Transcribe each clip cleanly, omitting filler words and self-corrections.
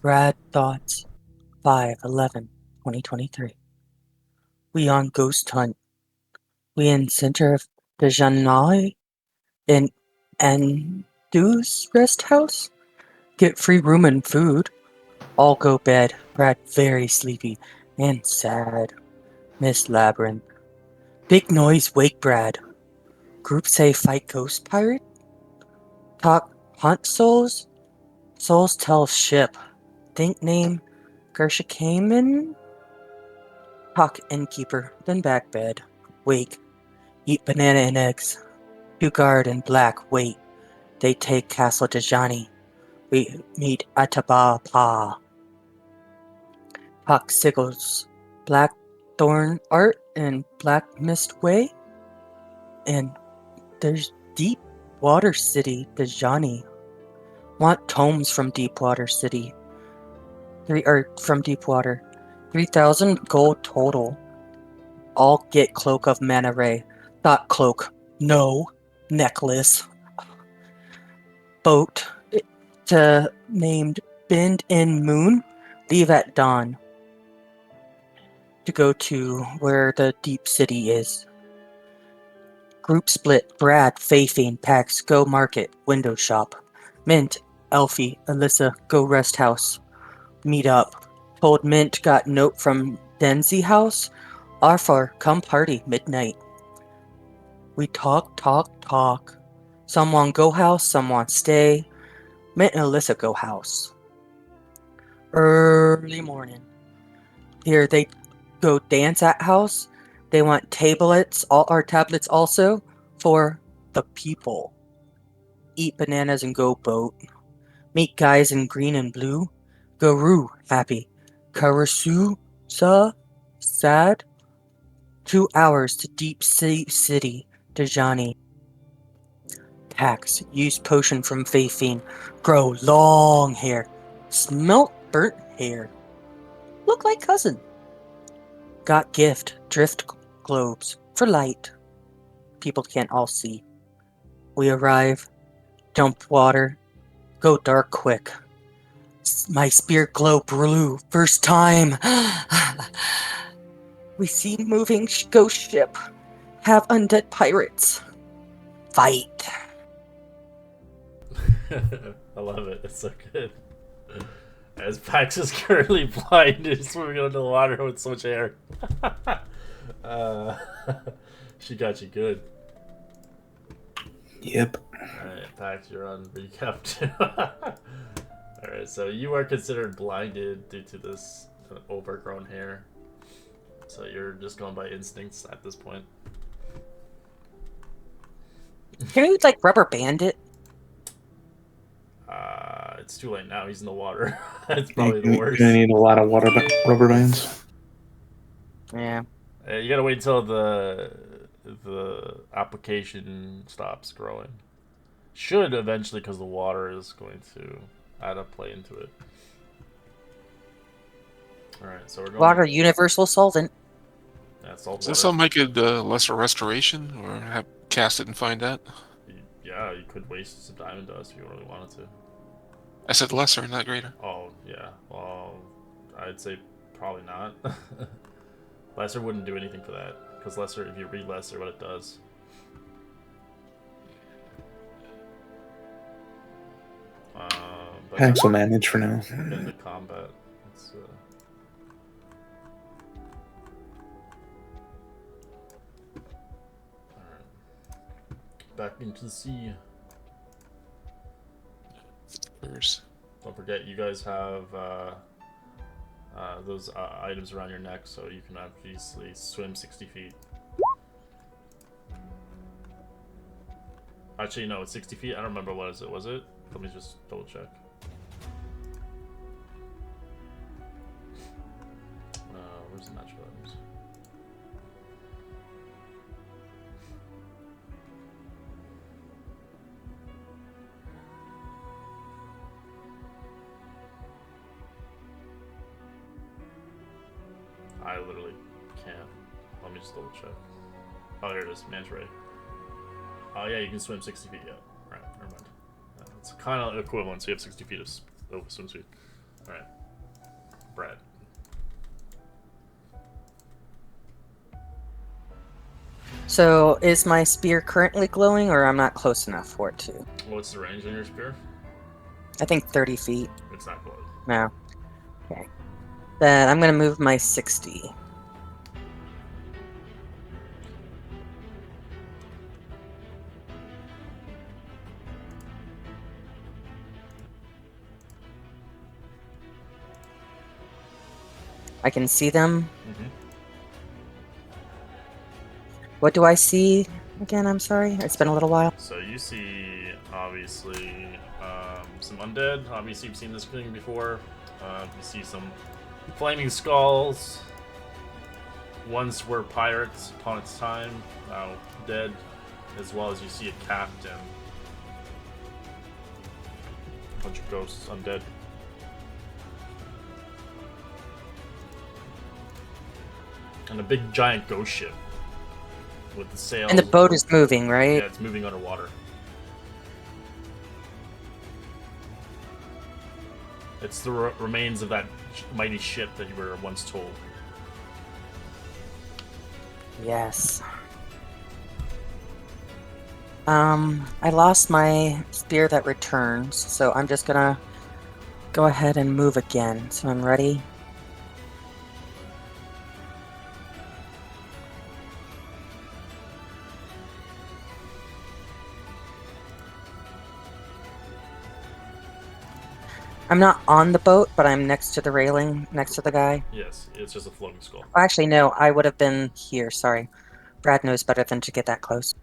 Rad Thoughts 5/11/2023. We on Ghost Hunt. We in center of the Janai in Andus Rest House. Get free room and food. All go bed. Brad very sleepy and sad. Miss Labyrinth. Big noise wake Brad. Group say fight ghost pirate. Talk hunt souls. Souls tell ship. Think name Gersha Kamen. Talk innkeeper. Then back bed. Wake. Eat banana and eggs. Two guard in black wait. They take Castle Dejani. We meet Ataba Pa. Hawk Siggles. Blackthorn Art and Black Mist Way. And there's Deep Water City Dejani. Want tomes from Deepwater City. From Deepwater. 3,000 gold total. All get Cloak of Mana Ray. Not cloak. No. Necklace. Boat named Bend in Moon, leave at dawn to go to where the deep city is. Group split. Brad, Fayfine, Pax, go market, window shop. Mint, Elfie, Alyssa, go rest house. Meet up. Told Mint got note from Denzi house. Arfar, come party, midnight. We talk. Someone go house, someone stay. Mint and Alyssa go house. Early morning. Here they go dance at house. They want tablets, all our tablets also for the people. Eat bananas and go boat. Meet guys in green and blue. Guru happy. Karasu sad. 2 hours to deep sea city. Dejani. Tax. Use potion from Fayfine. Grow long hair. Smelt burnt hair. Look like cousin. Got gift, drift globes, for light. People can't all see. We arrive, dump water, go dark quick. My spirit glow blue, first time. We see moving ghost ship, have undead pirates. Fight. I love it. It's so good. As Pax is currently blind, swimming under the water with so much air. uh, she got you good. Yep. Alright, Pax, you're on recap too. Alright, so you are considered blinded due to this overgrown hair. So you're just going by instincts at this point. Can you like rubber band it? It's too late now. He's in the water. It's You're probably the gonna worst. need a lot of rubber bands. Yeah. You gotta wait until the application stops growing. Should eventually, because the water is going to add a play into it. All right, so we're going. Water universal solvent. Yeah, salt Is this water. something I could lesser restoration or have cast it and find that? Yeah, you could waste some diamond dust if you really wanted to. I said lesser, not greater. Oh yeah, well, I'd say probably not. Lesser wouldn't do anything for that, because lesser, if you read lesser, what it does. But Pax will manage for now. into combat. It's, back into the sea. There's Don't forget, you guys have those items around your neck, so you can obviously swim 60 feet. Actually, no, it's 60 feet. I don't remember what is it. Was it? Let me just double check. Where's the natural items? I literally can't. Let me just double check. Oh, here it is. Manta ray. Oh, yeah, you can swim 60 feet. Yeah. Alright, never mind. It's kind of equivalent, so you have 60 feet of swim speed. Alright. Brad. So, is my spear currently glowing, or I'm not close enough for it to? What's the range on your spear? I think 30 feet. It's not glowing. No. Okay. Then I'm gonna move my 60. I can see them. Mm-hmm. What do I see again? I'm sorry. It's been a little while. So you see, obviously, some undead. Obviously, you've seen this thing before. You see some flaming skulls. Once were pirates upon its time, now dead. As well as you see a captain. A bunch of ghosts, undead. And a big giant ghost ship. With the sails. And the boat is moving, right? Yeah, it's moving underwater. It's the remains of that mighty ship that you were once told. Yes. I lost my spear that returns, so I'm just gonna go ahead and move again. So I'm ready. I'm not on the boat, but I'm next to the railing, next to the guy. Yes, it's just a floating skull. Actually, no, I would have been here, sorry. Brad knows better than to get that close.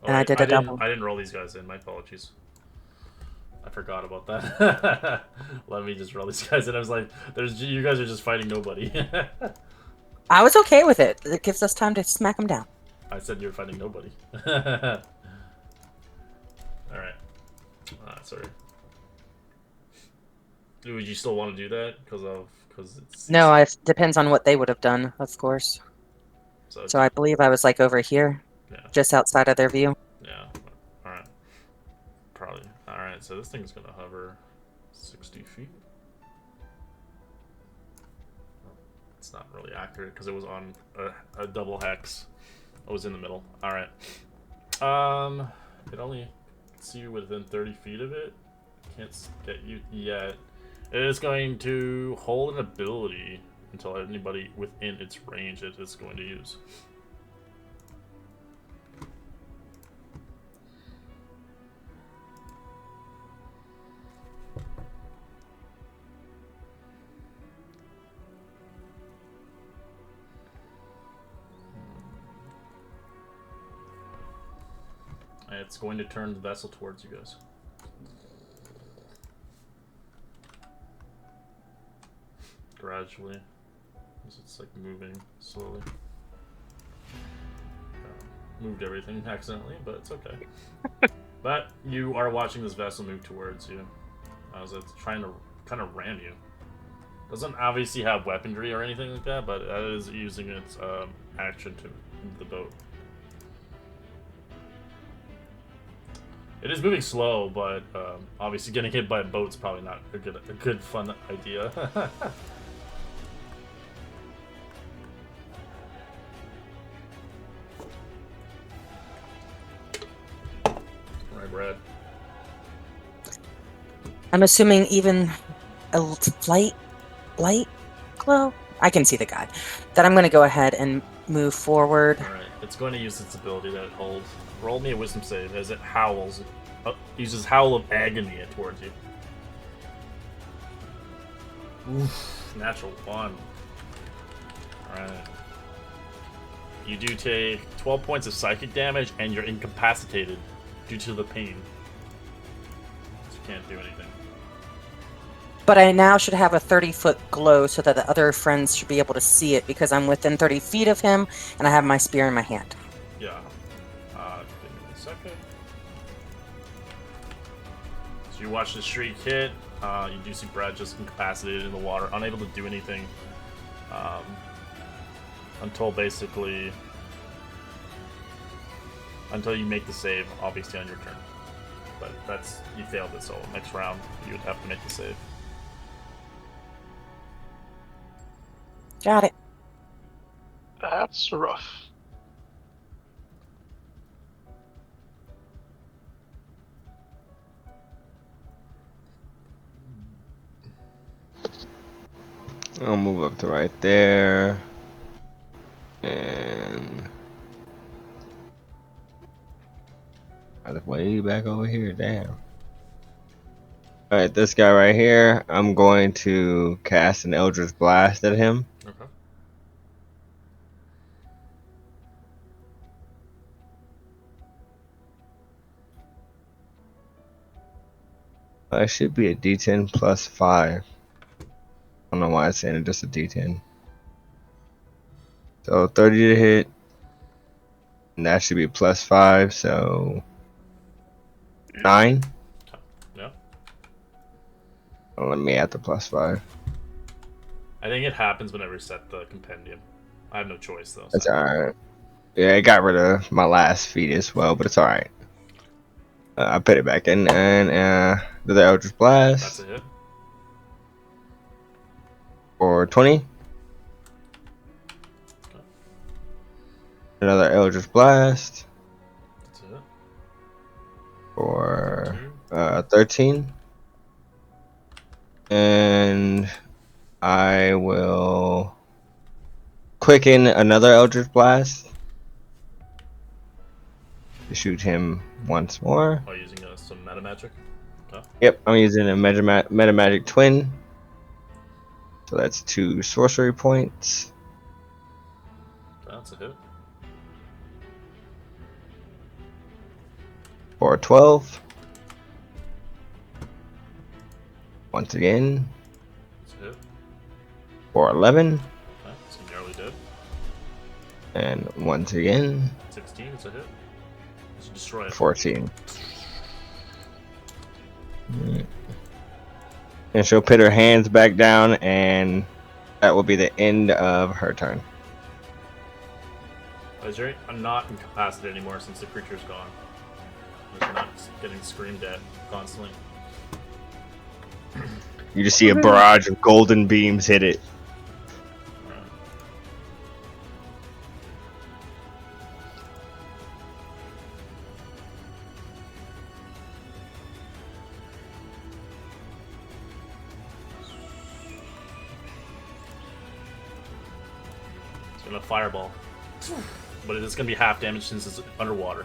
Oh, And I did a double. I didn't roll these guys in. My apologies. I forgot about that. Let me just roll these guys in. I was like, you guys are just fighting nobody. I was okay with it. It gives us time to smack him down. I said you're fighting nobody. Alright. Sorry. Would you still want to do that? Because it's... No, it depends on what they would have done, of course. So I believe I was like over here, yeah. just outside of their view. Yeah. Alright. Probably. Alright, so this thing's gonna hover 60 feet. It's not really accurate because it was on a double hex. I was in the middle. Alright. It only see you within 30 feet of it. Can't get you yet. It is going to hold an ability until anybody within its range it is going to use. It's going to turn the vessel towards you guys. Gradually. It's like moving slowly. Moved everything accidentally, but it's okay. But you are watching this vessel move towards you. As it's trying to kind of ram you. Doesn't obviously have weaponry or anything like that, but it is using its action to move the boat. It is moving slow, but obviously getting hit by a boat's probably not a good fun idea. Right, Brad. I'm assuming even a light glow? I can see the guy. Then I'm going to go ahead and move forward. Alright, it's going to use its ability that it holds. Roll me a wisdom save as it howls. Uses Howl of Agony towards you. Oof, natural 1. Alright. You do take 12 points of psychic damage and you're incapacitated due to the pain. So you can't do anything. But I now should have a 30-foot glow so that the other friends should be able to see it because I'm within 30 feet of him and I have my spear in my hand. Yeah. Give me a second. So you watch the shriek hit. You do see Brad just incapacitated in the water, unable to do anything. Until you make the save, obviously on your turn. but that's you failed it. So next round you would have to make the save. Got it. That's rough. I'll move up to right there. And that's way back over here. Damn. Alright, this guy right here, I'm going to cast an Eldritch Blast at him. Okay. It should be a D10 plus 5. I don't know why it's saying it's just a D10. So 30 to hit. And that should be plus 5, so 9. Yeah. Well, let me add the plus 5. I think it happens whenever you set the compendium. I have no choice though. That's So. alright. Yeah, I got rid of my last feat as well, but it's alright. I put it back in and do the Eldritch That's Blast a hit. for 20. Another Eldritch Blast That's a hit. for 13. 13. And I will quicken another Eldritch Blast to shoot him once more. Oh, using some meta magic. Okay. Yep, I'm using a meta magic twin. So that's 2 sorcery points. That's a hit. For 12. Once again. That's a hit. For 11. Okay, so nearly dead. And once again. 16, it's a hit. Let's destroy it. 14. And she'll put her hands back down, and that will be the end of her turn. I'm not incapacitated anymore since the creature's gone. I'm not getting screamed at constantly. You just see a barrage of golden beams hit it. It's gonna fireball. But it's gonna be half damage since it's underwater.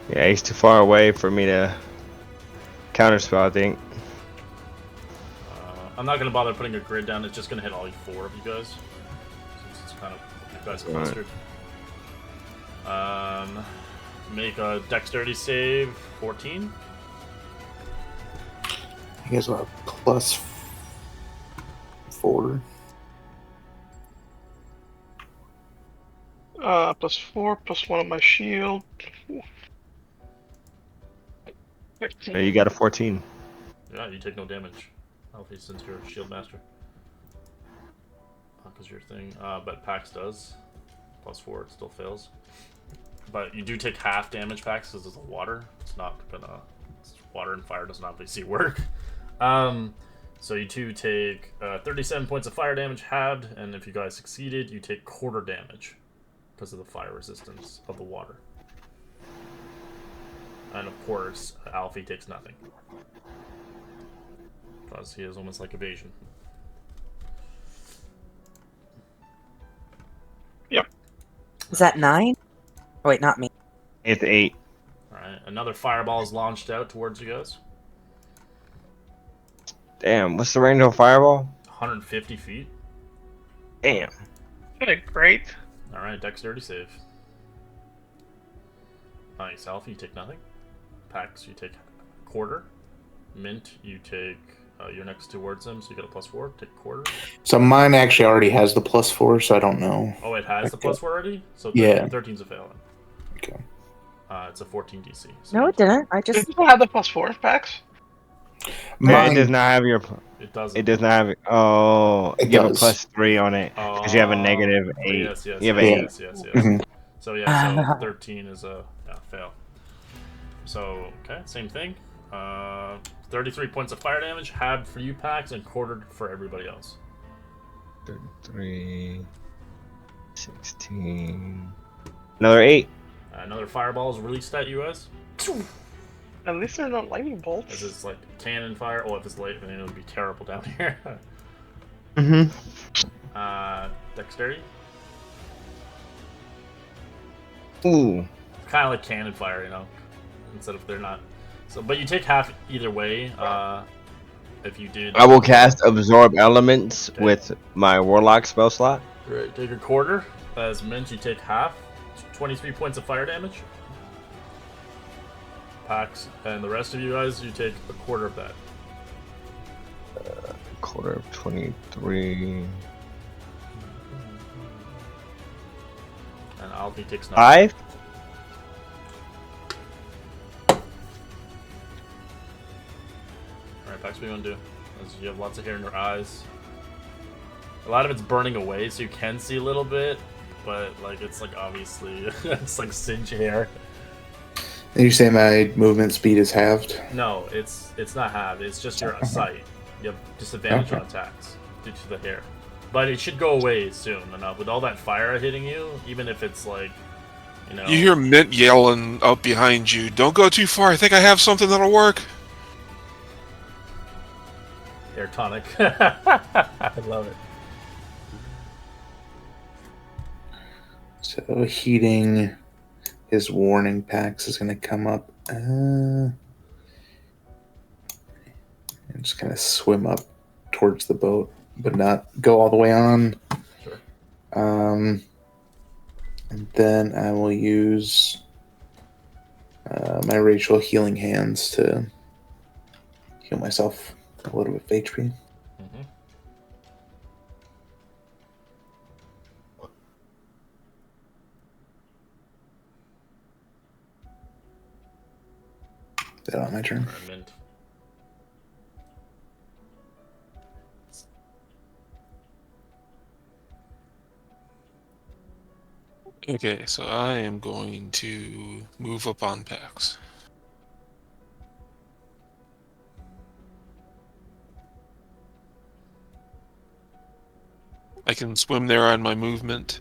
Yeah, he's too far away for me to counterspell, I think. I'm not gonna bother putting a grid down, it's just gonna hit all 4 of you guys. Since it's kind of you guys clustered. Make a dexterity save 14. He has a plus 4. Plus 4, plus 1 on my shield. 15. You got a 14. Yeah, you take no damage. Alfie, since you're a shield master. Because your thing. But Pax does. Plus 4, it still fails. But you do take half damage, Pax, because it's water. It's not gonna. Water and fire doesn't obviously work. So you two take 37 points of fire damage halved, and if you guys succeeded, you take quarter damage because of the fire resistance of the water. And of course, Alfie takes nothing. Because he is almost like evasion. Yep. Is that 9? Oh, wait, not me. It's 8. Alright, another fireball is launched out towards you guys. Damn, what's the range of a fireball? 150 feet. Damn. Great. Alright, dexterity save. Nice, Alpha, you take nothing. Pax, you take quarter. Mint, you take... you're next towards them, so you get a plus 4. Take quarter. So mine actually already has the plus 4, so I don't know. Oh, it has the plus 4 already? So 13, Yeah. 13's a failing. Okay. It's a 14 DC. So No, it didn't. I Does just. people have the plus 4 packs? Yeah, Mine, it does not have your. It doesn't. It does not have. Oh, It you have a does. plus 3 on it because you have a negative Oh, 8. Yes, yes, You have yes, an 8. yes, yes, yes. Mhm. So yeah, so 13 is a fail. So, okay, same thing. 33 points of fire damage, halved for you, Pax, and quartered for everybody else. 33, 16. Another 8. Another fireball is released at you guys. At least they're not lightning This bolts. is like cannon fire. Oh, if it's late, then it would be terrible down here. Dexterity? Ooh. Kind of like cannon fire, you know? Instead of they're not. So, but you take half either way. If you did. I will cast Absorb Elements with my Warlock spell slot. Right, take a quarter. As Mint, you take half. 23 points of fire damage. Pax, and the rest of you guys, you take a quarter of that. Quarter of 23. And Alfie takes 9. 5? Alright, Pax, what do you want to do? As you have lots of hair in your eyes. A lot of it's burning away, so you can see a little bit, but like it's like obviously it's like singe hair. Did you say my movement speed is halved? No, it's not halved. It's just your sight. You have disadvantage on Okay. attacks due to the hair, but it should go away soon enough. With all that fire hitting you, even if it's like, you know, You hear Mint yelling up behind you. Don't go too far. I think I have something that'll work. hair tonic. I love it. So heating his warning packs is going to come up. I'm just going to swim up towards the boat, but not go all the way on. Sure. And then I will use my Rachel healing hands to heal myself a little bit of HP. Mm-hmm. Is that on my turn? Alright, Mint. Okay, so I am going to move up on Pax. I can swim there on my movement,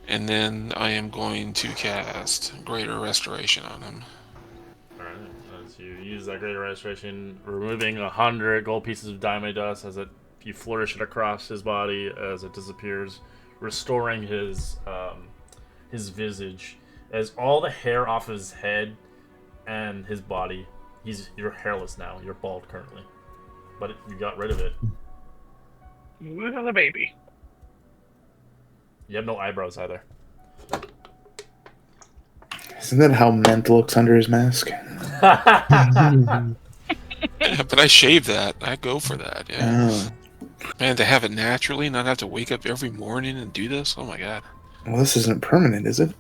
and then I am going to cast Greater Restoration on him. Alright, as you use that greater restoration, removing 100 gold pieces of diamond dust as you flourish it across his body as it disappears, restoring his visage, as all the hair off his head and his body. You're hairless now. You're bald currently, but you got rid of it. Smooth on the baby. You have no eyebrows either. Isn't that how Ment looks under his mask? Yeah, but I shave that. I go for that. Yeah. Oh. Man, to have it naturally, not have to wake up every morning and do this. Oh my god. Well, this isn't permanent, is it?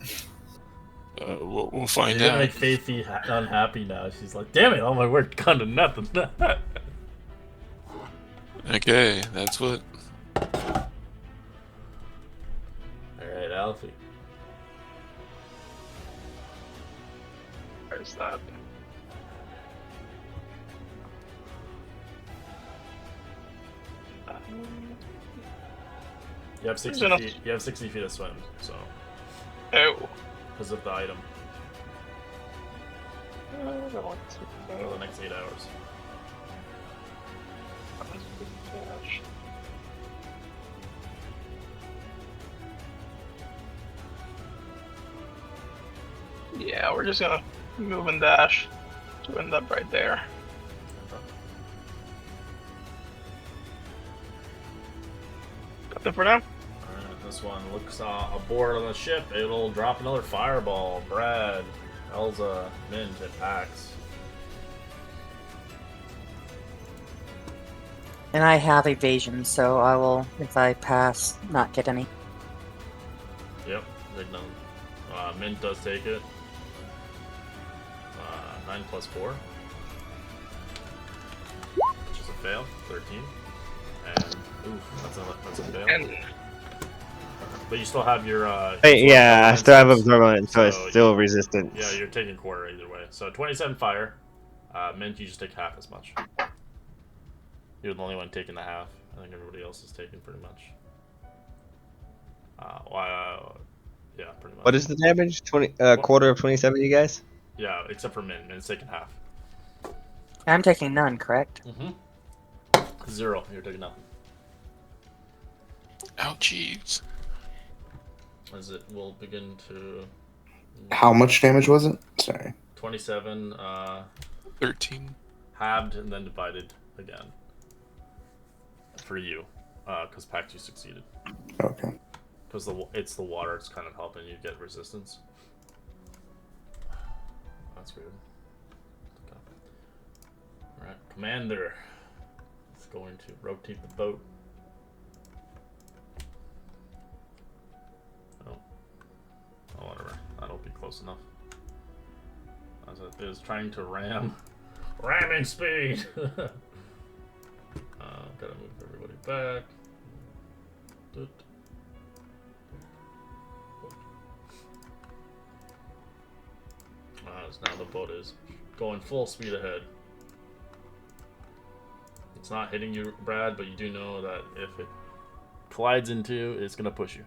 We'll find You're gonna out. make Faithy unhappy now. She's like, "Damn it! All my work gone to nothing." Okay, that's what. Alright, Alfie. Where's that? You have 60 enough. feet. You have 60 feet of swim, so Oh. because of the item for the next 8 hours. Yeah, we're just gonna move and dash to end up right there. Got them for now. Alright, this one looks aboard on the ship. It'll drop another fireball. Brad, Elza, Mint, and Pax. And I have evasion, so I will, if I pass, not get any. Yep, big number. Mint does take it. 9 plus 4. Which is a fail. 13. And, oof, that's a fail. And But you still have your. Hey, yeah, I still have absorbent, so So it's still resistance. Yeah, you're taking quarter either way. So 27 fire meant you just take half as much. You're the only one taking the half. I think everybody else is taking pretty much. Yeah, pretty much. What is the damage? 20, quarter of 27, you guys? Yeah, except for Min. Min's taking half. I'm taking none, correct? Mm-hmm. 0. You're taking nothing. Ouchies. As it will begin to. How much damage was it? Sorry. 27. 13. Halved and then divided again. For you, because Pact 2 succeeded. Okay. Because it's the water, it's kind of helping you get resistance. That's weird. Okay. Alright, Commander is going to rotate the boat. Oh, whatever. That'll be close enough. As it is trying to ram. Ramming speed! Gotta move everybody back. Now the boat is going full speed ahead. It's not hitting you, Brad, but you do know that if it collides into you, it's gonna push you.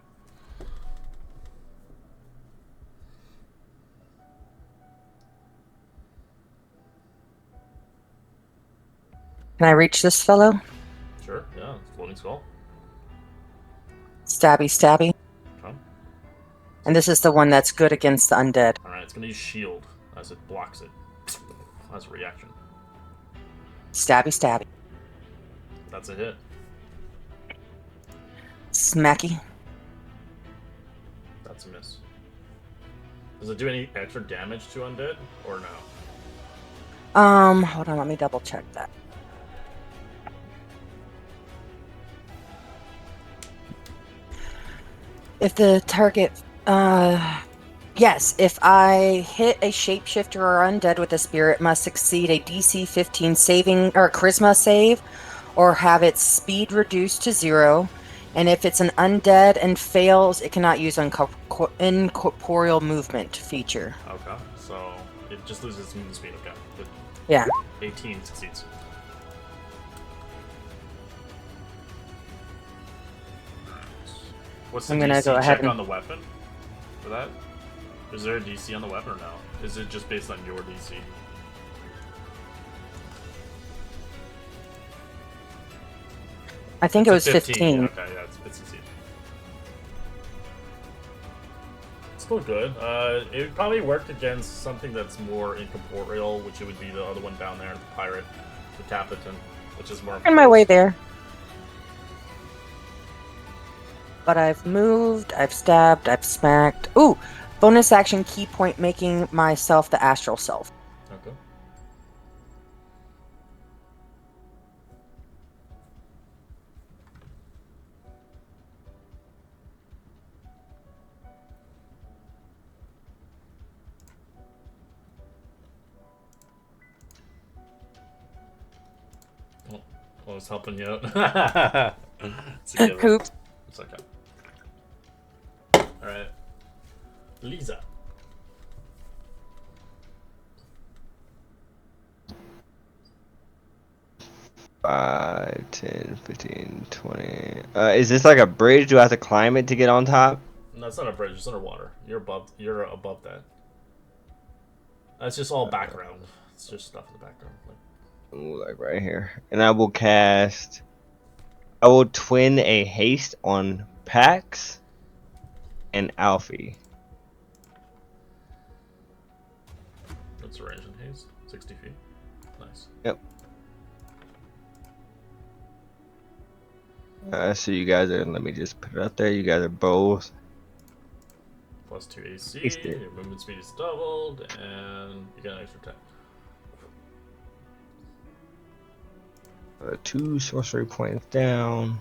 Can I reach this fellow? Sure, yeah, floating skull. Stabby, stabby. Okay. And this is the one that's good against the undead. Alright, it's gonna use shield as it blocks it. As a reaction. Stabby, stabby. That's a hit. Smacky. That's a miss. Does it do any extra damage to undead or no? Hold on, let me double check that. If the target, yes, if I hit a shapeshifter or undead with a spirit, must succeed a DC 15 saving or charisma save, or have its speed reduced to 0. And if it's an undead and fails, it cannot use incorporeal movement feature. Okay, so it just loses its movement speed. Okay, good. Yeah. 18 succeeds. What's the I'm gonna DC go ahead check and- on the weapon for that? Is there a DC on the weapon or no? Is it just based on your DC? I think it was It's a 15. Okay, yeah, it's succeed. It's still good. It would probably work against something that's more incorporeal, which it would be the other one down there, the pirate, the captain, which is more. On my way there. But I've moved, I've stabbed, I've smacked. Ooh! Bonus action key point making myself the astral self. Okay. Oh, I was helping you out. It's a given. Oops. It's okay. Alright. Lisa. Five, 10, 15, 20. Is this like a bridge? Do I have to climb it to get on top? No, it's not a bridge, it's underwater. You're above that. That's just all background. It's just stuff in the background. Ooh, like right here. And I will cast. I will twin a haste on Pax and Alfie. What's the range in haste? 60 feet. Nice. Yep. So you guys are. Let me just put it up there. You guys are both. Plus 2 AC, Hasted. your movement speed is doubled, and you get an extra attack. 2 sorcery points down.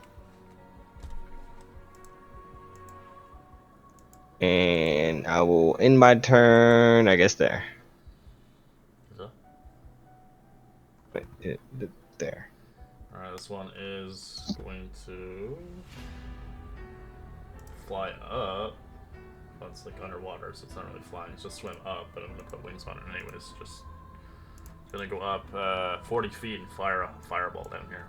And I will end my turn, I guess, there. Is that? There. Alright, this one is going to fly up. Well, it's like underwater, so it's not really flying. It's just swim up, but I'm gonna put wings on it anyways. Just gonna go up 40 feet and fire a fireball down here.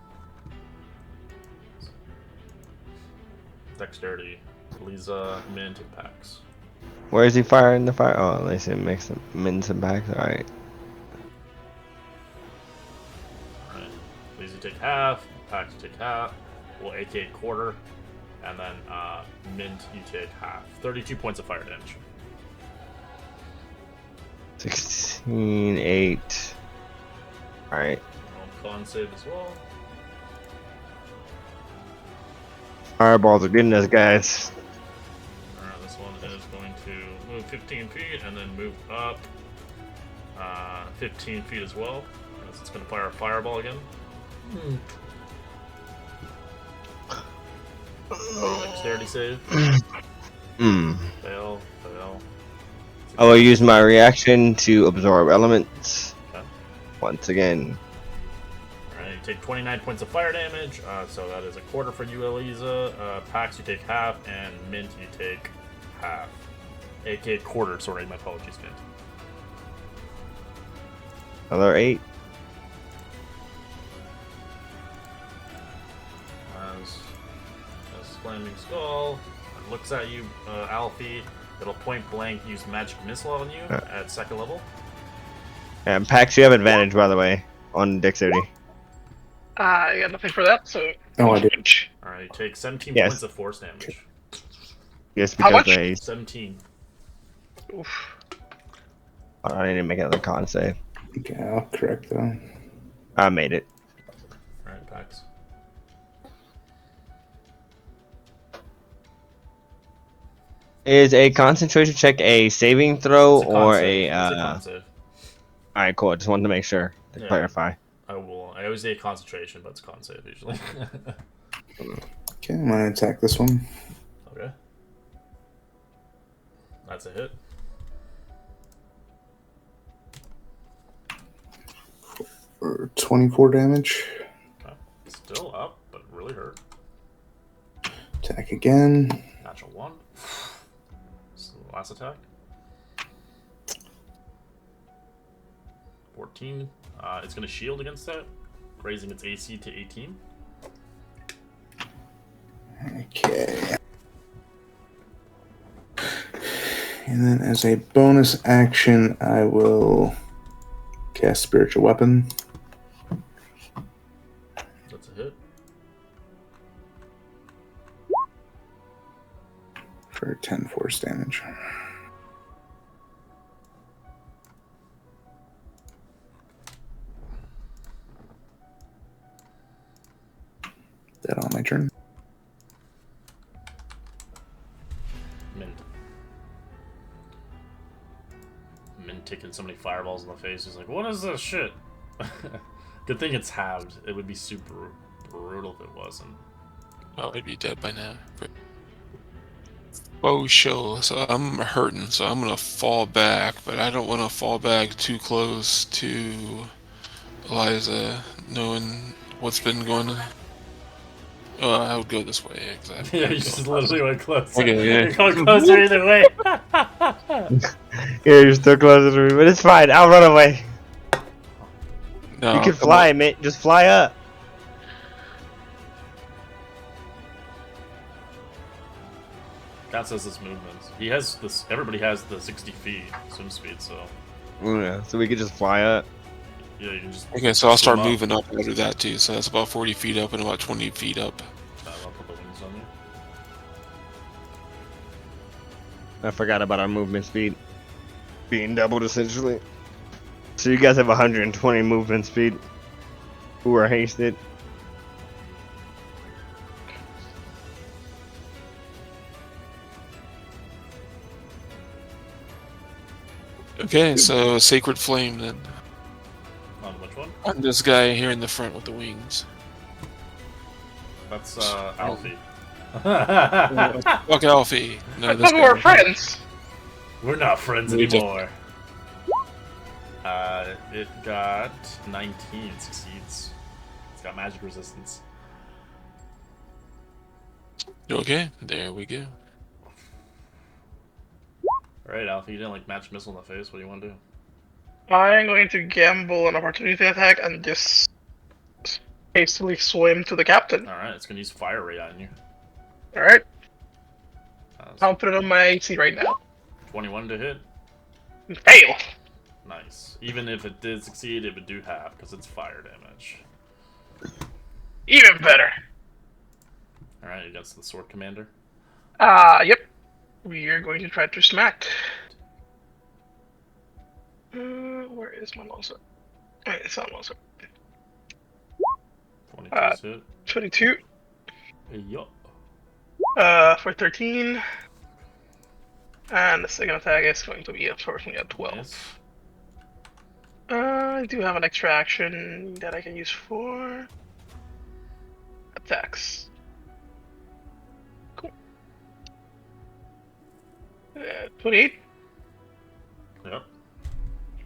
Dexterity, Lisa, Mint, and Pax. Where is he firing the fire? Oh, they say mix some mins and packs. All right. Alright. Lisa, you take half. Pax, you take half. We'll AK quarter. And then Mint, you take half. 32 points of fire damage. 16, 8. All right. Roll con save as well. Fireballs are getting us, guys. Alright, this one is going to move 15 feet and then move up 15 feet as well. As it's going to fire a fireball again. Dexterity save. Hmm. Fail, fail. I will use my reaction to absorb elements. Okay. Once again. Alright, you take 29 points of fire damage, so that is a quarter for you, Eliza. Pax, you take half, and Mint, you take half. AK quarter, sorry, my apologies, Mint. Another 8. As Flaming Skull looks at you, Alfie, it'll point blank use magic missile on you at second level. And Pax, you have advantage, by the way, on dexterity. I got nothing for that, so. Oh, I did. Alright, you take 17 Yes. points of force damage. Yes, How because much? they. 17. Oof. I need to make another con save. Okay, I'll correct though. I made it. Alright, Pax. Is a concentration check a saving throw It's a con or save. a? It's a con save. All right, cool. I just wanted to make sure to Yeah. clarify. I always say concentration, but it's con save usually. Okay, I'm gonna attack this one Okay. That's a hit. for 24 damage. Okay. Still up, but really hurt. Attack again. Natural 1. This is the last attack. 14. It's going to shield against that, raising its AC to 18. Okay. And then as a bonus action, I will cast Spiritual Weapon. That's a hit. For 10 force damage. That on my turn. Mint taking so many fireballs in the face. He's like, what is this shit? Good thing it's halved. It would be super brutal if it wasn't. Oh, I'd be dead by now. Oh, show. So I'm hurting, so I'm gonna fall back, but I don't want to fall back too close to Eliza, knowing what's been going on. Oh, I would go this way. Exactly. Yeah, you just literally went closer. Okay, yeah. You're going closer either way. Yeah, you're still closer to me, but it's fine. I'll run away. No, You can come fly, on. mate. Just fly up. Cat says his movements. He has this. Everybody has the 60 feet swim speed, so Yeah, so we could just fly up. yeah, you can just. Okay, so I'll start swim up. moving up after that too. So that's about 40 feet up and about 20 feet up. I'll put the wings on you. I forgot about our movement speed being doubled essentially. So you guys have 120 movement speed. Who are hasted? Okay, so Sacred Flame then. On which one? On this guy here in the front with the wings. That's Alfie. Fuck Alfie. No, I this thought we were guy. friends. We're not friends We just- anymore. It got 19. Succeeds. It's got magic resistance. Okay, there we go. Alright, Alpha, you didn't like match missile in the face. What do you want to do? I'm going to gamble an opportunity attack and just hastily swim to the captain. Alright, it's gonna use fire ray on you. Alright, So I'll put it on my AC right now. 21 to hit. Fail! Nice. Even if it did succeed, it would do half because it's fire damage. Even better. Alright, against the sword commander. Yep. We are going to try to smack. Where is my longsword? Wait, it's not longsword. 22 hit. 22. Hey, yo. For 13. And the second attack is going to be unfortunately at 12. Nice. I do have an extra action that I can use for attacks. Cool. 28. Yep.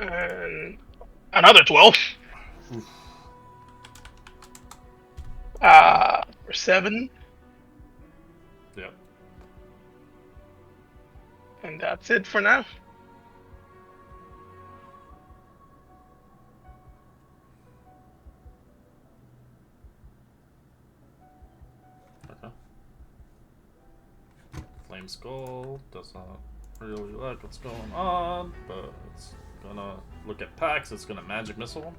And another 12. For 7. Yep. And that's it for now. Okay. Flame Skull does not really like what's going on, but it's gonna look at Pax. It's gonna magic missile.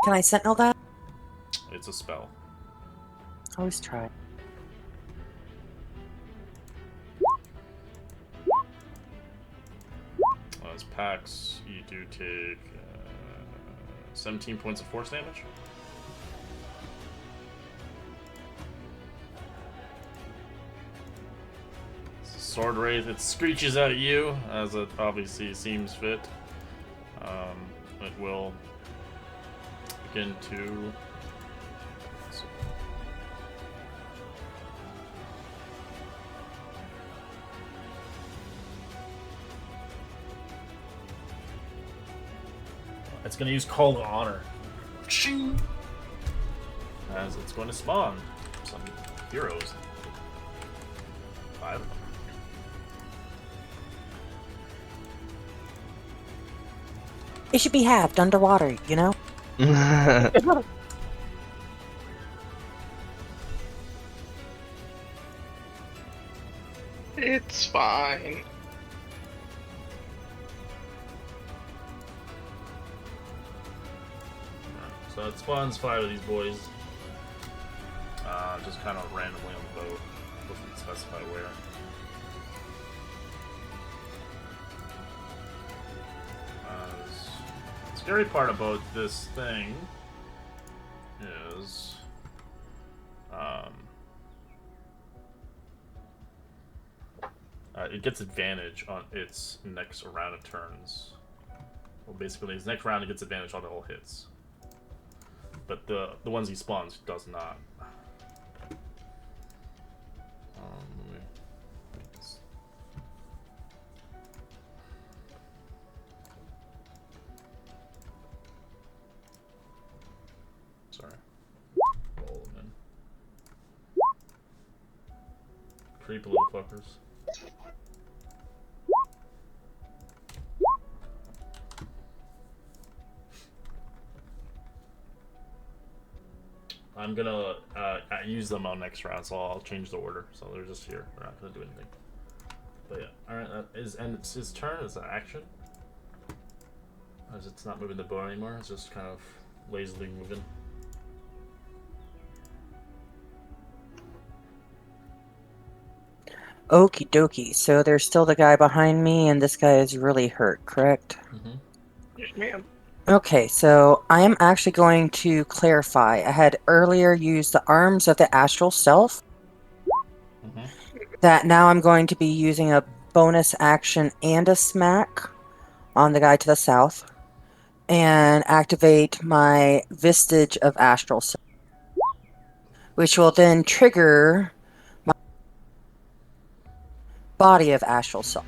Can I sentinel that? It's a spell. Always try. As Pax, you do take 17 points of force damage. Sword Wraith, it screeches at you, as it obviously seems fit. It will begin to... It's going to use Call to Honor. As it's going to spawn some heroes. 5 of them. It should be halved underwater, you know? It's fine. So it spawns 5 of these boys. Just kind of randomly on the boat. Doesn't specify where. The scary part about this thing is it gets advantage on its next round of turns. Well, basically, his next round it gets advantage on all hits. But the ones he spawns does not. Sorry. Roll them in. Creepy little fuckers. I'm gonna use them on next round, so I'll change the order. So they're just here. They're not gonna do anything. But yeah, alright, and it's his turn as an action. As it's not moving the bow anymore, it's just kind of lazily moving. Okie dokie. So there's still the guy behind me, and this guy is really hurt, correct? Mm-hmm. Yes, ma'am. Okay, so I am actually going to clarify. I had earlier used the arms of the astral self. Mm-hmm. That now I'm going to be using a bonus action and a smack on the guy to the south. And activate my Vestige of Astral Self. Which will then trigger my Body of Astral Self.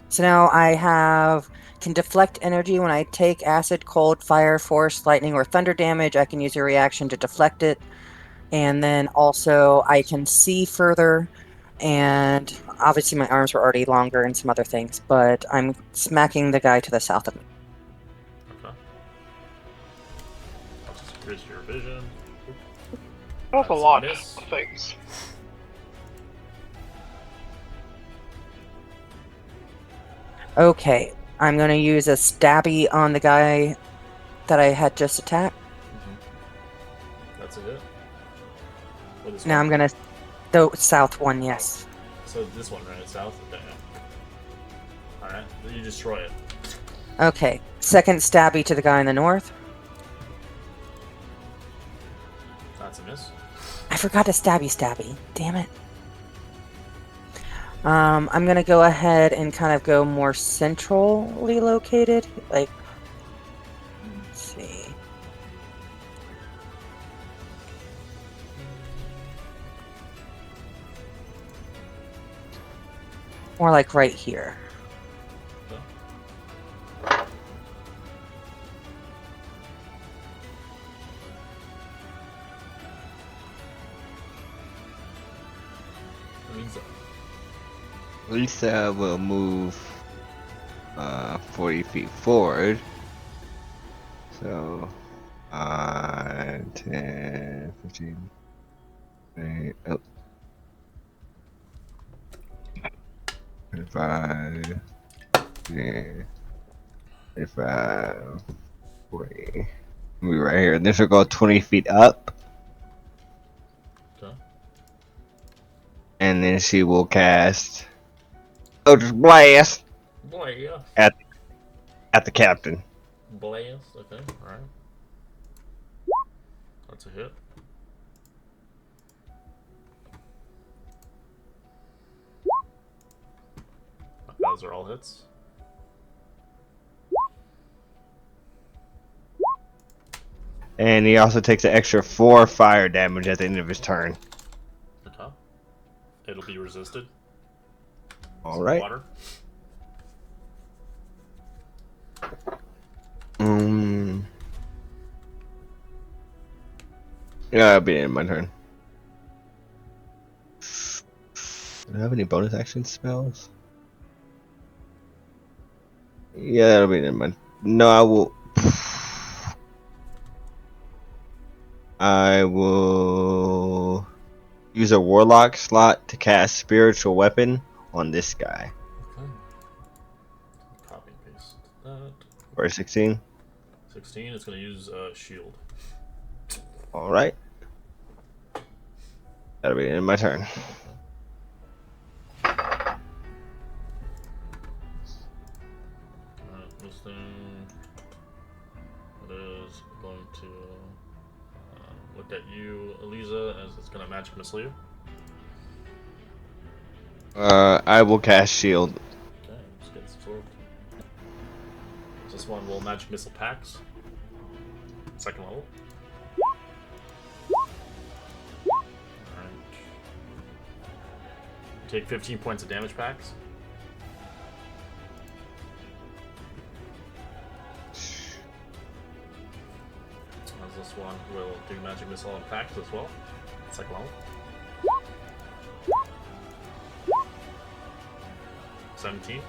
So now I can deflect energy when I take acid, cold, fire, force, lightning, or thunder damage. I can use a reaction to deflect it. And then also I can see further. And obviously my arms were already longer and some other things, but I'm smacking the guy to the south of me. Okay. I'll just increase your vision. That's a That's a lot miss. of things. Okay, I'm going to use a stabby on the guy that I had just attacked. That's a hit. Or this Now one? I'm going to... The south one, yes. So this one, right? South? Okay. Alright, then you destroy it. Okay, second stabby to the guy in the north. That's a miss. I forgot to stabby. Damn it. I'm going to go ahead and kind of go more centrally located. Like, let's see. More like right here. Lisa will move 40 feet forward. So 10, 15, 8, oh, 25, 35, 40. Move right here. This will go 20 feet up. Okay. And then she will cast Eldritch Blast Blast. at the captain. Blast. Okay, alright. That's a hit. Those are all hits. And he also takes an extra 4 fire damage at the end of his turn. Okay. It'll be resisted. All right. Water. Yeah, that'll be in my turn. Do I have any bonus action spells? Yeah, that'll be in my. No, I will use a warlock slot to cast spiritual weapon on this guy. Okay. Copy and paste that. For 16. 16, it's going to use shield. All right. That'll be in my turn. Alright, this thing it is going to look at you, Eliza, as it's going to magic missile you. I will cast shield. Okay, just get absorbed. This one will magic missile Pax. Second level. Alright. Take 15 points of damage, Pax. As this one will do magic missile on Pax as well. Second level. 17.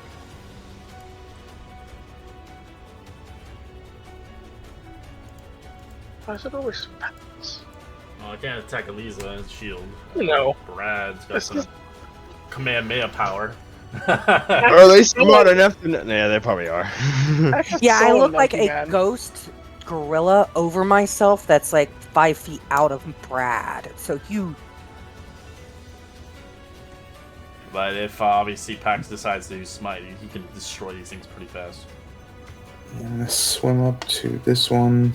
Why is it always spells? Oh, I can't attack Eliza and shield. No. Brad's got This some is- Kamehameha power. Are they smart enough to? Yeah, they probably are. That's just Yeah, I so look like unlucky, a man. ghost gorilla over myself that's like 5 feet out of Brad. So you... But if obviously Pax decides to use Smite, he can destroy these things pretty fast. I'm gonna swim up to this one.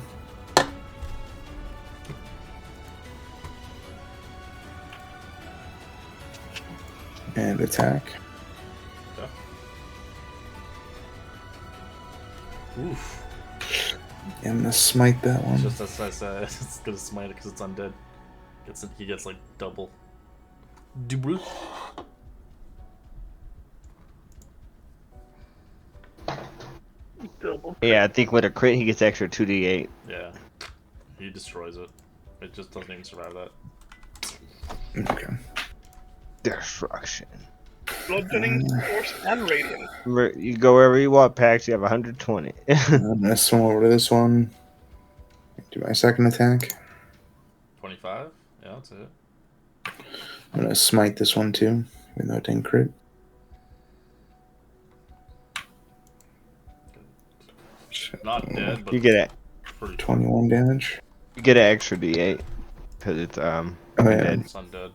And attack. Oof. Yeah, I'm gonna smite that one. Just as I said, it's gonna smite it because it's undead. He gets like double. Double. available. Yeah, I think with a crit he gets extra 2d8. Yeah. He destroys it. It just doesn't even survive that. Okay. Destruction. Bludgeoning, force, and radiant. Remember, you go wherever you want, Pax. You have 120. I'm gonna swim over to this one. Do my second attack. 25? Yeah, that's it. I'm gonna smite this one too, even though it didn't crit. Not dead, but you get it. pretty 21 damage. You get an extra d8 because it's Oh yeah. dead. It's undead.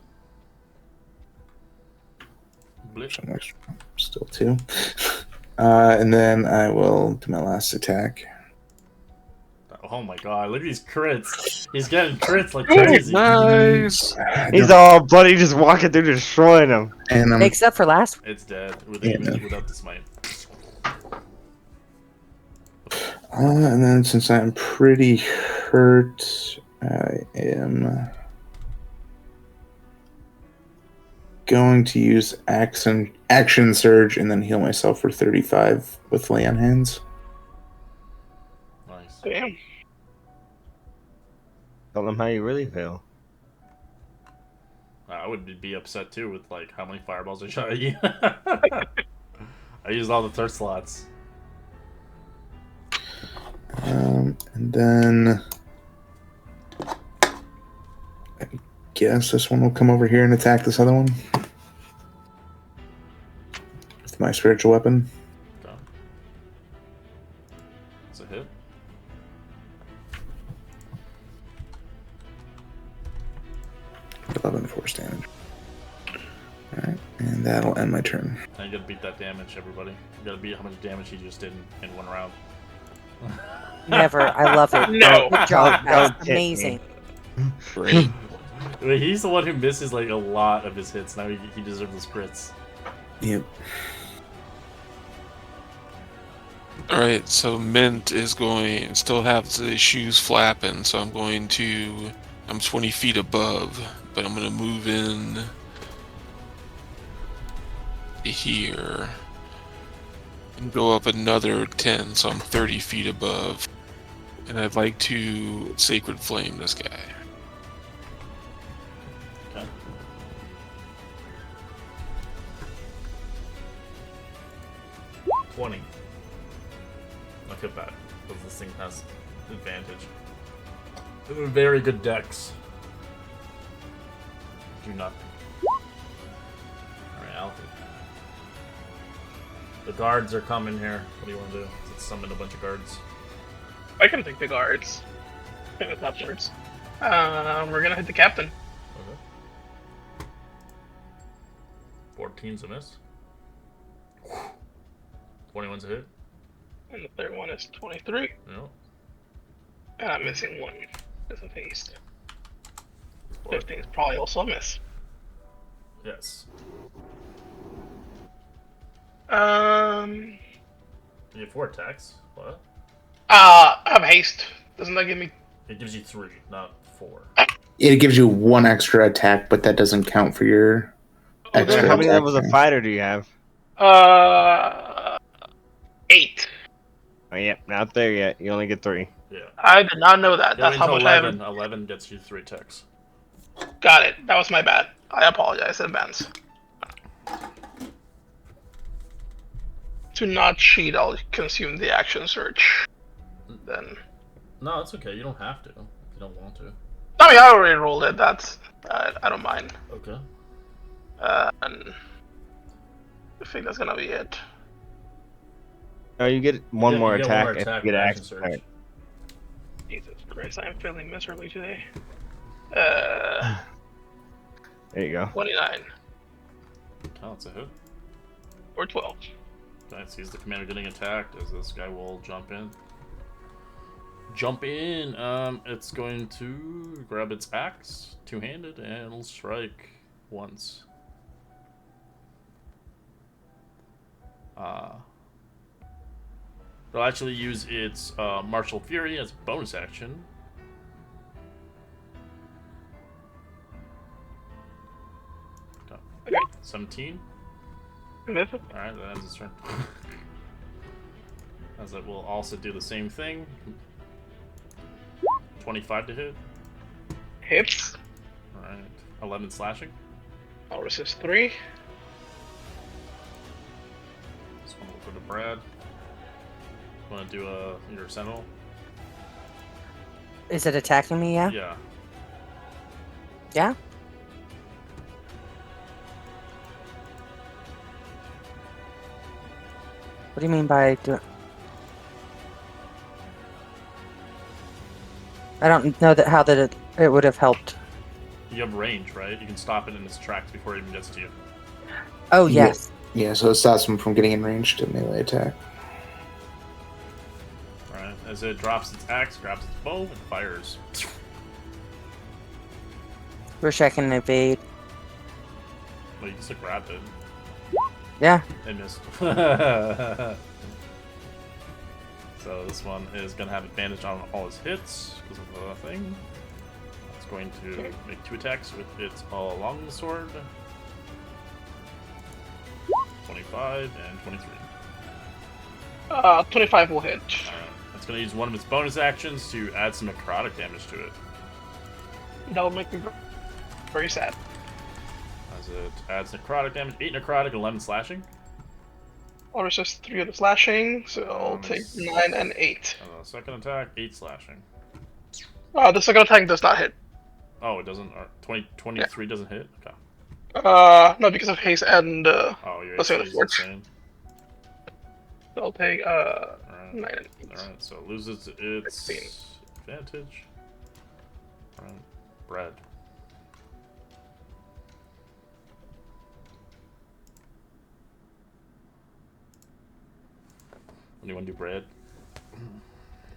Blip. So next, still 2. And then I will do my last attack. Oh my god, look at these crits. He's getting crits like crazy. Nice. He's all bloody, just walking through, destroying them. And I'm Except for last. It's dead Yeah. without the smite. and then since I'm pretty hurt, I am going to use action surge and then heal myself for 35 with lay on hands. Nice. Damn. Tell them how you really feel. I would be upset too with like how many fireballs I shot at you. I used all the third slots. And then I guess this one will come over here and attack this other one with my spiritual weapon. Okay. It's a hit. For 11 force damage. Alright, and that'll end my turn. Now you gotta beat that damage, everybody. You gotta beat how much damage he just did in one round. Never. I love it. No. Good job. Don't That's hit me. amazing. Great. Wait, he's the one who misses like a lot of his hits. Now he deserves his crits. Yep. Alright, so Mint is going, still have the shoes flapping, so I'm 20 feet above, but I'm going to move in here and go up another 10, so I'm 30 feet above. And I'd like to Sacred Flame this guy. Okay. $20. Look at that. Because this thing has advantage. Very good decks. Do nothing. Alright, Alfie. The guards are coming here. What do you want to do? Let's summon a bunch of guards. I can take the guards. With upwards. We're gonna hit the captain. Okay. 14's a miss. 21's a hit. And the third one is 23. No. And I'm missing one. Just a haste. What? 15 is probably also a miss. Yes. Um. You have 4 attacks. What? I have haste. Doesn't that give me? It gives you 3, not 4. It gives you 1 extra attack, but that doesn't count for your Oh, extra How many attack. levels of fighter do you have? 8. Oh, yep, not there yet. You only get 3. Yeah. I did not know that. Going That's how to much I 11. have. 11 gets you 3 attacks. Got it. That was my bad. I apologize in advance. To not cheat, I'll consume the action search. Then. No, it's okay. You don't have to if you don't want to. I mean, I already rolled it. That's. I don't mind. Okay. And I think that's gonna be it. Oh, you get one Yeah, more you get attack one more and attack you get with action search. surge. Jesus Christ, I'm feeling miserably today. There you go. 29 Oh, it's a hit. or 12. Okay, sees the commander getting attacked as this guy will jump in. Jump in! It's going to grab its axe, two-handed, and it'll strike once. It'll actually use its Martial Fury as a bonus action. Okay. 17. Miss it. Alright, that ends its turn. as it will also do the same thing. 25 to hit. Hits. Alright. 11 slashing. I'll resist 3. This one will go to Brad. Want to do your sentinel? Is it attacking me? Yeah. Yeah. Yeah. What do you mean by do? I don't know that how that it would have helped. You have range, right? You can stop it in its tracks before it even gets to you. Oh Yeah. yes. Yeah, so it stops him from getting in range to melee attack. Alright. As it drops its axe, grabs its bow, and fires. Wish I can evade. Well, you just grabbed it. Yeah. It missed. So this one is going to have advantage on all its hits because of the thing. It's going to make 2 attacks with its long sword. 25 and 23. 25 will hit. It's going to use one of its bonus actions to add some necrotic damage to it. That'll make me very sad. As it adds necrotic damage, 8 necrotic, 11 slashing. I'll resist 3 of the slashing, so I'll take 9 and 8. And the second attack, 8 slashing. The second attack does not hit. Oh, it doesn't. 23 doesn't hit? Okay. No, because of haste and Oh, your let's AC say the is forge. insane. So I'll take 9 and 8. Alright, so it loses its 16. advantage. Alright, Brad. What do you want to do, Brad?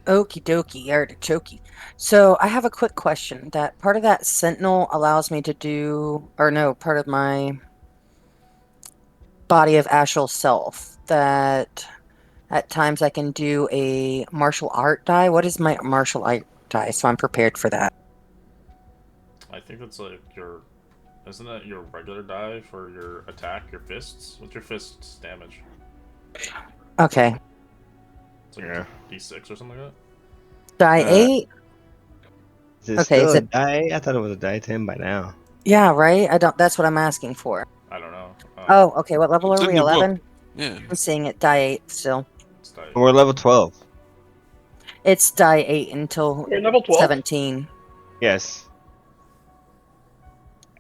Okie dokie, artichoke. So I have a quick question. That part of that sentinel allows me to do, or no, part of my body of astral self that at times I can do a martial art die. What is my martial art die? So I'm prepared for that. I think that's like your... Isn't that your regular die for your attack, your fists? What's your fists damage? Okay. It's like Yeah. D6 or something like Die 8? Is it Okay, still is a it- die? I thought it was a die 10 by now. Yeah, right? I don't. That's what I'm asking for. that? I don't know. Oh, okay. What level It's are in we? the book. 11? Yeah. I'm seeing it die 8 still. It's die. We're level 12. It's die 8 until You're level 12? 17. Yes.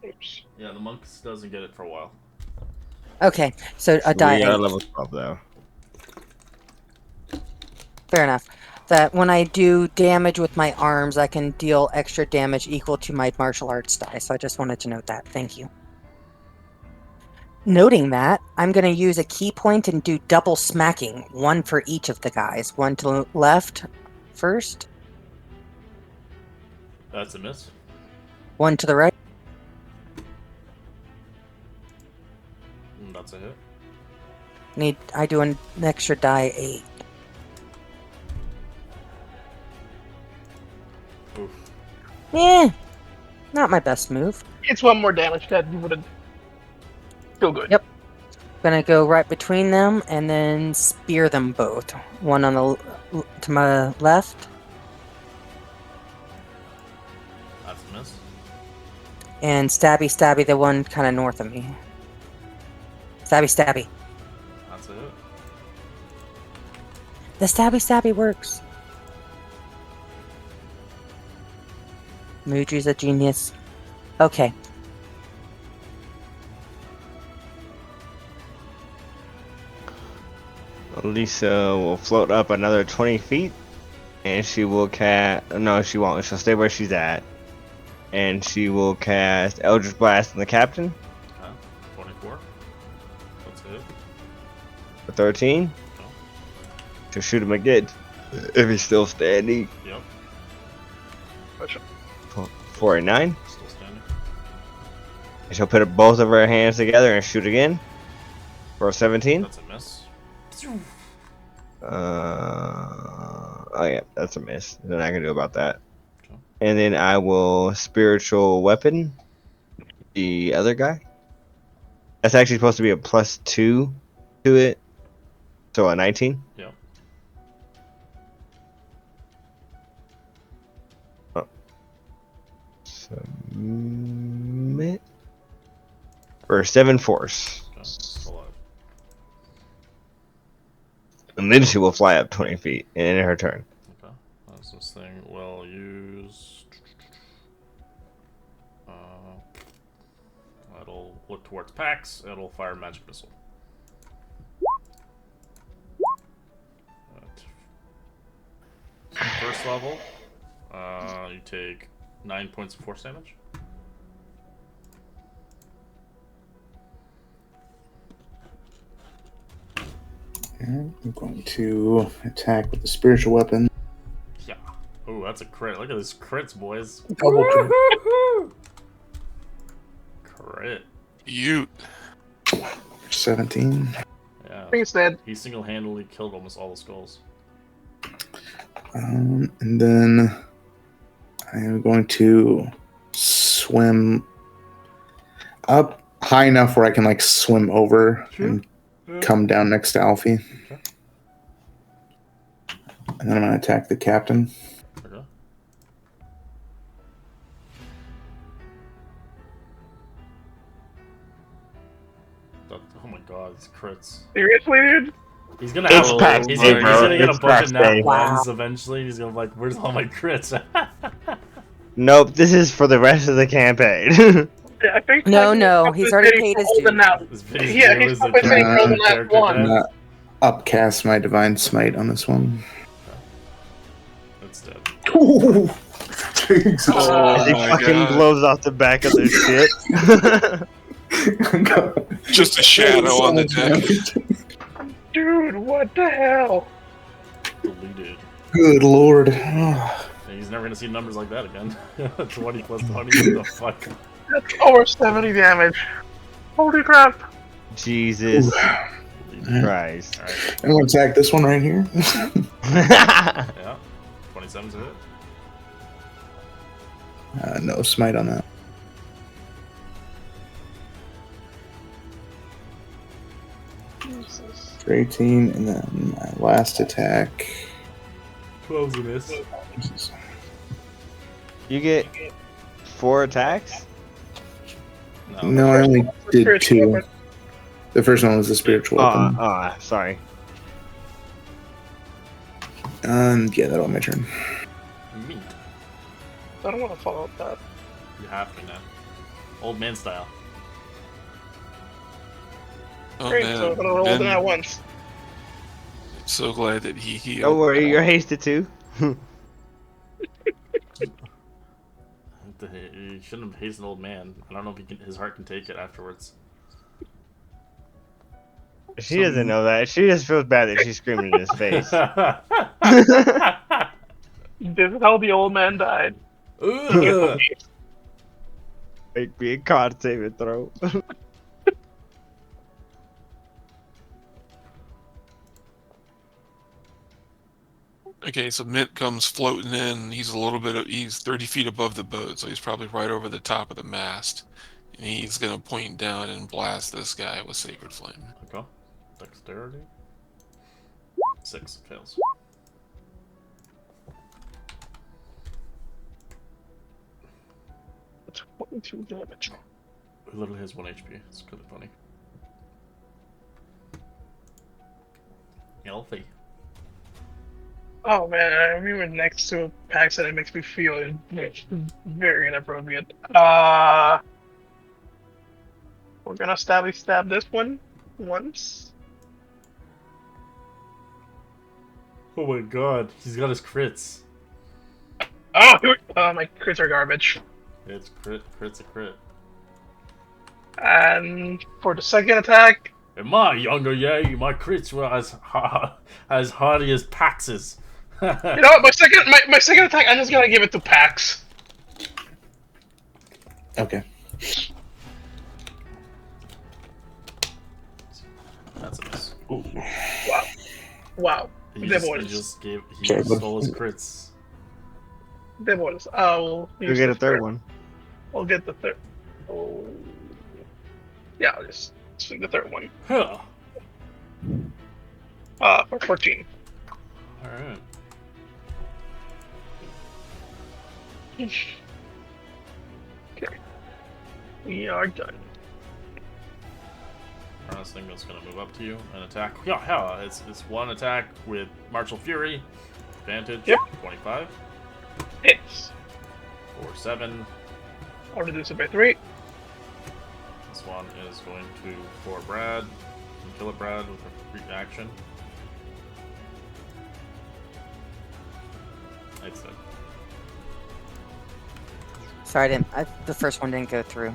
Oops. Yeah, the monks doesn't get it for a while. Okay, so a die We are 8. level 12 though. Fair enough. That when I do damage with my arms, I can deal extra damage equal to my martial arts die. So I just wanted to note that. Thank you. Noting that, I'm going to use a key point and do double smacking. One for each of the guys. One to the left first. That's a miss. One to the right. That's a hit. I do an extra die 8. Oof. Not my best move. It's 1 more damage that you wouldn't feel good. Yep. Gonna go right between them and then spear them both. One on the to my left That's a miss. and stabby the one kind of north of me. Stabby. That's a hit. The stabby works. Muji's a genius. Okay. Lisa will float up another 20 feet, and she will cast. No, she won't. She'll stay where she's at, and she will cast Eldritch Blast on the captain Okay. 24. That's a hit. for 13. No. She'll shoot him again if he's still standing Yep. for a 9. Still standing. And she'll put both of her hands together and shoot again for a 17. That's a miss. Oh yeah, that's a miss. Nothing I can do about that. Okay. And then I will spiritual weapon the other guy. That's actually supposed to be a +2 to it, so a 19. Yep. Submit. For 7 force. Okay, still alive. And then she will fly up 20 feet in her turn. Okay. This thing will use. It'll look towards Pax. It'll fire magic missile. First level, you take 9 points of force damage. And I'm going to attack with the spiritual weapon. Yeah. Oh, that's a crit. Look at these crits, boys. Double crit. Woo-hoo-hoo! Crit. You. 17. Yeah. I think it's dead. He single-handedly killed almost all the skulls. And then I am going to swim up high enough where I can like swim over and come down next to Alfie. Okay. And then I'm going to attack the captain. Okay. Oh my god, these crits. Seriously, dude? He's gonna It's have Pax he's Day, gonna, bro. he's gonna get a It's bunch Pax of nat Day. ones eventually. He's gonna be like, where's all my crits? Nope, this is for the rest of the campaign. Yeah, I think No, Pax no, he's already compensating paid his for all the dues. nat- This video Yeah, he's is a compensating for all the nat character ones. I'm death. going to upcast my divine smite on this one. That's dead. Ooh, Jesus. As he my fucking God. blows off the back of their ship. Just a shadow on the deck. Dude, what the hell? Deleted. Good lord. And he's never gonna see numbers like that again. 20 plus 20, what the fuck? That's over 70 damage. Holy crap. Jesus Deleted. Christ. Alright, I'm going to attack this one right here. yeah. 27's a hit. No smite on that. Jesus. For 18, and then my last attack. 12's a miss. You get 4 attacks? No, I only did Spiritual 2. weapon. The first one was the spiritual weapon. Sorry. Yeah, that'll be my turn. Meat. I don't want to follow up that. You have to now. Old man style. Oh Great, so I'm gonna man, roll the Ben, nat once. so glad that he healed. Don't worry, you're hasted too. You shouldn't have hazed an old man. I don't know if his heart can take it afterwards. She doesn't know that. She just feels bad that she's screaming in his face. This is how the old man died. Ugh. Make me a con saving throw. Okay, so Mint comes floating in. He's he's 30 feet above the boat, so he's probably right over the top of the mast. And he's gonna point down and blast this guy with Sacred Flame. Okay. Dexterity. 6 fails. It's 22 damage. He literally has 1 HP. It's kind of funny. Elfie. Oh man, I remember next to a Pax that it makes me feel very inappropriate. We're gonna stab this one once. Oh my god, he's got his crits. Oh, my crits are garbage. It's crit's a crit. And for the second attack, In my younger day, my crits were as hardy as Pax's. you know what? My second attack, I'm just gonna give it to Pax. Okay. That's a miss. Wow. He Demons. just Sorry, bud. stole his crits. Demos. I'll You use get the a third one. I'll get the third. Oh. Yeah, I'll just swing the third one. Huh. For 14. Alright. We are done. This thing is gonna move up to you and attack. Yeah, it's one attack with Martial Fury, advantage. Yep. 25 Hits. or 7. I'll reduce it by 3. This one is going to for Brad and kill it, Brad, with a free action. It's dead. Sorry, the first one didn't go through.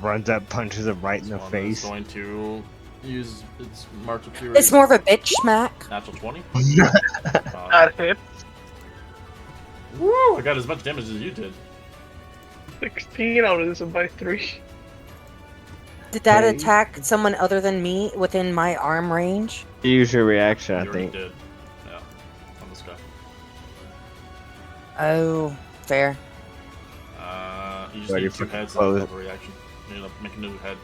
Runs up, punches him right in the This one is face. going to use its Martial Fury. It's more of a bitch smack. Natural 20. That hit. Woo! I got as much damage as you did. 16. I'll reduce it by 3. Did that Okay. attack someone other than me within my arm range? Use your reaction, You I already think. did. Yeah, on this guy. Oh, fair. You just Ready need 2 for heads close. of overreaction. You need to make a new head.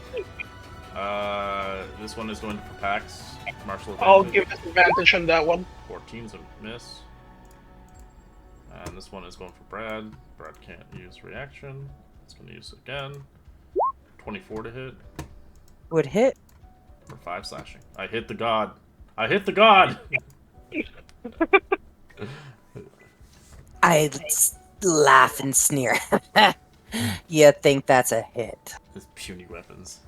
This one is going for Pax. Martial I'll advantage. give disadvantage on that one. 14's a miss. And this one is going for Brad. Brad can't use reaction. It's going to use it again. 24 to hit Would hit. for 5 slashing. I hit the god. I hit the god! I laugh and sneer. You think that's a hit? His puny weapons.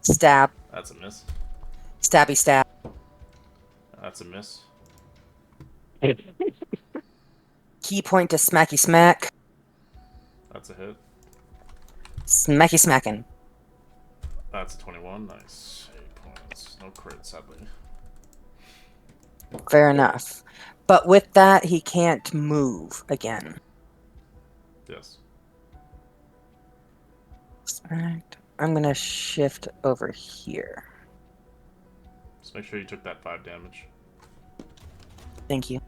Stab. That's a miss. Stabby stab. That's a miss. Key point to smacky smack. That's a hit. Smacky smacking. That's a 21. Nice. 8 points. No crit, sadly. Fair enough. But with that, he can't move again. Yes. Smacked. I'm gonna shift over here. Just make sure you took that 5 damage. Thank you.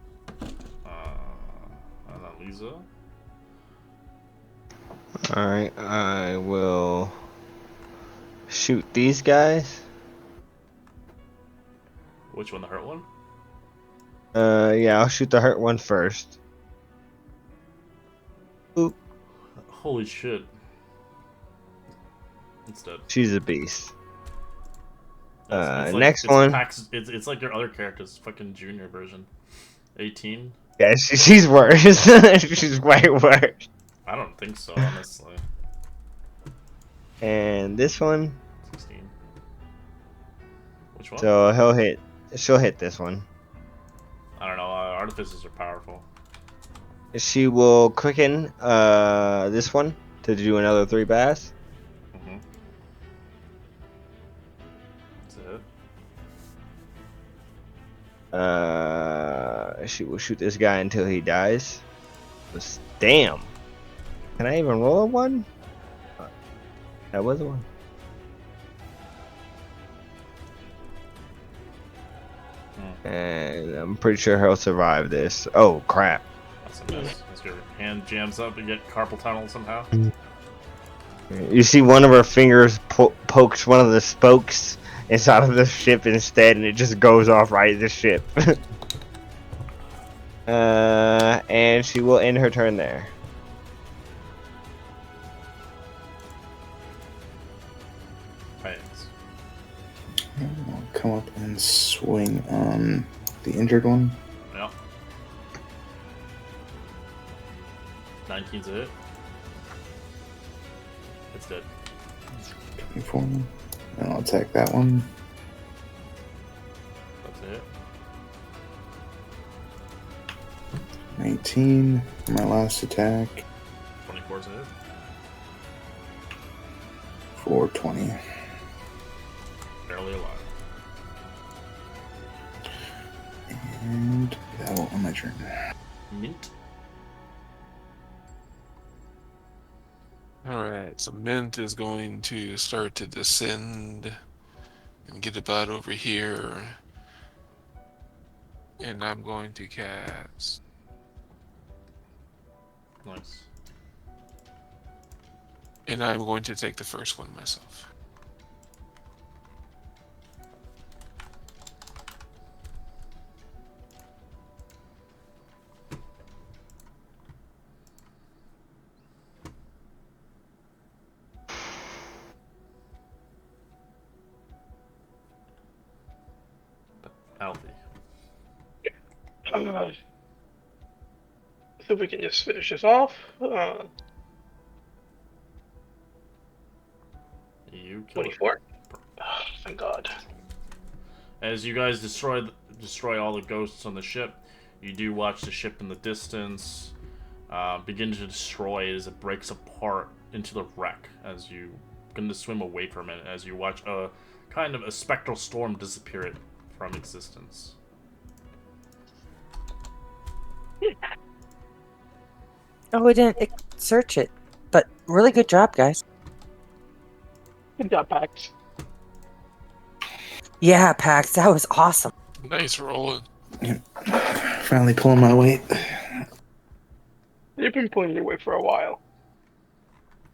And then Lisa. Alright, I will shoot these guys. Which one, the hurt one? Yeah, I'll shoot the hurt one first. Oop, Holy shit. It's dead. she's a beast. It's next it's one. It's like your other character's fucking junior version. 18? Yeah, she's worse. She's way worse. I don't think so, honestly. And this one, 16. Which one? so she'll hit this one. I don't know. Artificers are powerful. She will quicken this one to do another 3 bass. Mm-hmm. That's it. She will shoot this guy until he dies. Damn. Can I even roll a 1? That was a 1. And I'm pretty sure he'll survive this. Oh crap. That's a miss. As your hand jams up and get carpal tunnel somehow. You see one of her fingers pokes one of the spokes inside of the ship instead, and it just goes off right at the ship. And she will end her turn there. Thanks. I'll come up and swing on the injured one. Yeah. 19's a hit. It's dead. 24. And I'll attack that one. That's a hit. 19. My last attack 24's a hit. for 20. Barely alive. And that will end my turn. Mint. Alright, so Mint is going to start to descend and get about over here. And I'm going to cast. Nice. And I'm going to take the first one myself. So we can just finish this off. You kill it. 24. Oh, thank God. As you guys destroy all the ghosts on the ship, you do watch the ship in the distance begin to destroy as it breaks apart into the wreck as you begin to swim away from it, as you watch a kind of a spectral storm disappear it from existence. Oh, we didn't search it, but really good job, guys. Good job, Pax. Yeah, Pax, that was awesome. Nice rolling. Finally pulling my weight. You've been pulling your weight for a while.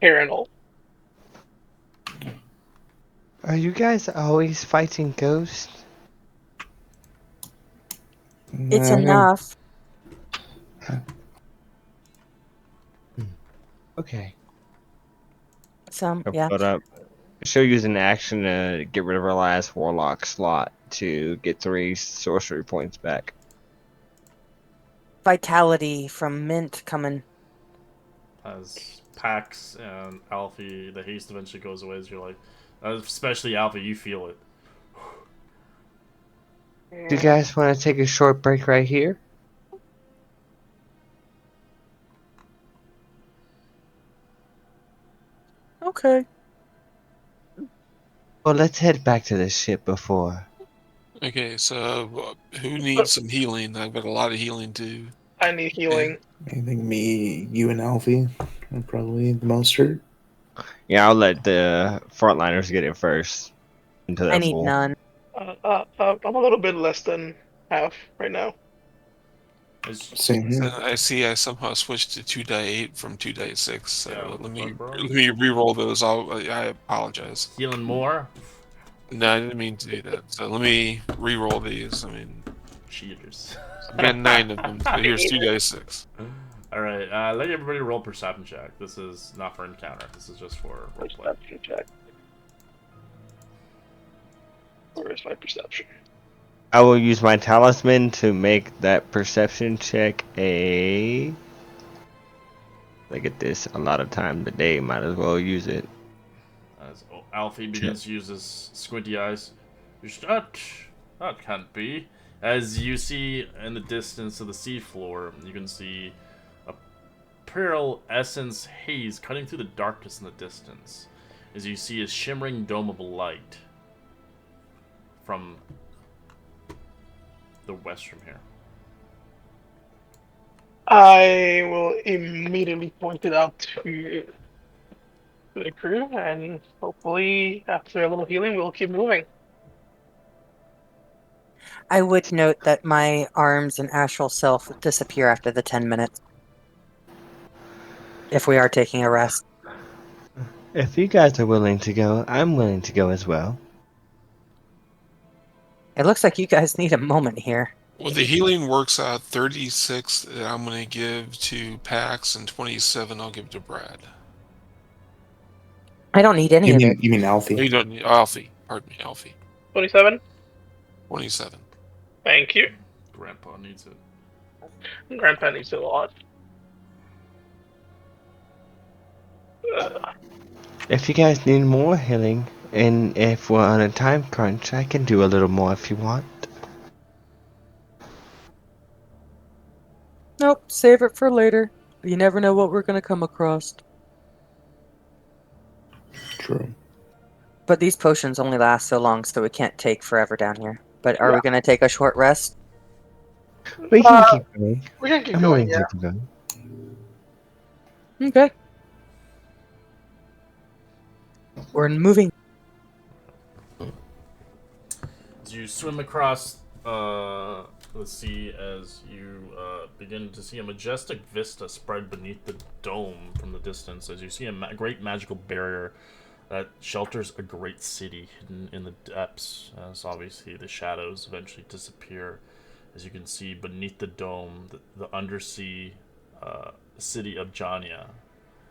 Hair and all. Are you guys always fighting ghosts? It's Uh, enough. Okay. Yeah. Put up. She'll use an action to get rid of her last warlock slot to get 3 sorcery points back. Vitality from Mint coming. As Pax and Alfie, the haste eventually goes away as you're like, especially Alfie, you feel it. Do you guys want to take a short break right here? Okay. Well, let's head back to the ship before. Okay, so who needs some healing? I've got a lot of healing too. I need healing. I think me, you, and Alfie are probably the most hurt. Yeah, I'll let the frontliners get it first. Into their I need full. none. I'm a little bit less than half right now. Same So here. I see I somehow switched to 2-8 from 2-6. So Yeah, what let the me fuck, bro? let me re-roll those. I apologize. Healing more? No, I didn't mean to do that. So let me re-roll these. I mean, Cheaters. I've got 9 of them. So here's 2-6. Alright, let everybody roll perception check. This is not for encounter. This is just for roleplay. Perception check. Where is my perception? I will use my talisman to make that perception check a. Look at this. A lot of time today. Might as well use it. As Alfie begins to use his squinty eyes. That can't be. As you see in the distance of the seafloor, you can see a pearl essence haze cutting through the darkness in the distance. As you see a shimmering dome of light from the west from here. I will immediately point it out to the crew, and hopefully, after a little healing, we'll keep moving. I would note that my arms and astral self disappear after the 10 minutes. If we are taking a rest. If you guys are willing to go, I'm willing to go as well. It looks like you guys need a moment here. Well, the healing works out 36 that I'm going to give to Pax, and 27 I'll give to Brad. I don't need any of it. You mean No, Alfie? you don't need Alfie. Pardon me, Alfie. 27. 27. Thank you. Grandpa needs it. Grandpa needs it a lot. If you guys need more healing, and if we're on a time crunch, I can do a little more if you want. Nope, save it for later. You never know what we're going to come across. True. But these potions only last so long, so we can't take forever down here. But are Yeah. we going to take a short rest? We can keep going. We can keep I'm going, willing yeah. to keep going. Okay. We're moving. As you swim across the sea, as you begin to see a majestic vista spread beneath the dome from the distance, as you see a great magical barrier that shelters a great city hidden in the depths, as obviously the shadows eventually disappear. As you can see beneath the dome, the undersea city of Jania.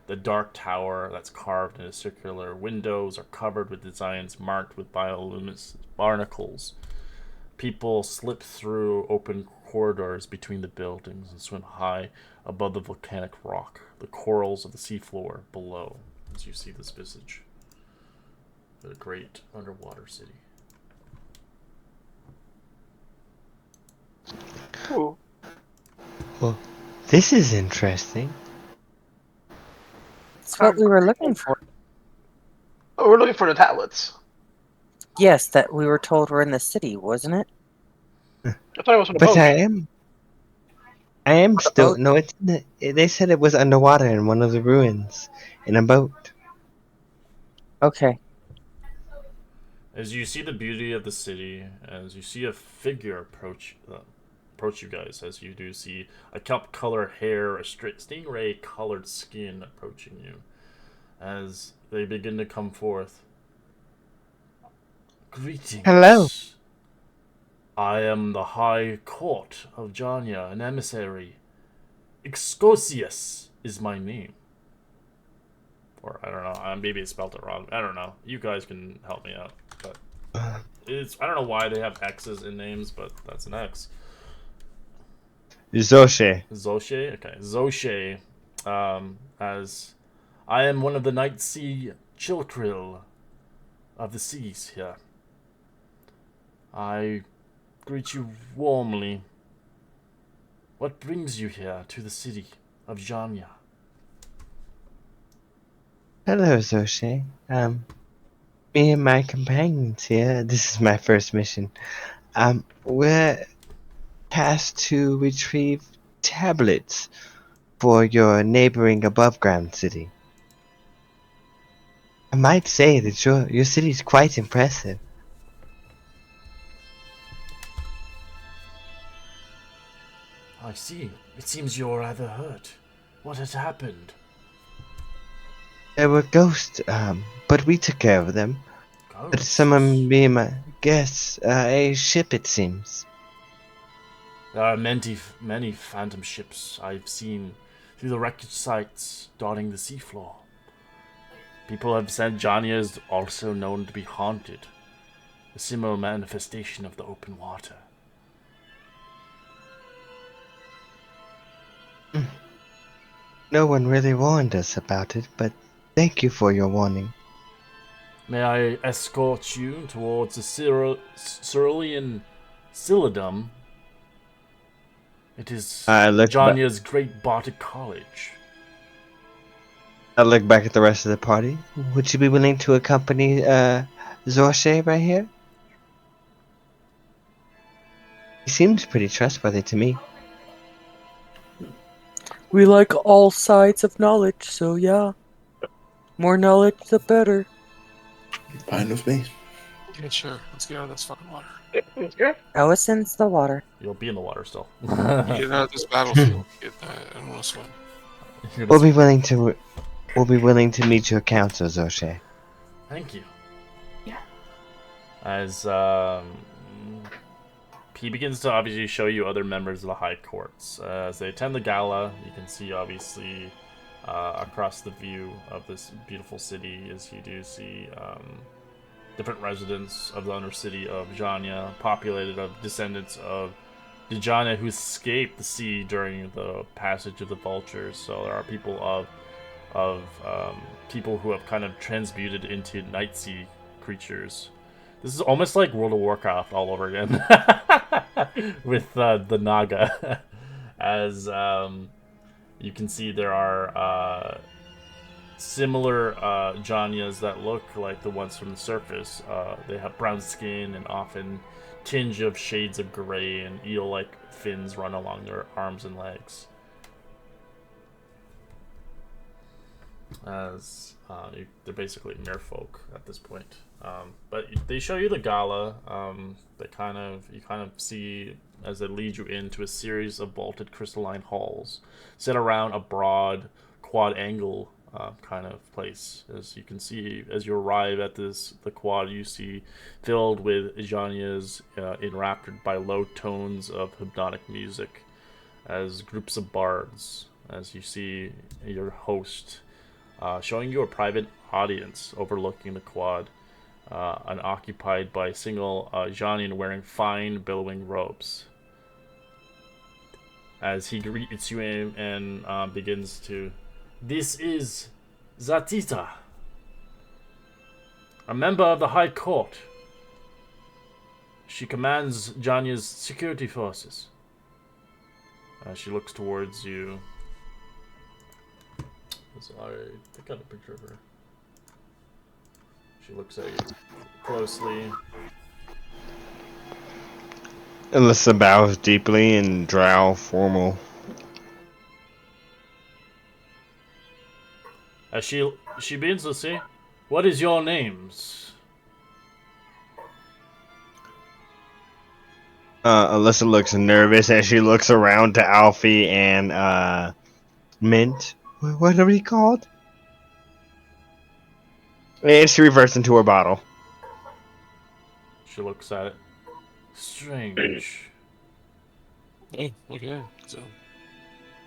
The dark tower that's carved into circular windows are covered with designs marked with bioluminescent barnacles. People slip through open corridors between the buildings and swim high above the volcanic rock, the corals of the seafloor below, as you see this visage. The great underwater city. Ooh. Well, this is interesting. It's what we were looking for. Oh, we're looking for the tablets. Yes, that we were told were in the city, wasn't it? I thought it was on the But boat. I am still boat? no. It's in the, they said it was underwater in one of the ruins in a boat. Okay. As you see the beauty of the city, as you see a figure approach you guys, as you do see a kelp colored hair, a straight stingray colored skin approaching you, as they begin to come forth. Greetings. Hello. I am the High Court of Jania, an emissary. Excosius is my name. Or, I don't know, maybe I spelled it wrong. I don't know. You guys can help me out. But I don't know why they have X's in names, but that's an X. Zoshe. Zoshe? Okay. Zoshe, as I am one of the Night Sea Chilkril of the seas here. I greet you warmly. What brings you here to the city of Jania? Hello, Zoshe. Me and my companions here. This is my first mission. We're tasked to retrieve tablets for your neighboring above-ground city. I might say that your city is quite impressive. I see. It seems you're rather hurt. What has happened? There were ghosts, but we took care of them. But Ghosts? someone being my guess, a ship it seems. There are many phantom ships I've seen through the wreckage sites dotting the seafloor. People have said Jania is also known to be haunted, a similar manifestation of the open water. No one really warned us about it, but thank you for your warning. May I escort you towards the Cerulean Silidum? It is I look Jania's great Bardic college. I look back at the rest of the party. Would you be willing to accompany Zorshe right here? He seems pretty trustworthy to me. We like all sides of knowledge, so yeah. More knowledge, the better. Fine with me. Yeah, sure. Let's get out of this fucking water. Yeah. Allison's the water. You'll be in the water still. Get out of this battlefield. I don't want to swim. We'll be willing to meet your counsel, Zorshe. Thank you. Yeah. As he begins to obviously show you other members of the High Courts. As they attend the gala, you can see obviously across the view of this beautiful city, as you do see different residents of the undercity of Jania, populated of descendants of Dejana who escaped the sea during the passage of the vultures. So there are people of people who have kind of transmuted into night sea creatures. This is almost like World of Warcraft all over again, with the Naga. As you can see, there are similar Janias that look like the ones from the surface. They have brown skin and often tinge of shades of gray, and eel-like fins run along their arms and legs. As they're basically merfolk at this point. But they show you the gala. You kind of see as they lead you into a series of vaulted crystalline halls set around a broad quad angle kind of place. As you can see, as you arrive at the quad, you see filled with Janias, enraptured by low tones of hypnotic music, as groups of bards. As you see your host showing you a private audience overlooking the quad, unoccupied by a single Janian wearing fine, billowing robes. As he greets you and begins to... This is Zatita, a member of the High Court. She commands Janya's security forces. She looks towards you. I got a picture of her. She looks at you closely. Alyssa bows deeply and drow formal. As she begins to say, "What is your names?" Alyssa looks nervous as she looks around to Alfie and Mint. What are we called? And she reverts into her bottle. She looks at it. Strange. Oh, okay. So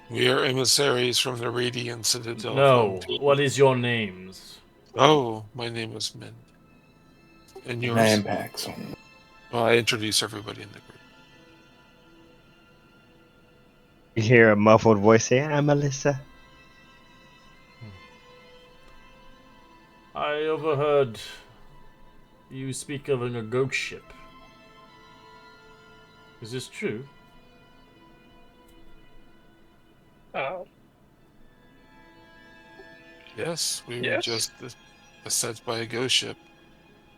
we are emissaries from the Radiant Citadel. No. What is your names? Oh, my name is Mint. And yours? Man, Paxson. Well, I introduce everybody in the group. You hear a muffled voice say, "I'm Alyssa." I overheard you speak of a ghost ship. Is this true? Oh. Yes, we were Yes? just beset by a ghost ship.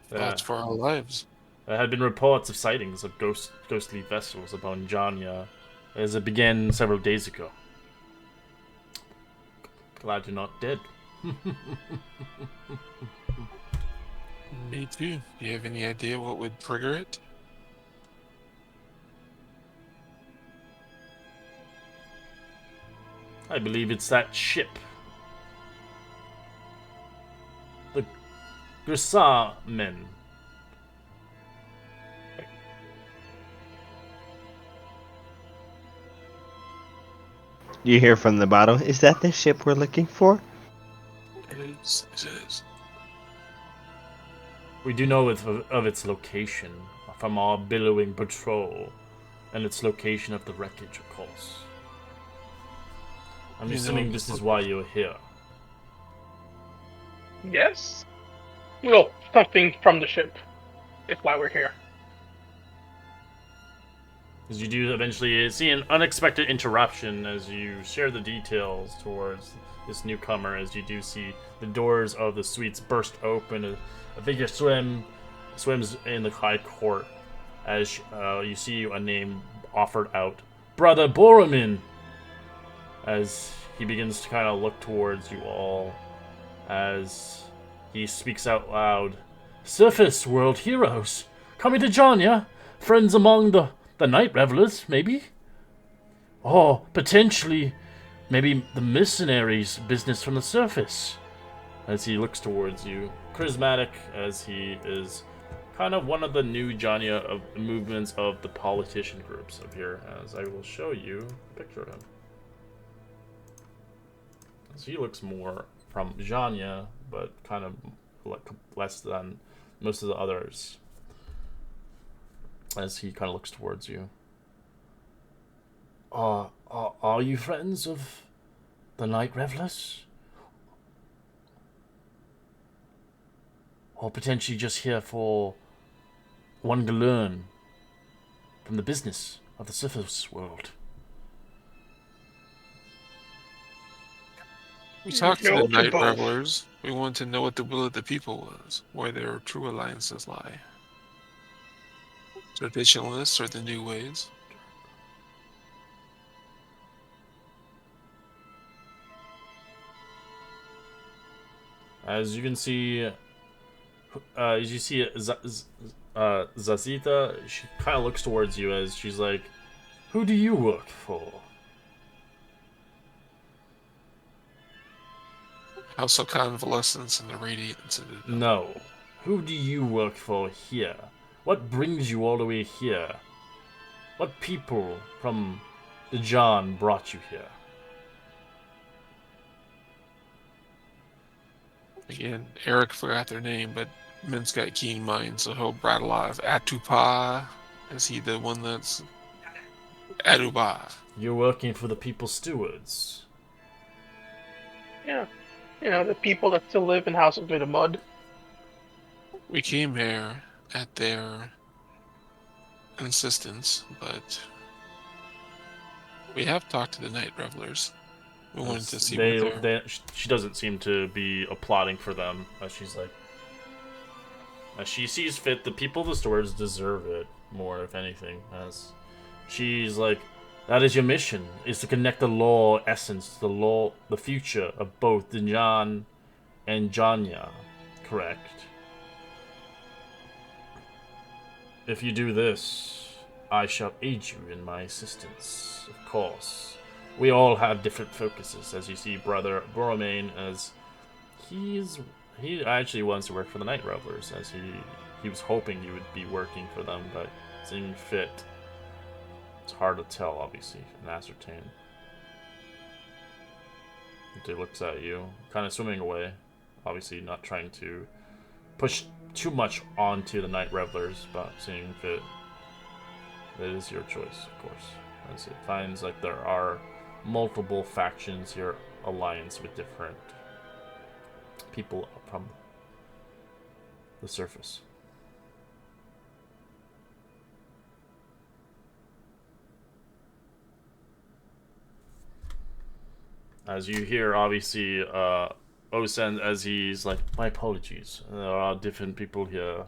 Thoughts for our lives. There had been reports of sightings of ghostly vessels upon Janya as it began several days ago. Glad you're not dead. Me too. Do you have any idea what would trigger it? I believe it's that ship. The Grisar men. You hear from the bottle, "Is that the ship we're looking for?" It is. It is. We do know of its location from our billowing patrol, and its location of the wreckage, of course. I'm You assuming know- this is why you're here. Yes? Well, something from the ship is why we're here. As you do eventually see an unexpected interruption as you share the details towards this newcomer, as you do see the doors of the suites burst open. A figure swims in the high court as you see a name offered out. Brother Boromin! As he begins to kind of look towards you all as he speaks out loud. Surface world heroes! Coming to Janya! Friends among the night revelers, maybe? Or potentially, maybe the mercenaries' business from the surface. As he looks towards you, charismatic as he is, kind of one of the new Janya of movements of the politician groups up here. As I will show you a picture of him. So he looks more from Janya, but kind of less than most of the others. As he kind of looks towards you. Are you friends of the night revelers? Or potentially just here for one to learn from the business of the surface world? We talked to No the to night both. revelers. We wanted to know what the will of the people was, where their true alliances lie. Traditionalists or the new ways. As you can see, Zazita, she kind of looks towards you as she's like, "Who do you work for?" House of Convalescence and the Radiant Citadel. No. Who do you work for here? What brings you all the way here? What people from the John brought you here? Again, Eric forgot their name, but Min's got keen mind, so he'll brattle off Atupa. Is he the one that's Aruba? You're working for the People's Stewards. Yeah. The people that still live in houses made of mud. We came here at their insistence, but we have talked to the night revelers. We wanted to see what they're... She doesn't seem to be applauding for them, as she's like... As she sees fit, the people of the stores deserve it more, if anything. As she's like, that is your mission, is to connect the law essence to the future of both Dinjan and Janya, correct? If you do this, I shall aid you in my assistance, of course. We all have different focuses, as you see Brother Boromane, as he actually wants to work for the Night Revelers, as he was hoping you would be working for them, but seeing fit, it's hard to tell, obviously, and ascertain. He looks at you, kind of swimming away, obviously not trying to push too much onto the Night Revelers, but seeing fit, it is your choice, of course, as it finds like there are multiple factions here, alliance with different people from the surface. As you hear, obviously, Osen, as he's like, my apologies. There are different people here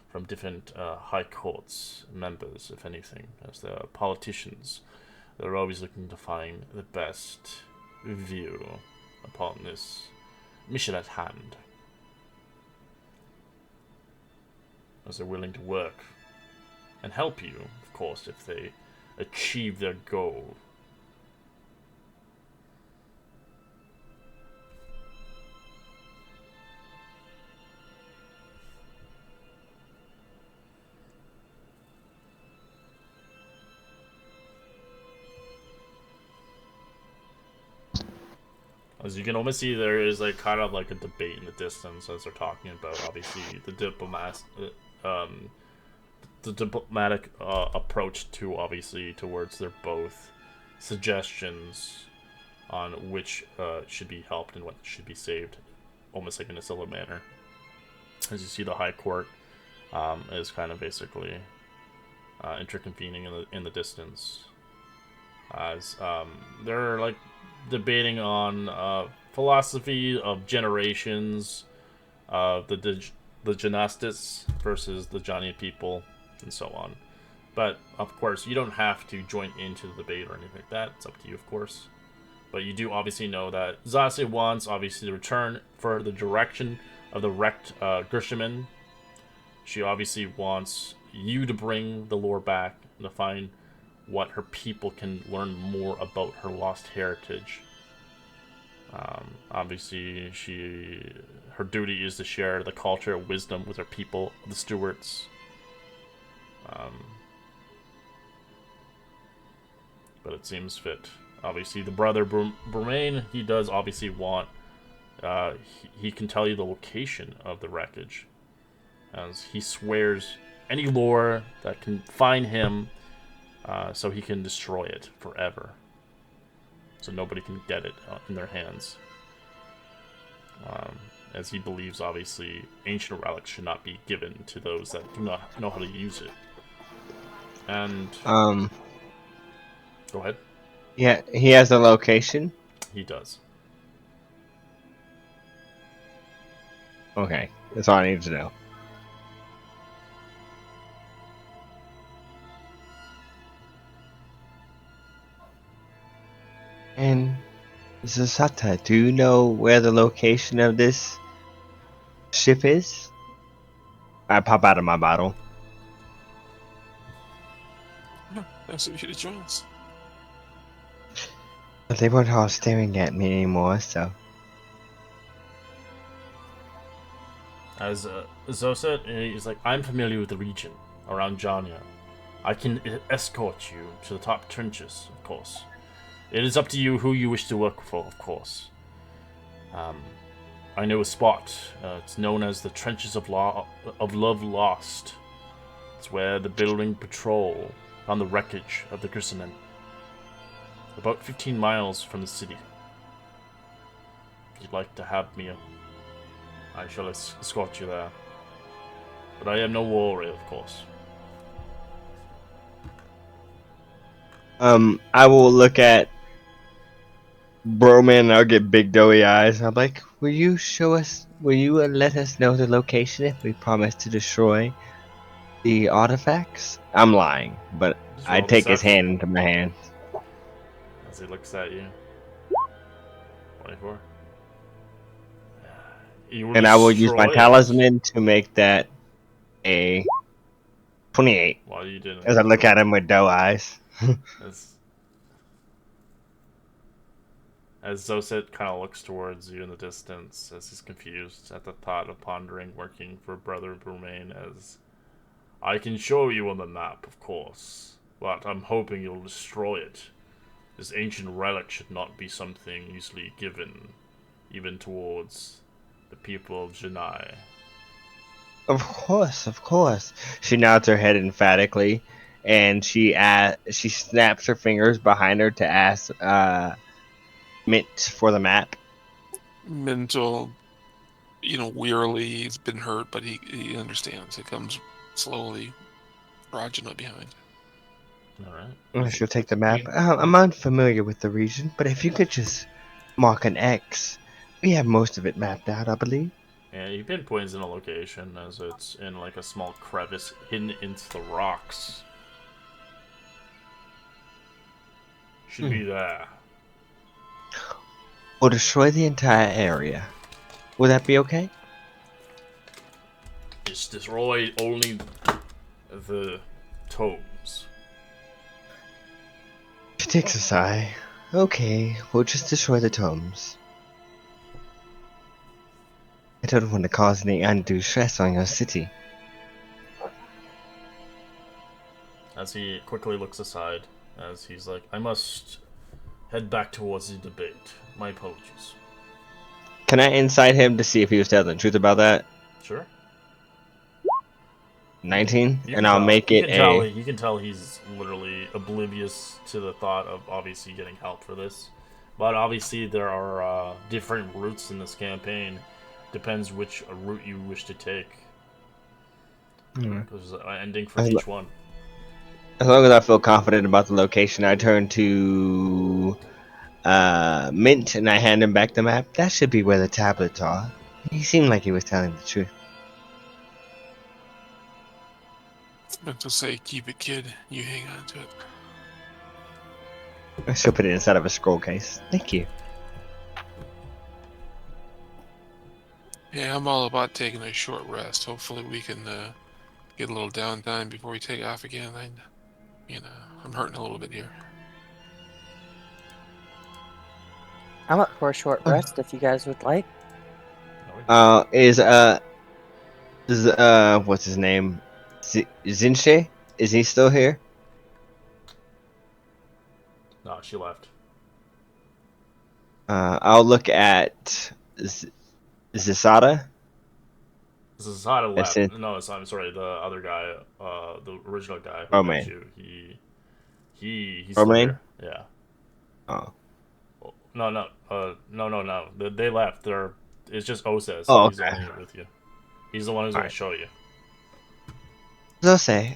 from different high courts members, if anything, as they are politicians. They're always looking to find the best view upon this mission at hand, as they're willing to work and help you, of course, if they achieve their goal. As you can almost see, there is like kind of like a debate in the distance as they're talking about obviously the diplomatic approach to obviously towards their both suggestions on which should be helped and what should be saved, almost like in a similar manner. As you see, the High Court is kind of basically interconvening in the distance, as they're like debating on philosophy of generations, the Gymnastics versus the Johnny people, and so on. But of course, you don't have to join into the debate or anything like that. It's up to you, of course. But you do obviously know that Zase wants obviously to return for the direction of the wrecked Gershiman. She obviously wants you to bring the lore back and to find what her people can learn more about her lost heritage. Obviously, her duty is to share the culture and wisdom with her people, the stewards. But it seems fit. Obviously, the brother Bromane, he does obviously want. He can tell you the location of the wreckage, as he swears any lore that can find him. So he can destroy it forever. So nobody can get it in their hands. As he believes, obviously, ancient relics should not be given to those that do not know how to use it. And... Go ahead. Yeah, he has a location? He does. Okay, that's all I need to know. And Zasata, do you know where the location of this ship is? I pop out of my bottle. No, that's what you should join us. But they weren't all staring at me anymore, so... As Zoset, he's like, I'm familiar with the region around Janya. I can escort you to the top trenches, of course. It is up to you who you wish to work for, of course. I know a spot. It's known as the Trenches of Love Lost. It's where the building patrol found the wreckage of the Grisenen. About 15 miles from the city. If you'd like to have me, I shall escort you there. But I am no warrior, of course. I will look at Broman and I'll get big doughy eyes. I'm like, will you let us know the location if we promise to destroy the artifacts? I'm lying, but Just I roll take his deception. hand into my hand. As he looks at you. 24. You And I will use my destroy it. talisman to make that a 28. Well, you didn't. As I look at him with doe eyes. As Zoset kind of looks towards you in the distance, as he's confused at the thought of pondering working for Brother Brumain, as I can show you on the map, of course, but I'm hoping you'll destroy it. This ancient relic should not be something easily given, even towards the people of Janai. Of course, of course. She nods her head emphatically, and she snaps her fingers behind her to ask Mint for the map. Mental, wearily, he's been hurt, but he understands. It comes slowly, trudging up behind. Alright. She'll take the map. I'm unfamiliar with the region, but if you could just mark an X, we have most of it mapped out, I believe. And he pinpoints in a location as it's in like a small crevice hidden into the rocks. Should be there. We'll destroy the entire area. Will that be okay? Just destroy only the tomes. She takes a sigh. Okay, we'll just destroy the tomes. I don't want to cause any undue stress on your city. As he quickly looks aside, as he's like, I must head back towards the debate. My apologies. Can I incite him to see if he was telling the truth about that? Sure. 19? You And can I'll tell- make you it can tell- a... You can tell he's literally oblivious to the thought of obviously getting help for this. But obviously there are different routes in this campaign. Depends which route you wish to take. There's an ending for I- each one. As long as I feel confident about the location, I turn to Mint and I hand him back the map. That should be where the tablets are. He seemed like he was telling the truth. Meant to say, keep it, kid. You hang on to it. I should put it inside of a scroll case. Thank you. Yeah, I'm all about taking a short rest. Hopefully we can get a little downtime before we take off again. I'm hurting a little bit here. I'm up for a short rest if you guys would like. What's his name? Zinche? Is he still here? No, she left. I'll look at Zisada. Zasada That's left. it. No, I'm sorry. The other guy, the original guy who Romain. met you, he's Romain? still here. Yeah. Oh. No. They left. It's just Oses. Oh, He's okay. only with you. He's the one who's going Alright. to show you. Zose,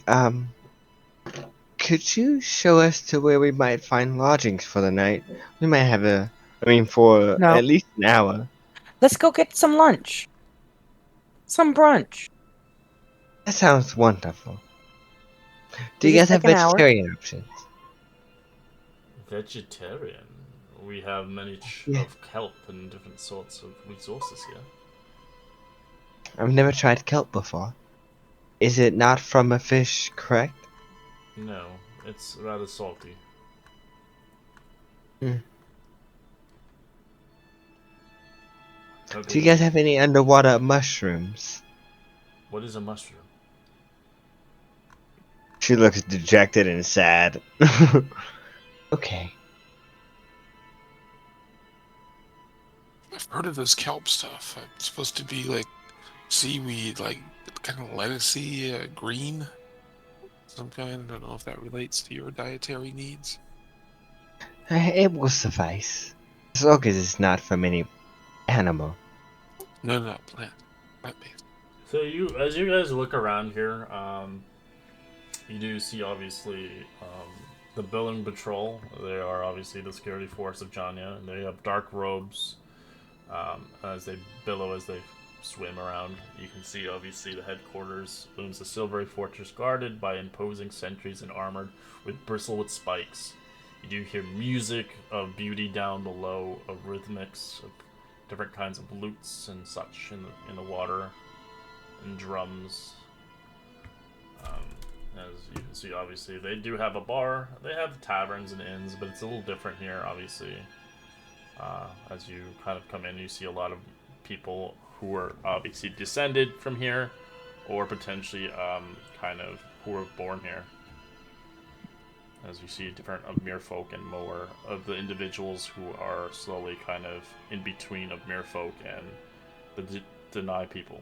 could you show us to where we might find lodgings for the night? We might have for No. at least an hour. Let's go get some lunch. Some brunch. That sounds wonderful. Do We you guys just have take an hour. vegetarian options? Vegetarian. We have many Yeah. of kelp and different sorts of resources here. I've never tried kelp before. Is it not from a fish, correct? No, it's rather salty. Hmm. Okay. Do you guys have any underwater mushrooms? What is a mushroom? She looks dejected and sad. Okay. heard of this kelp stuff. It's supposed to be like seaweed, like kind of lettucey, green, some kind. I don't know if that relates to your dietary needs. It will suffice. As long as it's not from any animal. No, plant-based. So as you guys look around here, you do see obviously the Billing Patrol. They are obviously the security force of Janya. They have dark robes as they billow as they swim around. You can see obviously the headquarters looms a silvery fortress guarded by imposing sentries and armored with bristlewood spikes. You do hear music of beauty down below, of rhythmics, of different kinds of lutes and such in the water, and drums. As you can see, obviously, they do have a bar. They have taverns and inns, but it's a little different here, obviously. As you kind of come in, you see a lot of people who are obviously descended from here, or potentially kind of who were born here. As you see different of Merfolk and more of the individuals who are slowly kind of in between of Merfolk and the Deny people.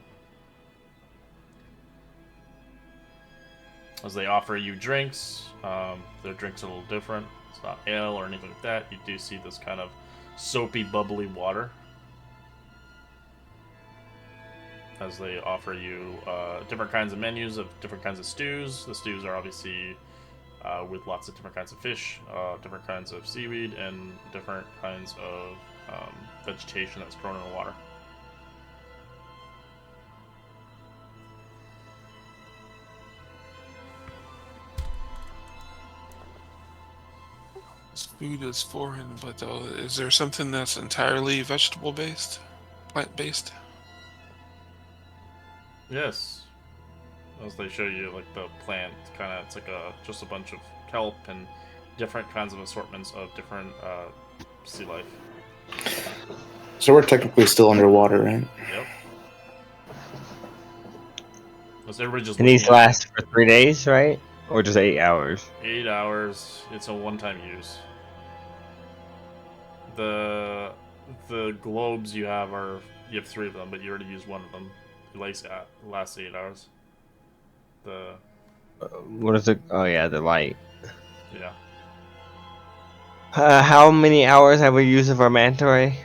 As they offer you drinks, their drinks are a little different. It's not ale or anything like that. You do see this kind of soapy, bubbly water. As they offer you different kinds of menus of different kinds of stews. The stews are obviously with lots of different kinds of fish, different kinds of seaweed, and different kinds of vegetation that's grown in the water. This food is foreign, but is there something that's entirely vegetable based, plant based? Yes. As they show you, like the plant, kind of, it's like just a bunch of kelp and different kinds of assortments of different sea life. So we're technically still underwater, right? Yep. Was everybody just And these looking at last for 3 days, right? Or just 8 hours? 8 hours? It's a one-time use. The globes you have you have 3 of them, but you already used one of them. It lasts 8 hours. What is it? Oh yeah, the light. Yeah. How many hours have we used of our manta ray?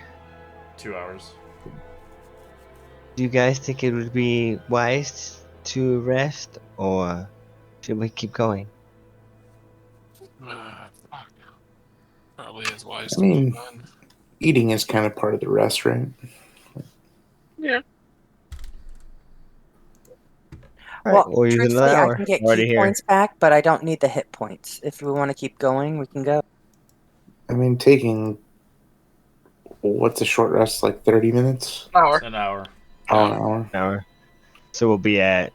2 hours. Do you guys think it would be wise to rest, or should we keep going? Fuck. Probably as wise I to mean, move on. eating is kind of part of the rest, right? Yeah. Alright, Well, we'll use another truthfully, I hour. can get Already key here. points back, but I don't need the hit points. If we want to keep going, we can go. I mean, taking what's a short rest, like 30 minutes? Hour. It's an hour. Oh, an hour. Hour. So we'll be at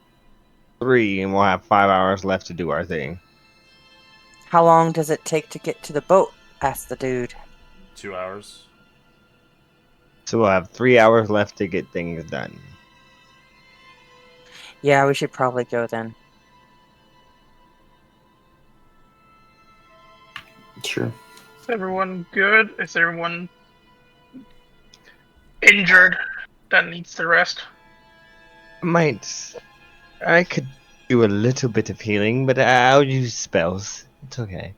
3, and we'll have 5 hours left to do our thing. How long does it take to get to the boat? Asked the dude. 2 hours. So we'll have 3 hours left to get things done. Yeah, we should probably go then. Sure. Is everyone good? Is everyone injured that needs to rest? I could do a little bit of healing, but I'll use spells. It's okay.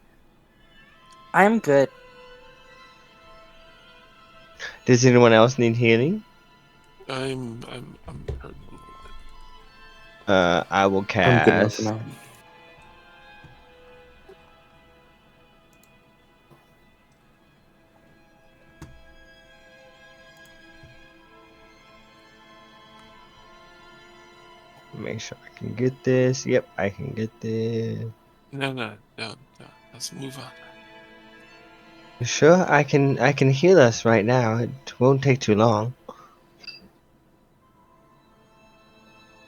I'm good. Does anyone else need healing? I'm hurting a little bit. I will I'm good enough cast. for now. Make sure I can get this. Yep, I can get this. No. Let's move on. Sure, I can heal us right now. It won't take too long.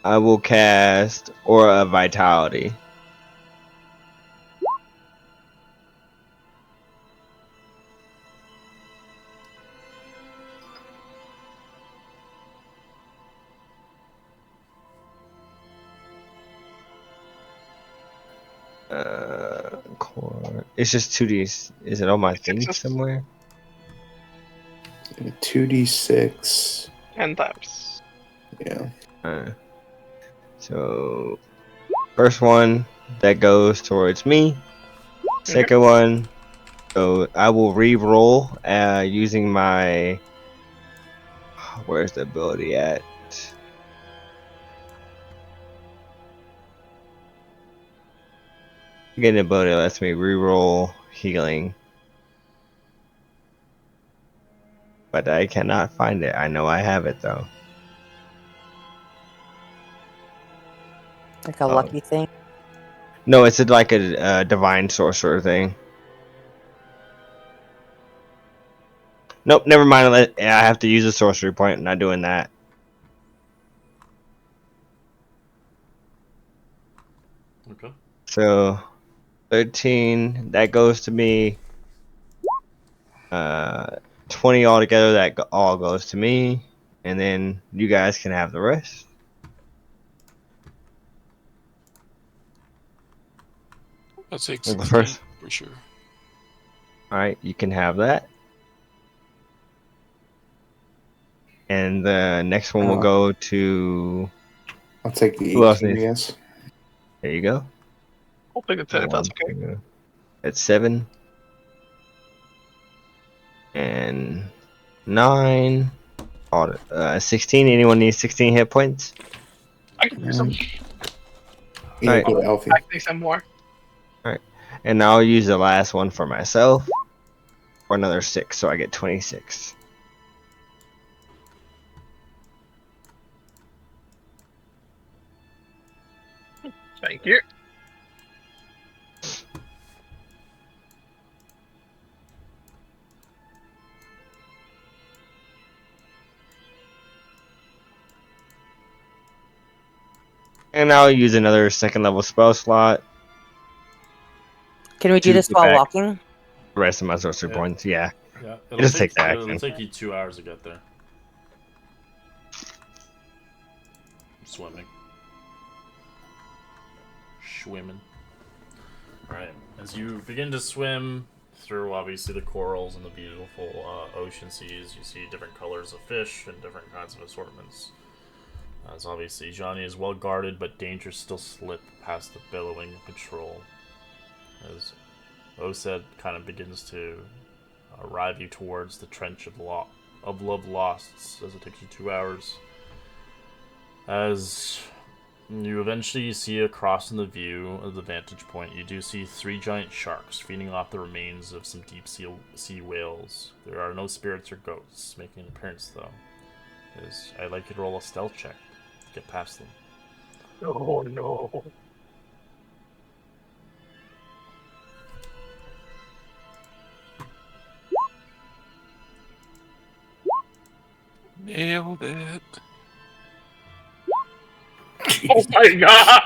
I will cast Aura of Vitality. Core. It's just 2D. Is it on my thing just- somewhere? 2 2d6. 10 times. Yeah. So, first one that goes towards me. Second one, so I will re-roll using my. Where's the ability at? Getting an ability that lets me re-roll healing. But I cannot find it. I know I have it though. Like a Oh. lucky thing. No, it's like a divine sorcerer thing. Nope, never mind. I have to use a sorcery point. I'm not doing that. Okay. So, 13, that goes to me. 20 altogether, that all goes to me. And then you guys can have the rest. I'll take Well, the 16 first- for sure. Alright, you can have that. And the next one will go to. I'll take the Who else 18, needs- yes. There you go. I'll take the 10 if that's okay. 2. That's 7. And 9. 16. Anyone needs 16 hit points? I can do some. Yeah, Alright. go to Alfie. I can take some more. And I'll use the last one for myself. For another 6, so I get 26. Thank you. And I'll use another second level spell slot. Can we do To this get while back. walking? The rest of my sorcery Yeah. points, yeah. Yeah. Just take the It'll action. take you 2 hours to get there. Swimming. Alright. As you begin to swim through obviously the corals and the beautiful ocean seas, you see different colors of fish and different kinds of assortments. As obviously Johnny is well guarded, but dangers still slip past the billowing patrol. As Osed kind of begins to arrive you towards the trench of love losts, as it takes you 2 hours. As you eventually see across in the view of the vantage point, you do see 3 giant sharks feeding off the remains of some deep sea whales. There are no spirits or ghosts making an appearance, though. As I'd like you to roll a stealth check to get past them. Oh no. Nailed it. Oh my god!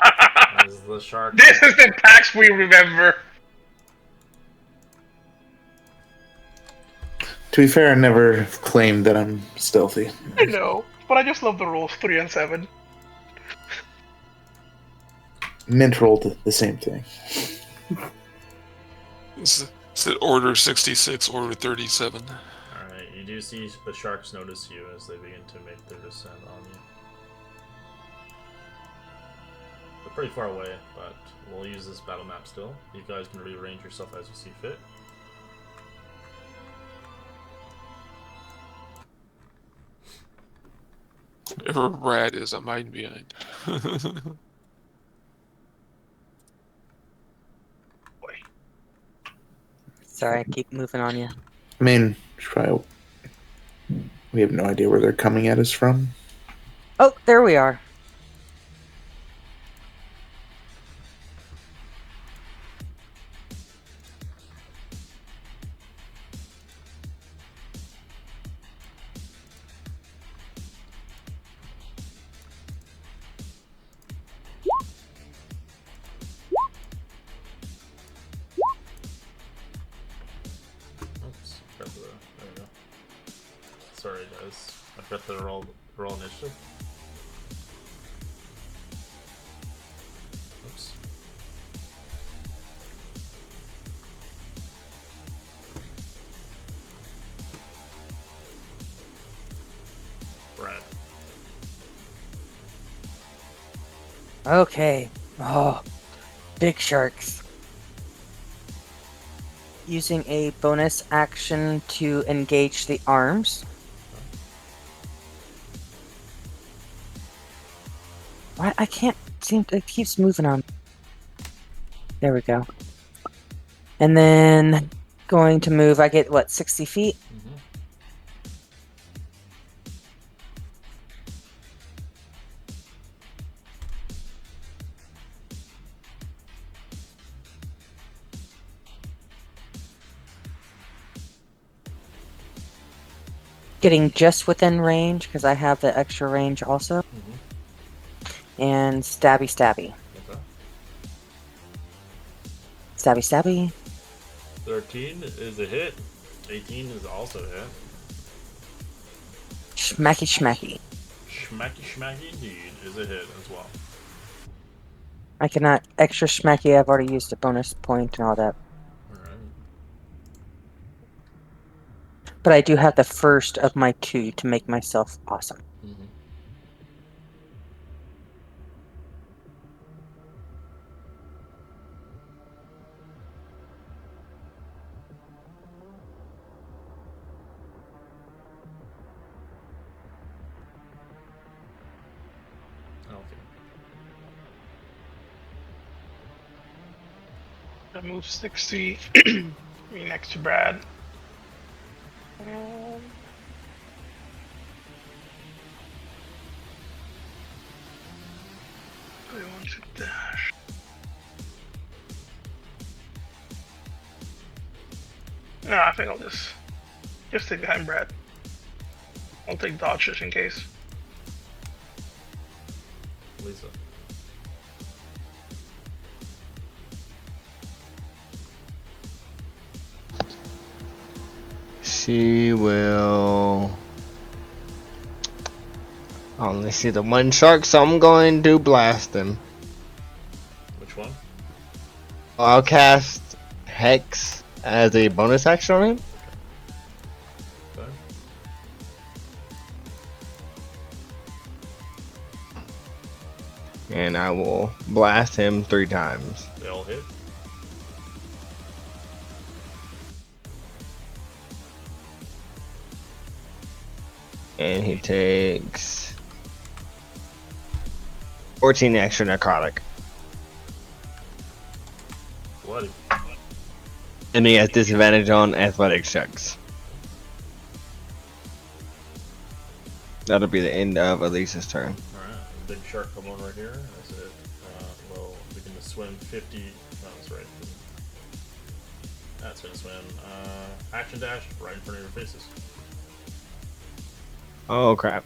As the shark, This is the PAX we remember. To be fair, I never claimed that I'm stealthy. I know, but I just love the rolls 3 and 7. Mint rolled the same thing. It's at order 66, order 37. alright, you do see the sharks notice you as they begin to make their descent on you. They're pretty far away, but we'll use this battle map still. You guys can rearrange yourself as you see fit. Whatever rat is, I'm hiding behind. Sorry, I keep moving on you. I mean, we have no idea where they're coming at us from. Oh, there we are. Oops, there we go. Sorry guys, I forgot the roll initiative. Oops. Okay. Oh, big sharks. Using a bonus action to engage the arms. Why I can't seem to, it keeps moving on. There we go. And then going to move, I get what, 60 feet? Mm-hmm. Getting just within range because I have the extra range also. Mm-hmm. And stabby stabby. Okay. Stabby stabby. 13 is a hit. 18 is also a hit. Schmacky schmacky. Schmacky schmacky indeed is a hit as well. I cannot extra schmacky, I've already used a bonus point and all that. Alright. But I do have the first of my 2 to make myself awesome. Mm-hmm. Okay. I move 60. Me next to Brad. I want to dash. No, I think I'll just stay behind Brad. I'll take dodge just in case. Lisa. She will only see the one shark, so I'm going to blast him. Which one? I'll cast Hex as a bonus action on him. Okay. And I will blast him 3 times. They all hit. And he takes 14 extra necrotic. Bloody. And he has disadvantage on athletic checks. That'll be the end of Elisa's turn. Alright. Big shark come on right here. That's it. Well, we can just swim 50. No, that's right. That's gonna swim. Action dash right in front of your faces. Oh crap.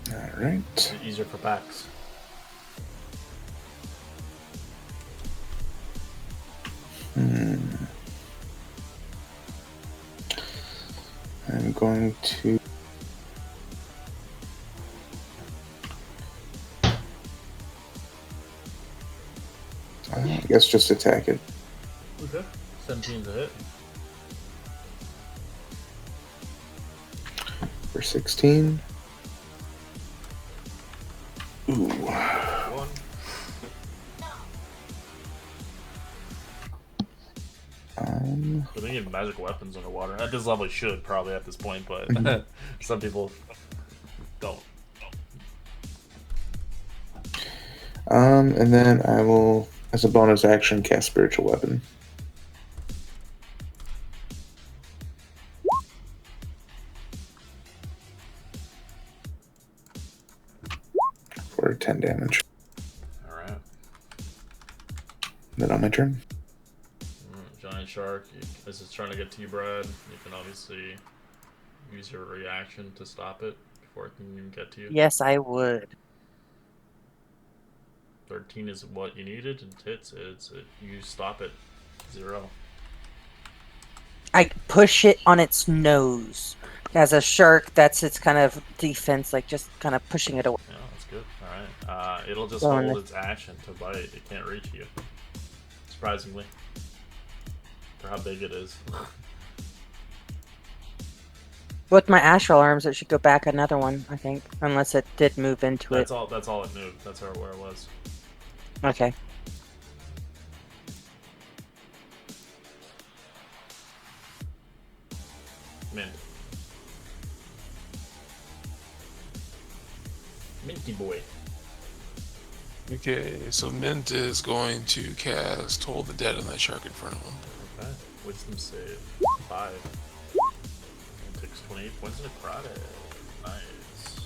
Alright. It's easier for packs. I'm going to. I guess just attack it. Okay. 17's a hit. For 16. Ooh. 1. So they need magic weapons underwater. At this level, you should probably at this point, but some people don't. And then I will, as a bonus action, cast Spiritual Weapon. For 10 damage. Alright. Then on my turn. Giant shark. This is trying to get to you, Brad. You can obviously use your reaction to stop it before it can even get to you. Yes, I would. 13 is what you needed. It hits. You stop it. 0. I push it on its nose. As a shark, that's its kind of defense, like just kind of pushing it away. Yeah, that's good. Alright. It'll just Go on hold then. its action to bite. It can't reach you. Surprisingly. For how big it is. With my astral arms, it should go back another one, I think. Unless it did move into it. That's all it moved. That's where it was. Okay. Mint. Minty boy. Okay, so Mint is going to cast Hold the Dead on that shark in front of him. Okay. Wisdom save. 5. And takes 28 points of necrotic. Nice.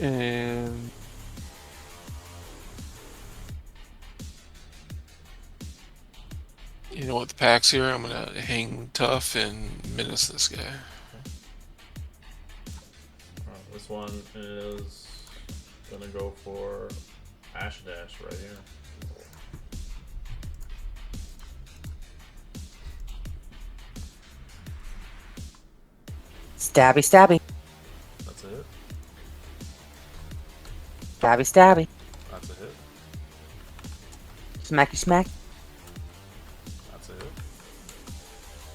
And you know what, the pack's here. I'm gonna hang tough and menace this guy. This one is gonna go for Ash Dash right here. Stabby, stabby. That's a hit. Stabby, stabby. That's a hit. Smacky, smack. That's a hit.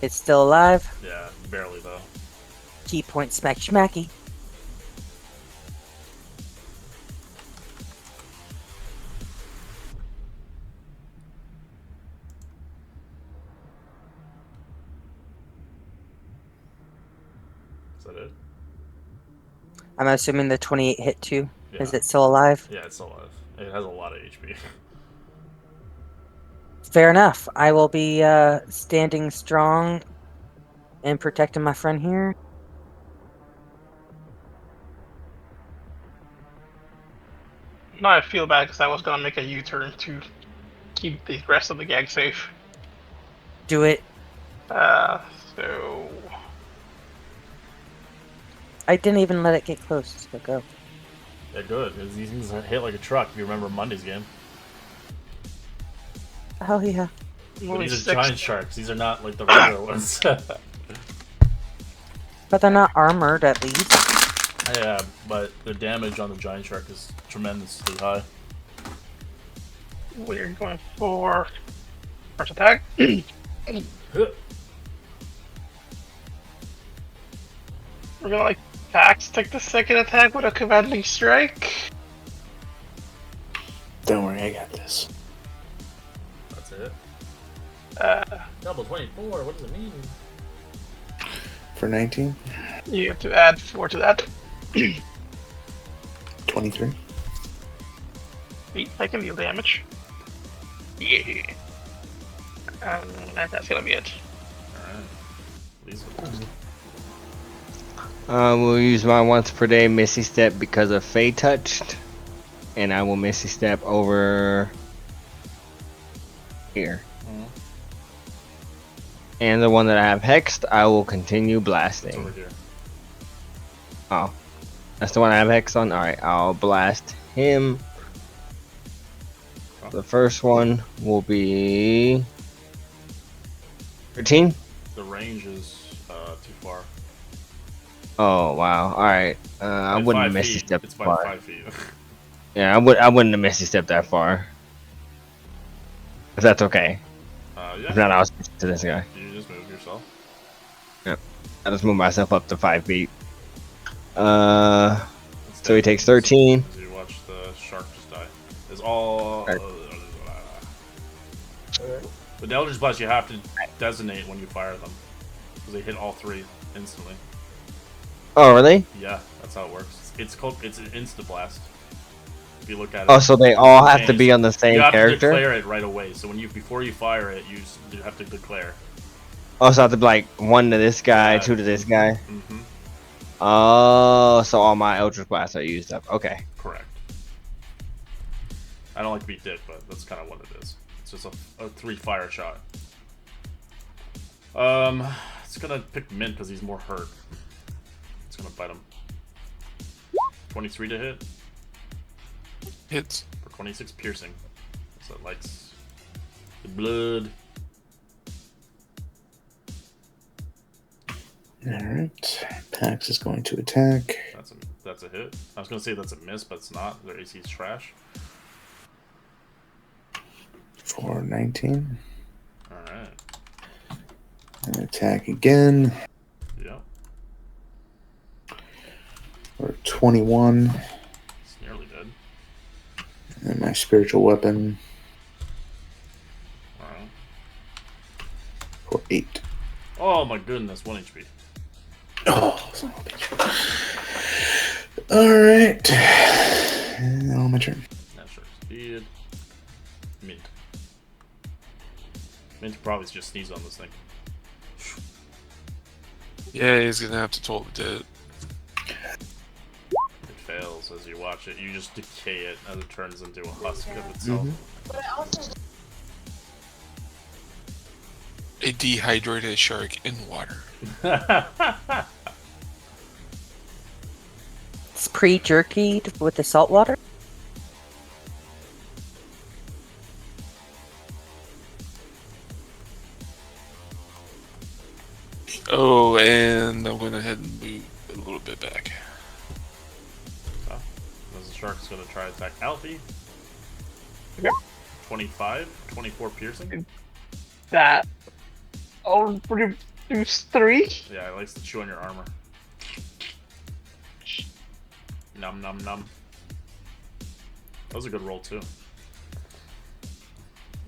It's still alive. Yeah, barely though. Key point, smacky, smacky. Is that it? I'm assuming the 28 hit too. Yeah. Is it still alive? Yeah, it's still alive. It has a lot of HP. Fair enough. I will be standing strong and protecting my friend here. Now I feel bad because I was gonna make a U-turn to keep the rest of the gang safe. Do it. So I didn't even let it get close. So go. Yeah, good. Because these things hit like a truck. If you remember Monday's game. Oh yeah. But only these are 6. giant sharks. These are not like the regular ones. But they're not armored at least. Yeah, but the damage on the giant shark is tremendously high. We're going for first attack. Huh. We're gonna like Pax take the second attack with a commanding strike. Don't worry, I got this. That's it. Uh, Double 24. What does it mean? For 19, you have to add 4 to that. 23. I can deal damage. Yeah. And that's gonna be it. Alright. These ones. We'll use my once per day Misty Step because of Fey Touched. And I will Misty Step over here. And the one that I have hexed, I will continue It's blasting. over here. Oh, that's the one I have hex on? Alright, I'll blast him. The first one will be 13. The range is too far. Oh wow. Alright. I By wouldn't 5 Misty feet. Step It's that by far. 5 feet. Yeah, I wouldn't have Misty Step that far. If that's okay. Yeah. If not, I'll switch to this guy. You just move yourself. I just move myself up to 5 feet. So he Instead, takes 13. So you watch the shark just die. It's all. Right. With the Eldritch Blast, you have to designate when you fire them. Because they hit all 3 instantly. Oh, really? Yeah, that's how it works. It's an Insta Blast. If you look at it. Oh, so they all have to be on the same you have character? to declare it right away. So before you fire it, you have to declare. Oh, so I have to be like 1 to this guy, Yeah. 2 to this guy. Mm-hmm. Oh, so all my Eldritch Blasts are used up. Okay. Correct. I don't like to be dick, but that's kind of what it is. It's just a 3 fire shot. It's gonna pick Mint because he's more hurt. It's gonna bite him. 23 to hit Hits. for 26 piercing. So it likes the blood. Alright. Pax is going to attack. That's a hit. I was gonna say that's a miss, but it's not. Their AC is trash. for 19. Alright. And attack again Yep. for 21. It's nearly dead. And my spiritual weapon Alright. for 8. Oh my goodness, 1 HP. Oh, son of a bitch. Alright. And on my turn. Natural speed. Mint. Mint could probably just sneeze on this thing. Yeah, he's gonna have to toll the dead. It fails as you watch it. You just decay it as it turns into a husk of itself. A dehydrated shark in water. It's pre-jerkied with the salt water. Oh, and I'm gonna head and move a little bit back. So, as the shark's gonna try to attack Alfie. Yep. 25, 24 piercing. That. I'll reduce 3. Yeah, it likes to chew on your armor. Num num num. That was a good roll too.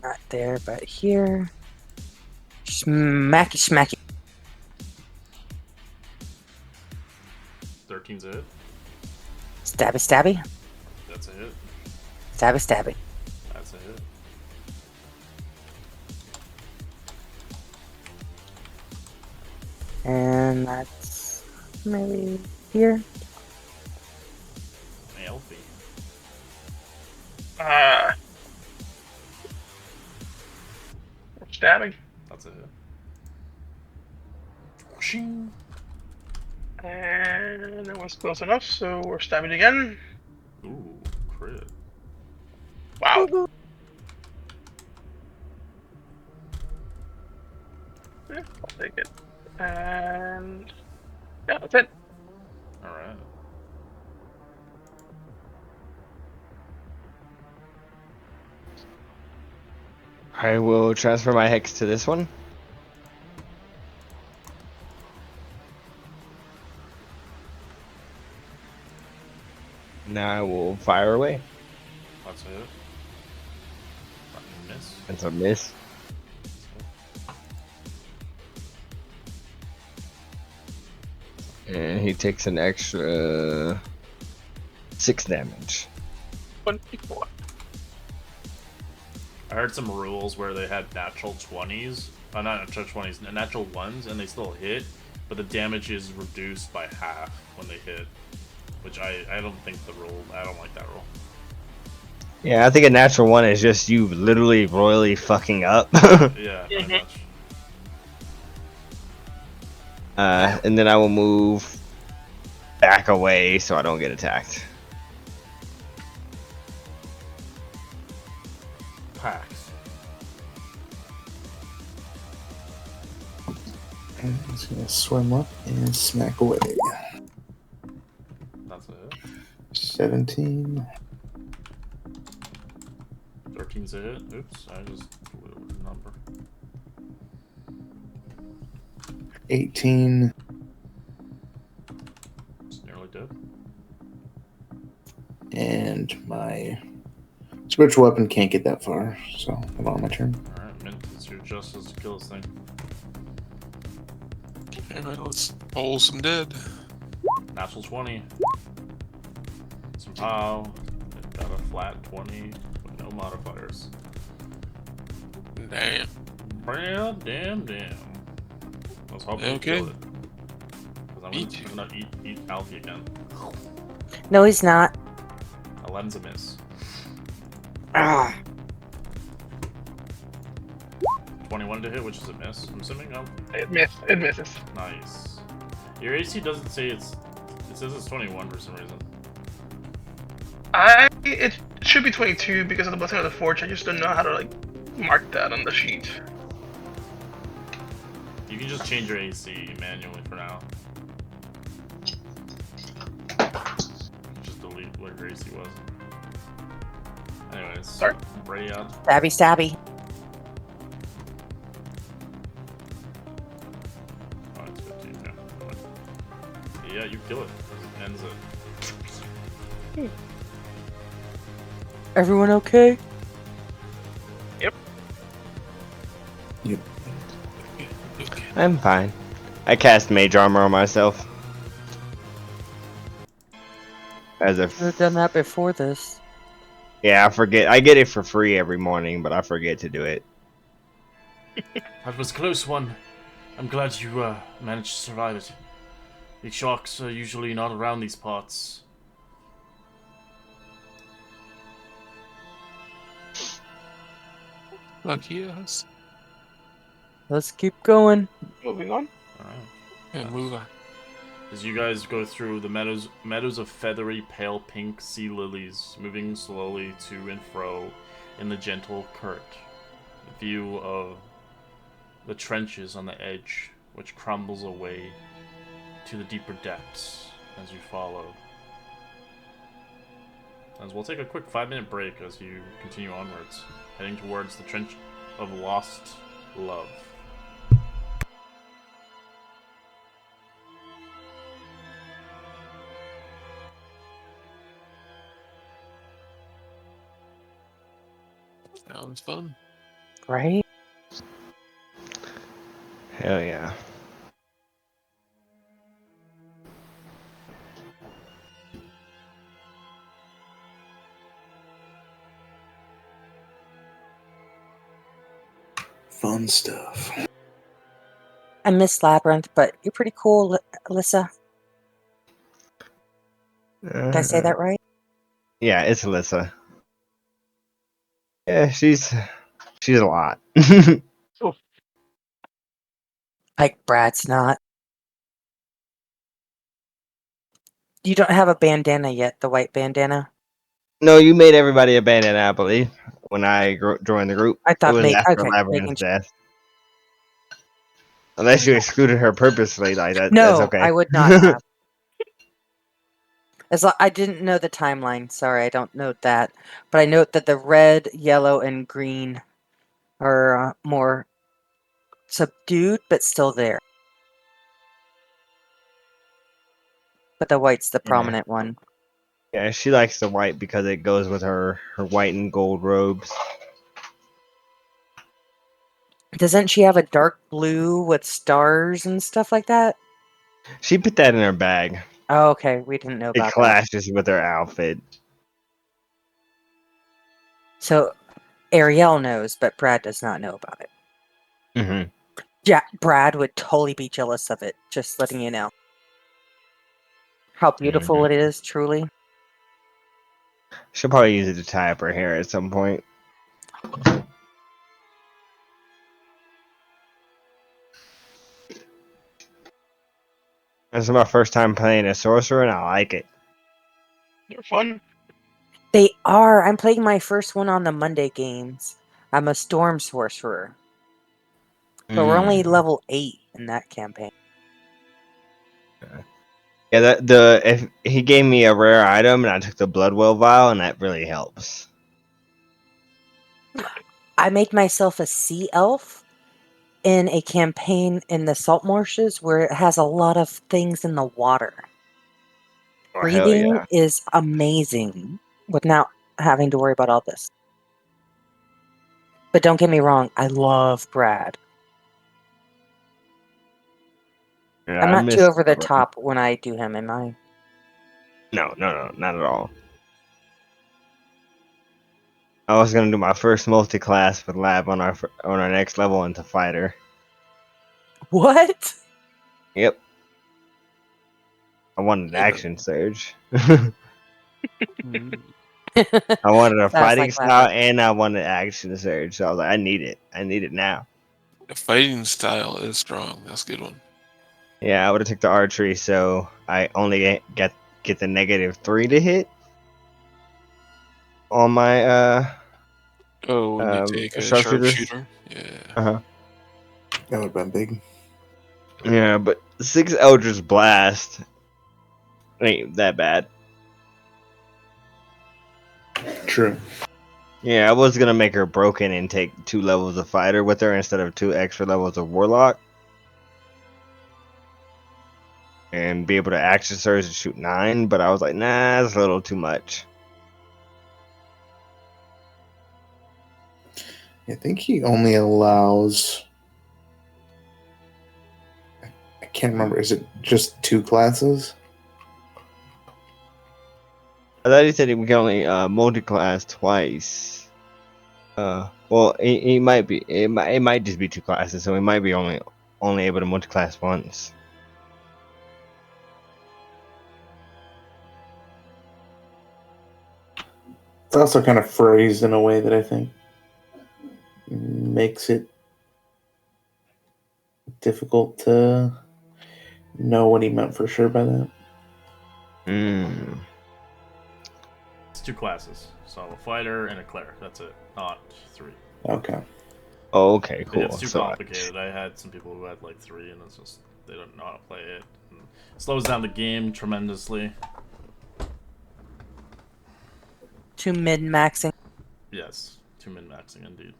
Not there, but here. Smacky, smacky. 13's a hit. Stabby, stabby. That's a hit. Stabby, stabby. That's a hit. And that's maybe here. Alfie. Stabbing. That's a hit. Whooshing. And that one's close enough, so we're stabbing again. Ooh, crit. Wow. Yeah, I'll take it. And yeah, that's it. Alright. I will transfer my hex to this one. Now I will fire away. That's a hit. Miss. That's a miss. And he takes an extra 6 damage. 24. I heard some rules where they had natural 20s. Not natural 20s, natural 1s, and they still hit, but the damage is reduced by half when they hit. Which I don't think the rule, I don't like that rule. Yeah, I think a natural 1 is just you literally royally fucking up. Yeah, pretty much. And then I will move back away so I don't get attacked. Pax. And he's gonna swim up and smack away. That's a hit. 17. 13's a hit. Oops, I just blew a number. 18. It's nearly dead. And my spiritual weapon can't get that far, so I'm on my turn. Alright, Mint, it's your justice to kill this thing. Alright, let's pull some dead. Natural 20. Somehow, it got a flat 20 with no modifiers. Damn. Well, damn. Let's hope you Okay. kill it. 'Cause Me too. I'm gonna eat Alfie again. No, he's not. 11's a miss. Ah. 21 to hit, which is a miss. I'm assuming. Oh, It misses. nice. Your AC doesn't say it says it's 21 for some reason. It should be 22 because of the Blessing of the Forge. I just don't know how to like mark that on the sheet. You can just change your AC manually for now. Just delete what your AC was. Anyways, Sorry? Rhea. Stabby, stabby. kill it. Ends it. Everyone okay? I'm fine. I cast mage armor on myself. As a Should have done that before this. yeah, I forget. I get it for free every morning, but I forget to do it. That was a close one. I'm glad you managed to survive it. The sharks are usually not around these parts. Lucky us. Let's keep going. Moving on. Alright. And move on. As you guys go through the meadows of feathery pale pink sea lilies, moving slowly to and fro in the gentle current. The view of the trenches on the edge, which crumbles away to the deeper depths as you follow. As we'll take a quick 5-minute break as you continue onwards, heading towards the trench of lost love. Sounds fun. Right? Hell yeah. Fun stuff. I miss Labyrinth, but you're pretty cool, Alyssa. Did I say that right? Yeah, it's Alyssa. Yeah, she's a lot. Like Brad's not. You don't have a bandana yet, the white bandana? No, you made everybody a bandana, I believe, when I joined the group. I It thought was maybe. after Okay, making Labyrinth's sure. death. Unless you excluded her purposely like that, No, that's okay. I would not have. I didn't know the timeline. Sorry, I don't note that. But I note that the red, yellow, and green are more subdued, but still there. But the white's the Yeah. prominent one. Yeah, she likes the white because it goes with her white and gold robes. Doesn't she have a dark blue with stars and stuff like that? She put that in her bag. Oh, okay. We didn't know It about that. clashes with her outfit. So Ariel knows, but Brad does not know about it. hmm Yeah, Brad would totally be jealous of it, just letting you know. How beautiful it is, truly. She'll probably use it to tie up her hair at some point. This is my first time playing a sorcerer, and I like it. They're fun. They are. I'm playing my first one on the Monday games. I'm a storm sorcerer. But we're only level 8 in that campaign. Yeah, if he gave me a rare item, and I took the Bloodwell vial, and that really helps. I made myself a sea elf in a campaign in the salt marshes where it has a lot of things in the water. Oh, hell Breathing yeah. is amazing without having to worry about all this. But don't get me wrong, I love Brad. Yeah, I'm I not miss too over the Brad. top when I do him, am I? No, not at all. I was gonna do my first multi-class with Lab on our next level into fighter. What? Yep. I wanted action surge. I wanted a Sounds fighting like style Lab. and I wanted action surge. So I was like, I need it. I need it now. The fighting style is strong. That's a good one. Yeah, I would have took the archery, so I only get the -3 to hit on my Oh, when you take a sharpshooter. sharpshooter? Yeah. Uh-huh. That would have been big. Yeah, but 6 Eldritch Blast ain't that bad. True. Yeah, I was gonna make her broken and take 2 levels of fighter with her instead of 2 extra levels of warlock. and be able to action surge and shoot 9, but I was like, nah, that's a little too much. I think he only allows. I can't remember. Is it just 2 classes? I thought he said we can only multi-class twice. Well, it might be. It might just be 2 classes, so we might be only able to multi-class once. It's also kind of phrased in a way that I think makes it difficult to know what he meant for sure by that. Hmm. It's 2 classes. So a fighter and a cleric. That's it. Not 3. Okay. Oh, okay, cool. It's too So, complicated. I had some people who had like 3, and it's just they don't know how to play it. And it slows down the game tremendously. Too min-maxing. Yes, too min-maxing indeed.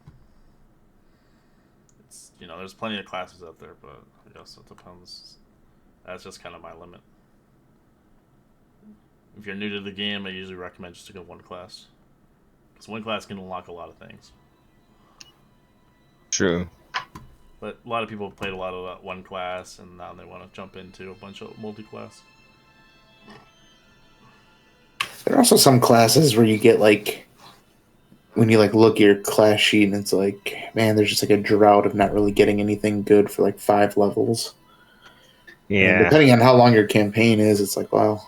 It's there's plenty of classes out there, but I guess it depends. That's just kind of my limit. If you're new to the game, I usually recommend just to go 1 class, because 1 class can unlock a lot of things. true. But a lot of people have played a lot of that 1 class, and now they want to jump into a bunch of multi-class. There are also some classes where you get like, when you like look at your class sheet and it's like, man, there's just like a drought of not really getting anything good for like 5 levels. And Yeah. depending on how long your campaign is, it's like, well,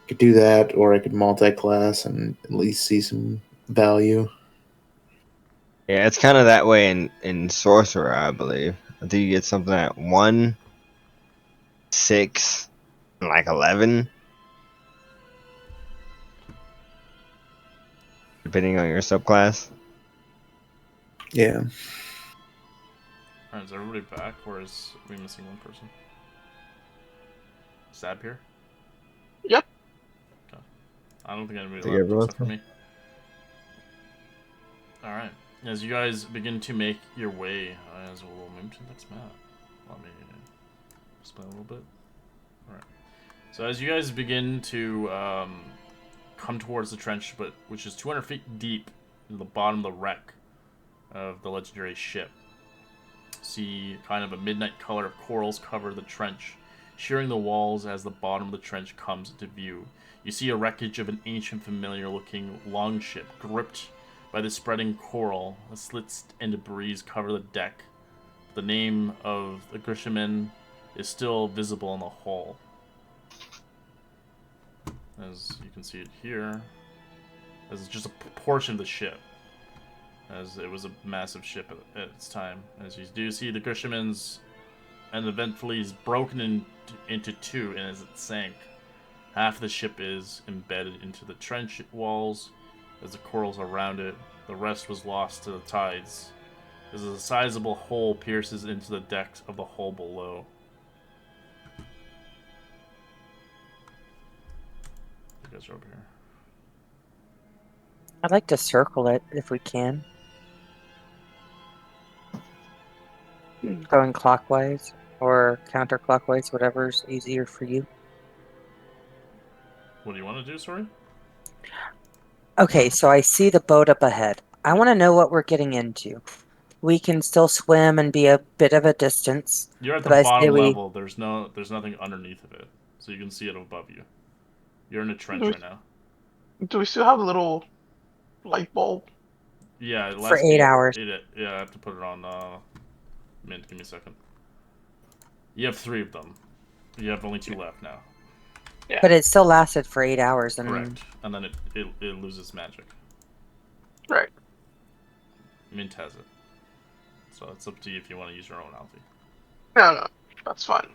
I could do that, or I could multi-class and at least see some value. Yeah, it's kind of that way in Sorcerer, I believe. I think you get something at 1, 6, and like 11. Depending on your subclass. Yeah. Alright, is everybody back, or is we missing 1 person? Sab here? Yep. Okay. I don't think anybody Think left everyone's except for me. Alright. As you guys begin to make your way, as we'll move to the next map. Let me explain a little bit. Alright. So as you guys begin to come towards the trench, which is 200 feet deep in the bottom of the wreck of the legendary ship, see kind of a midnight color of corals cover the trench, shearing the walls as the bottom of the trench comes into view. You see a wreckage of an ancient, familiar-looking longship gripped by the spreading coral. The slits and debris cover the deck. The name of the Grishamen is still visible in the hull. As you can see it here, as it's just a portion of the ship, as it was a massive ship at its time. As you do see the Grishamens and the vent fleet is broken into 2, and as it sank, half the ship is embedded into the trench walls as the corals around it. The rest was lost to the tides, as a sizable hole pierces into the deck of the hull below. You guys are over here. I'd like to circle it if we can. Going clockwise or counterclockwise, whatever's easier for you. What do you want to do, sorry? Okay, so I see the boat up ahead. I want to know what we're getting into. We can still swim and be a bit of a distance. You're at the But I say bottom we- level. There's nothing underneath of it, so you can see it above you. You're in a trench Do we- right now. Do we still have a little light bulb? Yeah, it For lasts 8 hours. Yeah, I have to put it on mint. Give me a second. You have 3 of them. You have only 2 left now. But it still lasted for 8 hours. And Correct. And then it loses magic. Right. Mint has it. So it's up to you if you want to use your own Alfie. No, that's fine.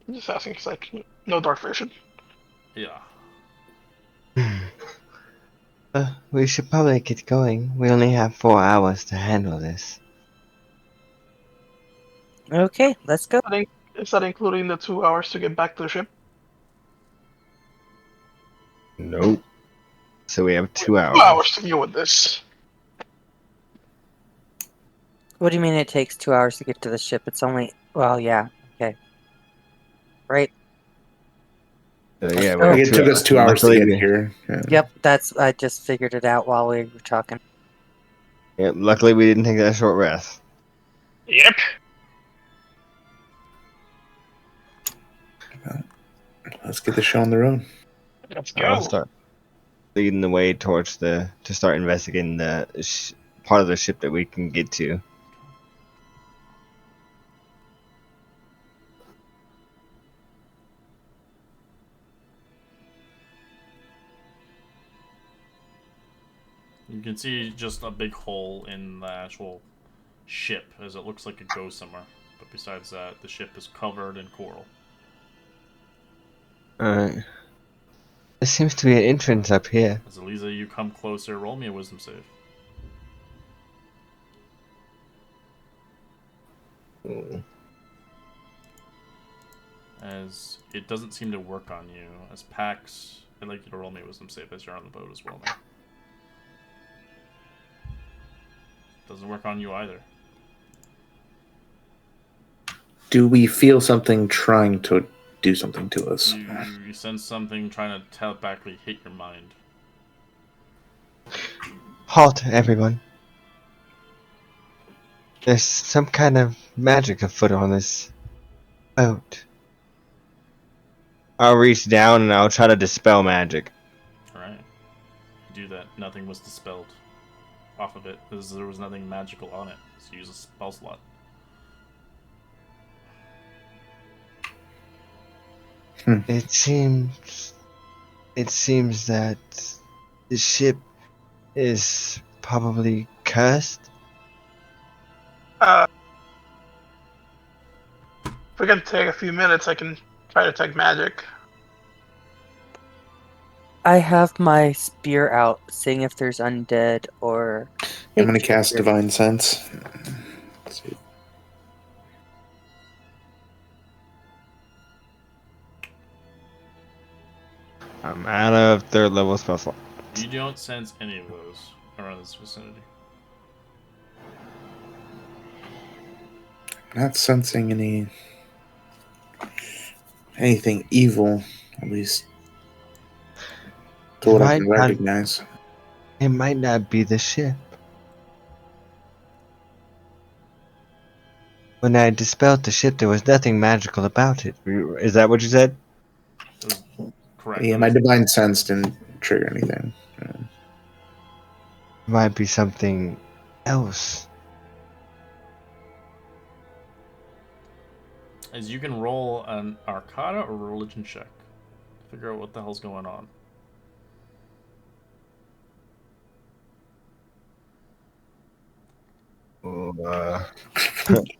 I'm just asking because no dark vision. Yeah. We should probably get going. We only have 4 hours to handle this. Okay, let's go. Is that including the 2 hours to get back to the ship? Nope. So we have 2 hours. 2 hours to deal with this. What do you mean it takes 2 hours to get to the ship? It's only... Well, yeah. Okay. right? Yeah, Oh. we're Like, it took us 2 hours to luckily get we- here. Yeah. Yep, I just figured it out while we were talking. Yeah, luckily we didn't take that short rest. Yep. Let's get the show on the road. Let's I'll go. start leading the way towards to start investigating the part of the ship that we can get to. You can see just a big hole in the actual ship, as it looks like it goes somewhere. But besides that, the ship is covered in coral. Alright. There seems to be an entrance up here. As Eliza, you come closer, roll me a wisdom save. As it doesn't seem to work on you. As Pax, I'd like you to roll me a wisdom save as you're on the boat as well, man. Doesn't work on you either. Do we feel something trying to do something to us? You sense something trying to telepathically hit your mind. Halt, everyone. There's some kind of magic afoot on this boat. I'll reach down and I'll try to dispel magic. Alright. Do that. Nothing was dispelled off of it, because there was nothing magical on it. So use a spell slot. It seems that the ship is probably cursed. If we can take a few minutes, I can try to detect magic. I have my spear out, seeing if there's undead or. I'm gonna cast Divine Sense. Let's see. I'm out of third level spell slot. You don't sense any of those around this vicinity. Not sensing anything evil, at least to what I can Might not- recognize. It might not be the ship. When I dispelled the ship, there was nothing magical about it. Is that what you said? That was correct. Yeah, That my was- Divine Sense didn't trigger anything. It might be something else. As you can roll an Arcana or Religion check. Figure out what the hell's going on.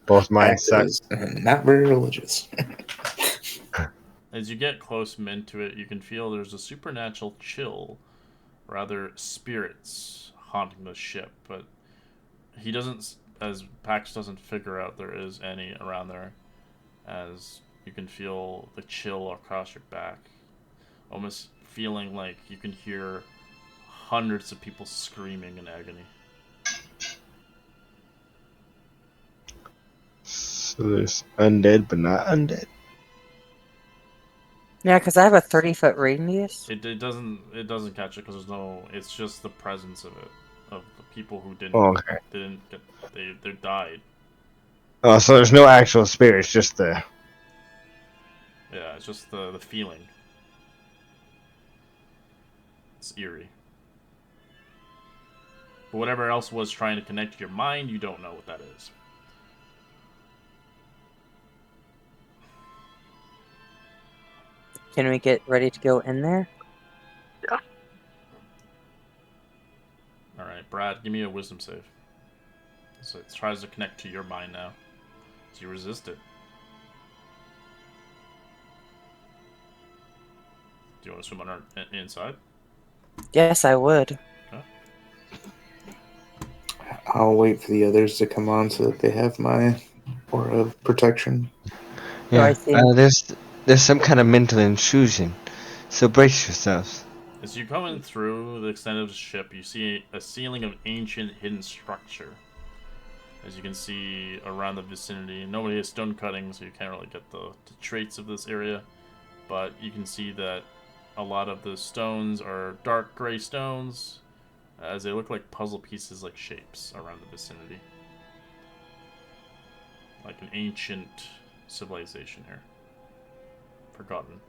Both mine That suck. is not very religious. As you get close into it, you can feel there's a supernatural chill, rather spirits haunting the ship, but he doesn't, as Pax doesn't figure out there is any around there, as you can feel the chill across your back, almost feeling like you can hear hundreds of people screaming in agony. So there's undead, but not undead. Yeah, because I have a 30-foot radius. It doesn't catch it because there's no. It's just the presence of it, of the people who didn't Okay. they died. Oh, so there's no actual spirits, just the. Yeah, it's just the feeling. It's eerie. But whatever else was trying to connect to your mind, you don't know what that is. Can we get ready to go in there? Alright, Brad, give me a wisdom save. So it tries to connect to your mind now. So you resist it. Do you want to swim under inside? Yes, I would. I'll wait for the others to come on so that they have my aura of protection. I Yeah. think- There's some kind of mental intrusion, so brace yourselves. As you come in through the extent of the ship, you see a ceiling of ancient hidden structure. As you can see around the vicinity, nobody has stone cutting, so you can't really get the traits of this area. But you can see that a lot of the stones are dark gray stones, as they look like puzzle pieces, like shapes around the vicinity. Like an ancient civilization here. Forgotten.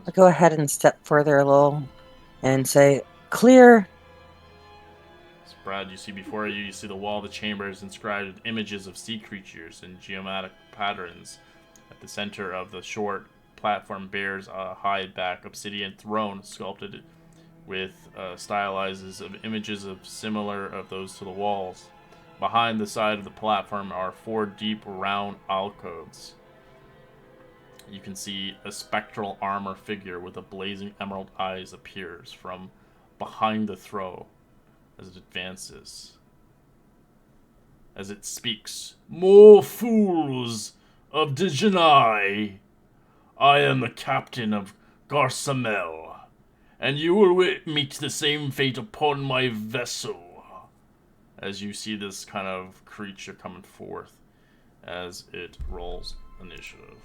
I'll go ahead and step further a little and say, clear. So Brad, you see before you, you see the wall of the chamber is inscribed with images of sea creatures and geometric patterns. At the center of the short platform bears a high-back obsidian throne sculpted with stylizes of images of similar of those to the walls. Behind the side of the platform are 4 deep round alcoves. You can see a spectral armor figure with a blazing emerald eyes appears from behind the throne as it advances. As it speaks, "More fools of Dijanai! I am the captain of Garsamel, and you will meet the same fate upon my vessel." As you see this kind of creature coming forth as it rolls initiative.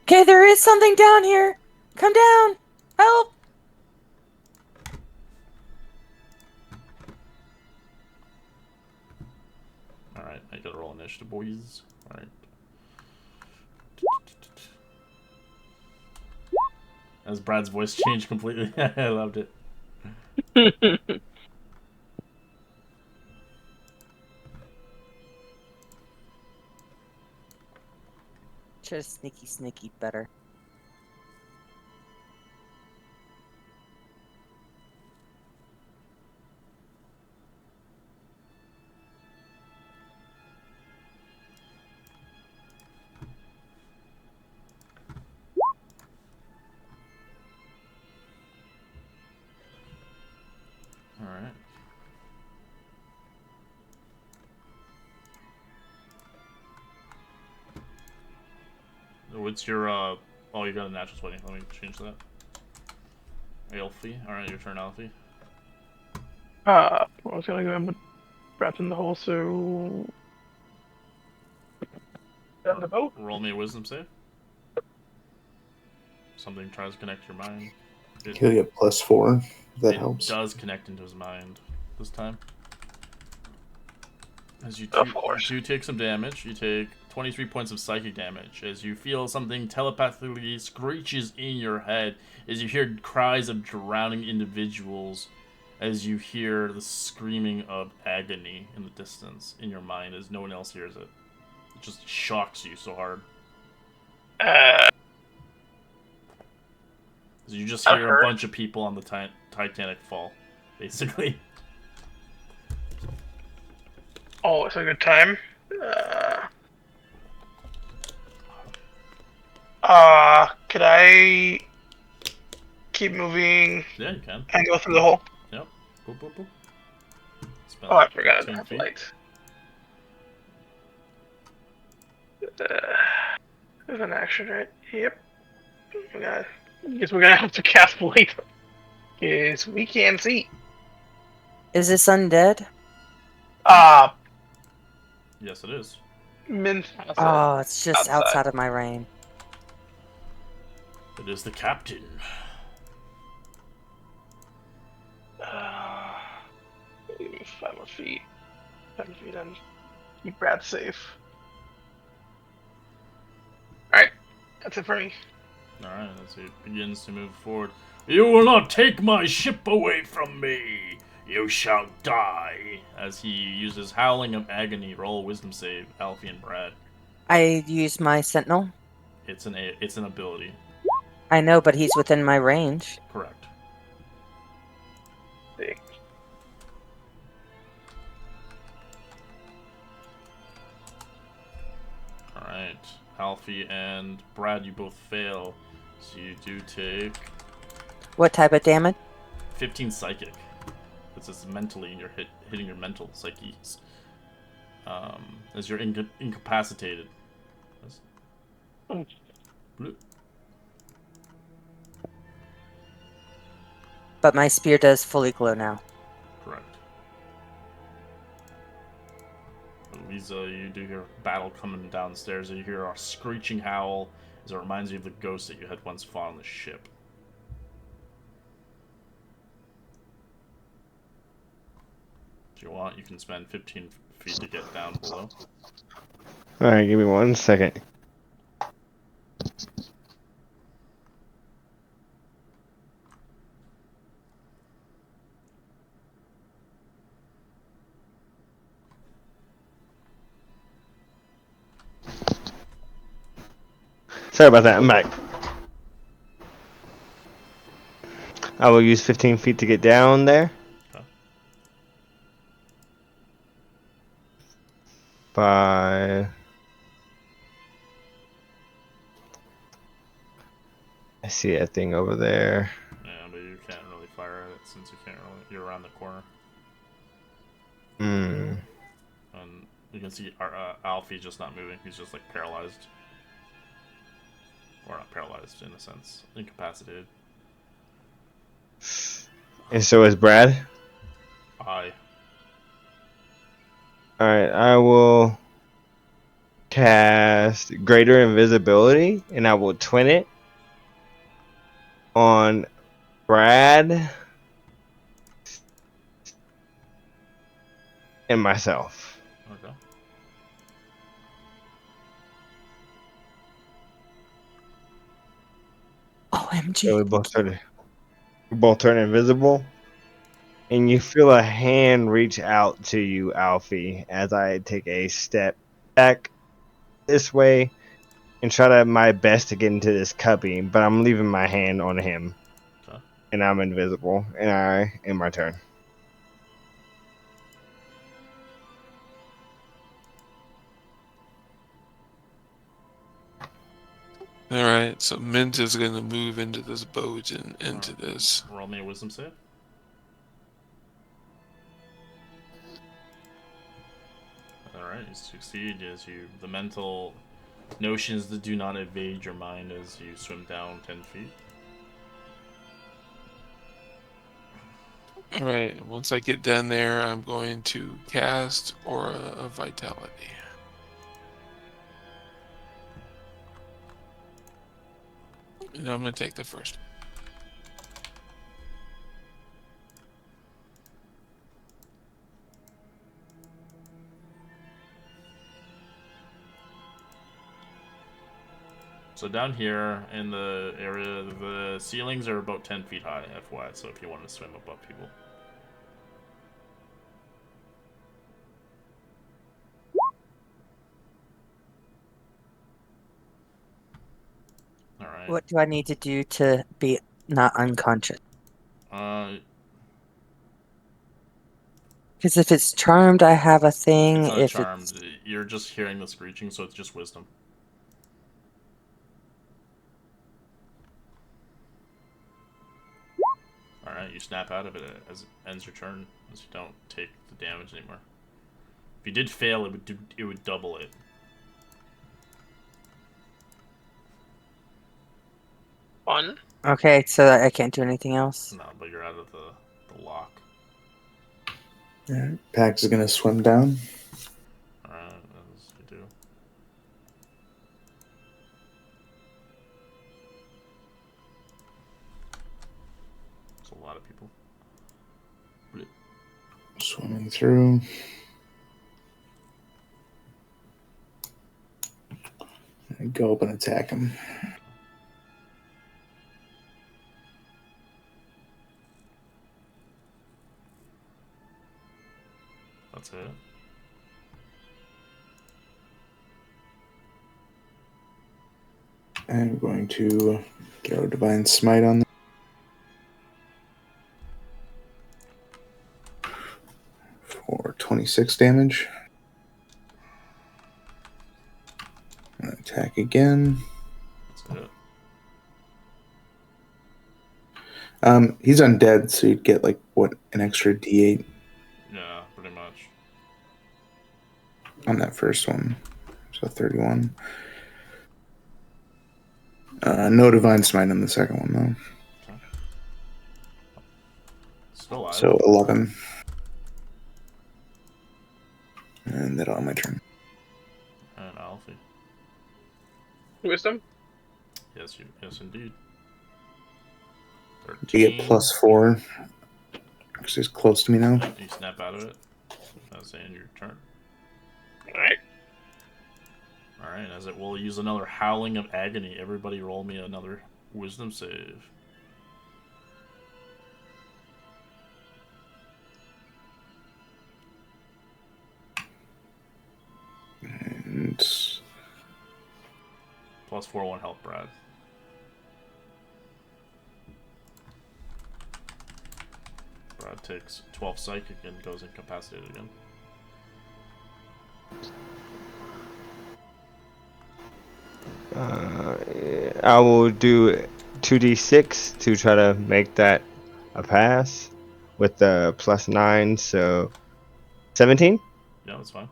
Okay, there is something down here. Come down. Help. Alright, I gotta roll initiative, boys. Alright. As Brad's voice changed completely. I loved it. Just sneaky better. Alright. What's your, oh, you got a natural 20. Let me change that. Alfie. Alright, your turn, Alfie. I was gonna go in with Brad's in the hole, so. Down the boat. Roll me a wisdom save. Something tries to connect your mind. He'll get +4. If that it helps. does connect into his mind this time. As you Of course. do take some damage. You take 23 points of psychic damage as you feel something telepathically screeches in your head as you hear cries of drowning individuals, as you hear the screaming of agony in the distance in your mind as no one else hears it. It just shocks you so hard. You just hear a bunch of people on the Titanic fall, basically. Oh, it's a good time. Could I keep moving Yeah, you can. and go through the hole? Yep. Boop, boop, boop. Spend Oh, I forgot 15 I have feet. light. There's an action, right? Yep. Guess we're gonna have to cast light. Because we can't see. Is this undead? Yes, it is. Mint. Oh, it's just outside. outside of my range. It is the captain. Give me 5 more feet. 7 feet and keep Brad safe. Alright. That's it for me. Alright, as he begins to move forward. "You will not take my ship away from me! You shall die!" As he uses Howling of Agony, roll a wisdom save, Alfie and Brad. I use my sentinel. It's an ability. I know, but he's within my range. Correct. Sick. Alright. Alfie and Brad, you both fail. So you do take What type of damage? 15 psychic. This is mentally, and you're hitting your mental psyches. As you're incapacitated. Bloop. But my spear does fully glow now. Correct. Lisa, you do hear battle coming downstairs, and you hear a screeching howl as it reminds you of the ghost that you had once fought on the ship. If you want, you can spend 15 feet to get down below. Alright, give me 1 second. Sorry about that, I'm back. I will use 15 feet to get down there. Okay. 5. I see a thing over there. Yeah, but you can't really fire at it since you're around the corner. Hmm. And you can see Alfie's just not moving. He's just like paralyzed. Or not paralyzed in a sense. Incapacitated. And so is Brad. Aye. Alright, I will cast Greater Invisibility and I will twin it on Brad and myself. Okay. OMG. So we both turn invisible. And you feel a hand reach out to you, Alfie, as I take a step back this way and try to my best to get into this cubby, but I'm leaving my hand on him. Okay. And I'm invisible. And I end my turn. Alright, so Mint is gonna move into this boat and into this. Roll me a wisdom save. Alright, you succeed as the mental notions that do not evade your mind as you swim down 10 feet. Alright, once I get down there, I'm going to cast Aura of Vitality. And I'm going to take the first. So down here in the area, the ceilings are about 10 feet high, FY, so if you want to swim above people. Alright. What do I need to do to be not unconscious? Because if it's charmed, I have a thing. It's not If charmed. it's You're just hearing the screeching, so it's just wisdom. Alright, you snap out of it as it ends your turn, as you don't take the damage anymore. If you did fail, it would double it. Fun. okay, so I can't do anything else. No, but you're out of the lock. Alright, Pax is gonna swim down. Alright, as you do. There's a lot of people. Swimming through. And go up and attack him. That's it. I'm going to throw Divine Smite on them. For 26 damage. Attack again. That's it. He's undead, so you'd get like what, an extra D8 Yeah, pretty much. on that first one. So 31. No Divine Smite on the second one though. So 11. And that'll end my turn. And Alfie. Wisdom. Yes, indeed. You 13. get +4 because he's close to me now. You snap out of it. That's the end of your turn. Alright. Alright, as it will use another Howling of Agony. Everybody roll me another wisdom save. And +4 won't help Brad. Brad takes 12 psychic and goes incapacitated again. I will do 2d6 to try to make that a pass with the +9, so 17. Yeah, that's fine.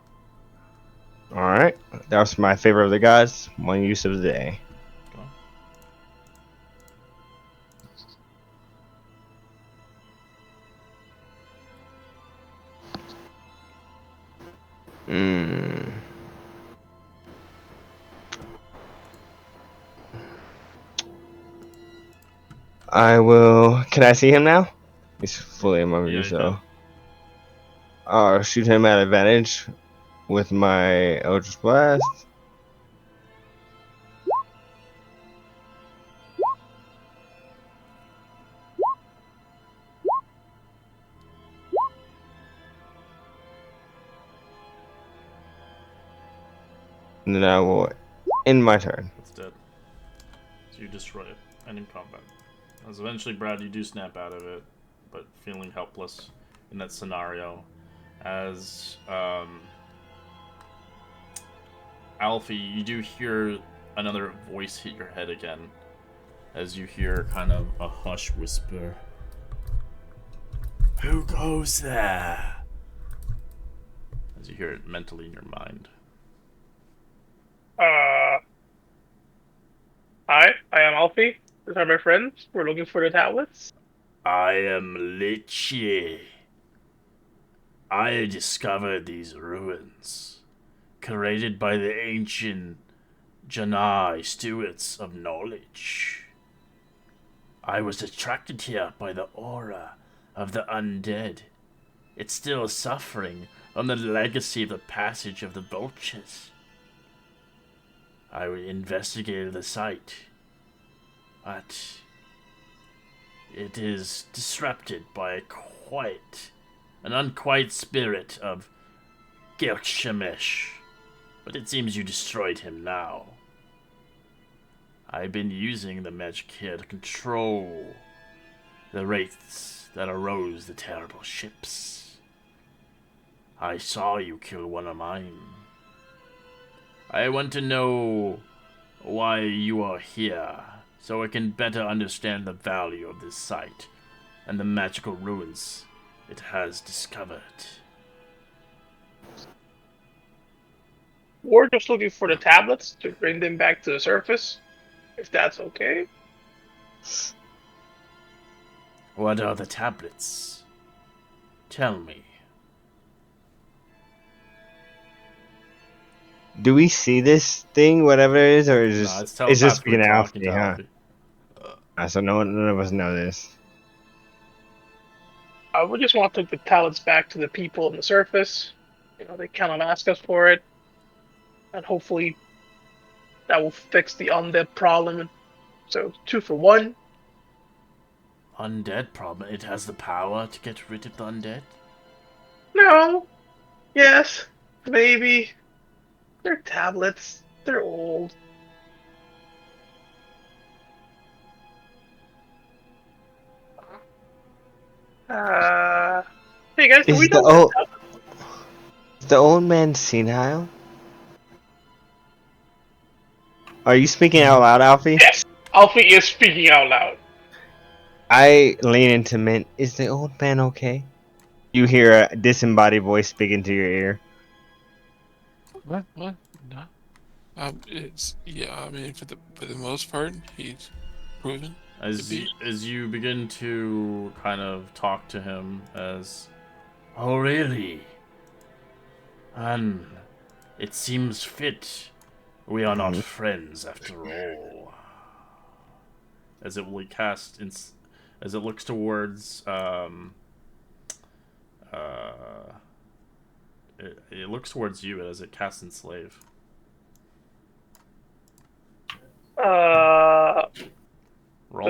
All right, that was my favorite of the gods. One use of the day. Go on. I will. Can I see him now? He's fully in my view, Yeah, you so I'll shoot him at advantage with my Eldritch Blast. And then I will end my turn. It's dead. So you destroy it. And in combat. As eventually, Brad, you do snap out of it, but feeling helpless in that scenario. As Alfie, you do hear another voice hit your head again. As you hear kind of a hush whisper. Who goes there? As you hear it mentally in your mind. Hi, I am Alfie. These are my friends. We're looking for the tablets. I am Lichy. I discovered these ruins, created by the ancient Janai stewards of knowledge. I was attracted here by the aura of the undead. It's still suffering from the legacy of the passage of the vultures. I investigated the site, but it is disrupted by an unquiet spirit of Gilgamesh. But it seems you destroyed him now. I've been using the magic here to control the wraiths that arose the terrible ships. I saw you kill one of mine. I want to know why you are here, so I can better understand the value of this site and the magical ruins it has discovered. We're just looking for the tablets to bring them back to the surface, if that's okay. What are the tablets? Tell me. Do we see this thing, whatever it is, or is No, it's just telepathically being talking Alfie, to huh? Alfie. So none of us know this. We just want to take the tablets back to the people on the surface. You know, they cannot ask us for it. And hopefully that will fix the undead problem. So 2 for 1. Undead problem. It has the power to get rid of the undead? No. Yes. Maybe. They're tablets. They're old. Hey guys, do we know Is the old man senile? Are you speaking out loud, Alfie? Yes, Alfie is speaking out loud. I lean into Mint. Is the old man okay? You hear a disembodied voice speak into your ear. What? No. It's yeah. I mean, for the most part, he's proven. As you begin to kind of talk to him as, oh really? And it seems fit. We are not friends after all. As it will cast as it looks towards it looks towards you as it casts enslave. Roll